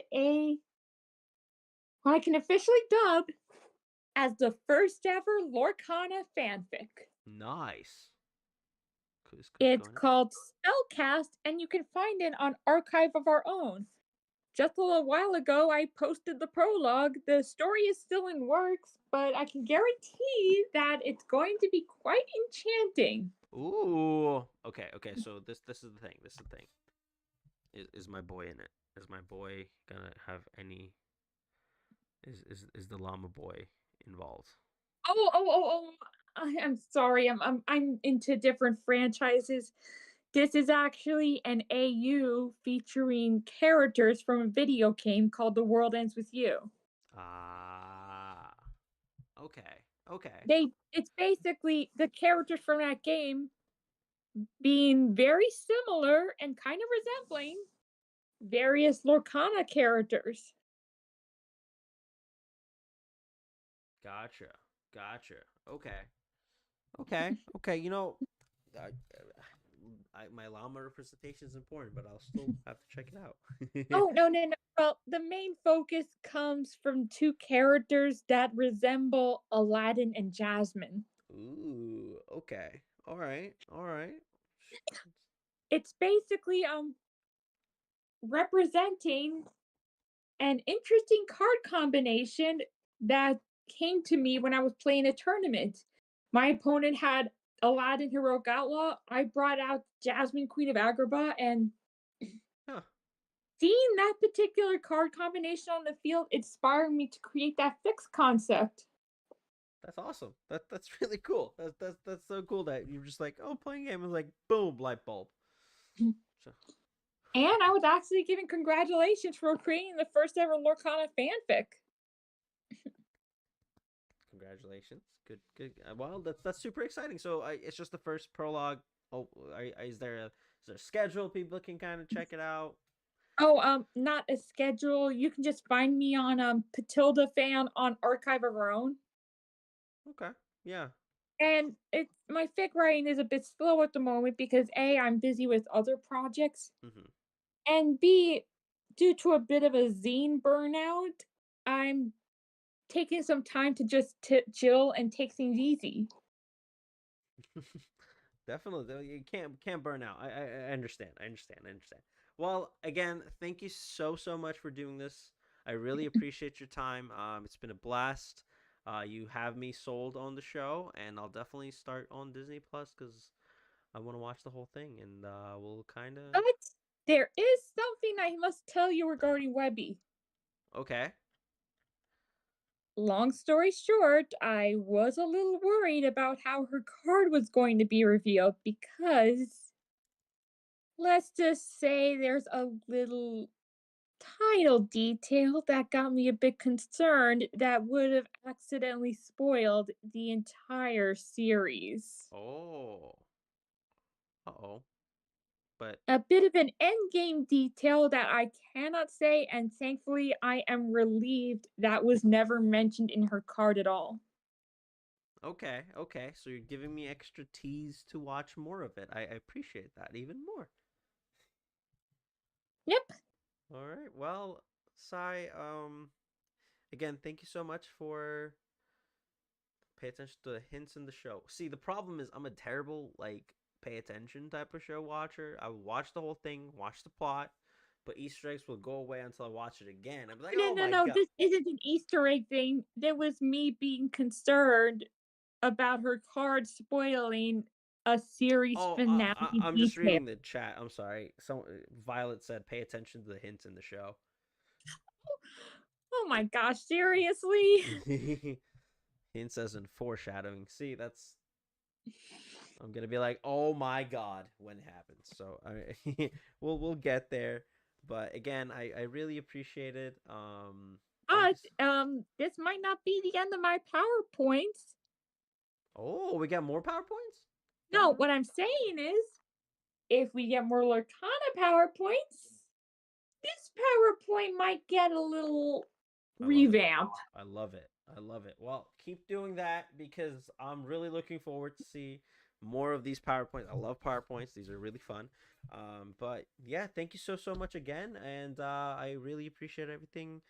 what I can officially dub as the first ever Lorcana fanfic. Nice. It's called Spellcast, and you can find it on Archive of Our Own. Just a little while ago, I posted the prologue. The story is still in works, but I can guarantee that it's going to be quite enchanting. Ooh. Okay. So this is the thing. This is the thing. Is my boy in it? Is my boy gonna have any? Is the llama boy involved? Oh! I'm sorry. I'm into different franchises. This is actually an AU featuring characters from a video game called The World Ends With You. Ah. Okay. It's basically the characters from that game being very similar and kind of resembling various Lorcana characters. Gotcha. Okay. You know, my llama representation is important, but I'll still have to check it out. Oh, no. Well, the main focus comes from two characters that resemble Aladdin and Jasmine. Ooh. Okay. All right. It's basically representing an interesting card combination that came to me when I was playing a tournament. My opponent had Aladdin Heroic Outlaw. I brought out Jasmine Queen of Agrabah, and Huh. seeing that particular card combination on the field inspired me to create that fix concept. That's awesome. That's really cool. That's so cool that you're just like, oh, playing a game is like, boom, light bulb. So, And I was actually given congratulations for creating the first ever Lorcana fanfic. congratulations. Good. Well, that's super exciting. So it's just the first prologue. Oh, is there a schedule people can kind of check it out? Oh, not a schedule. You can just find me on Patilda Fan on Archive of Our Own. Okay. Yeah. And my fic writing is a bit slow at the moment because A, I'm busy with other projects, and B, due to a bit of a zine burnout, I'm taking some time to just chill and take things easy. Definitely, you can't burn out. I understand. Well, again, thank you so much for doing this. I really appreciate your time. It's been a blast. You have me sold on the show, and I'll definitely start on Disney Plus because I want to watch the whole thing, and we'll kind of. But there is something I must tell you regarding Webby. Okay. Long story short, I was a little worried about how her card was going to be revealed because let's just say there's a little title detail that got me a bit concerned that would have accidentally spoiled the entire series. Oh. Uh-oh. But A bit of an endgame detail that I cannot say, and thankfully I am relieved that was never mentioned in her card at all. okay, okay. So you're giving me extra tease to watch more of it. I appreciate that even more. Yep. All right. Well, Sai, again, thank you so much for pay attention to the hints in the show. See, the problem is I'm a terrible pay attention type of show watcher. I will watch the whole thing, watch the plot, but Easter eggs will go away until I watch it again. I'm like, No, oh no, my no. god. This isn't an Easter egg thing. There was me being concerned about her card spoiling a series Oh, finale I'm just detail. reading the chat. I'm sorry. So Violet said, "Pay attention to the hints in the show." Oh my gosh, seriously? Hints as in foreshadowing. See, that's I'm gonna be like, "Oh my god," when it happens. So we'll get there. But again, I really appreciate it. Thank you. This might not be the end of my PowerPoints. Oh, we got more PowerPoints? No, Down the road? what I'm saying is, if we get more Lorcana PowerPoints, this PowerPoint might get a little I love it. revamped. I love it. I love it. Well, keep doing that because I'm really looking forward to see more of these PowerPoints. I love PowerPoints. These are really fun. But yeah, thank you so much again, and I really appreciate everything.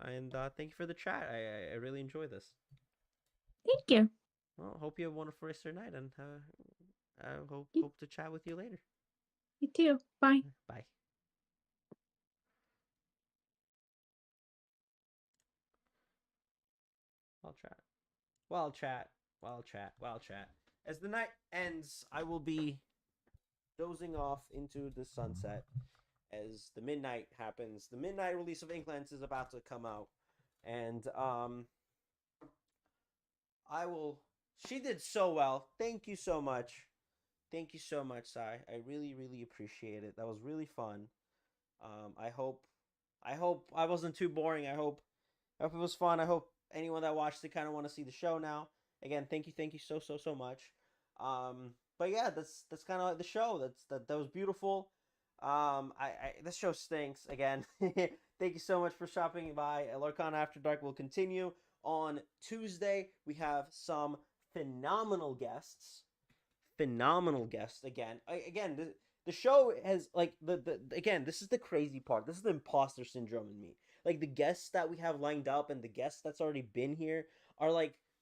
And thank you for the chat. I really enjoy this. Thank you. Well, hope you have a wonderful rest of your night, and I You, hope to chat with you later. you too. Bye. Bye. I'll chat. While chat. While chat. While chat. As the night ends, I will be dozing off into the sunset as the midnight happens. The midnight release of Inklands is about to come out, and I will. She did so well. Thank you so much. Thank you so much, Sai. I really appreciate it. That was really fun. I hope. I wasn't too boring. I hope it was fun. I hope anyone that watched it kind of want to see the show now. Again, thank you so much. But yeah, that's kind of like the show. That was beautiful. This show stinks again. Thank you so much for stopping by. Lorcana After Dark will continue on Tuesday. We have some phenomenal guests. Phenomenal guests again. Again, the show has the again. This is the crazy part. This is the imposter syndrome in me. Like the guests that we have lined up and the guests that's already been here are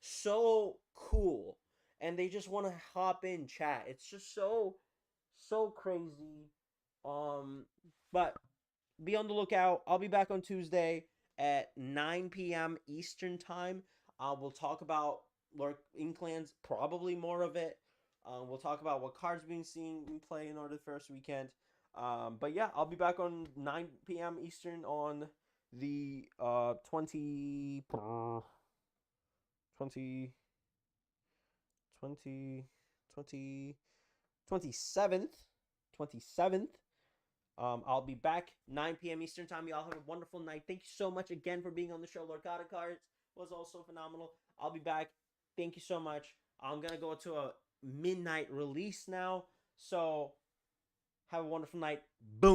so cool, and they just want to hop in chat. It's just so crazy. Um, but be on the lookout. I'll be back on Tuesday at 9 p.m. Eastern time. We'll talk about Inklands, probably more of it. We'll talk about what cards being seen in play in order the first weekend. But yeah, I'll be back on 9 p.m. Eastern on the 20 27th. I'll be back 9 p.m. Eastern time. Y'all have a wonderful night. Thank you so much again for being on the show. Lorcana Cards was also phenomenal. I'll be back. Thank you so much. I'm gonna go to a midnight release now. So have a wonderful night. Boom.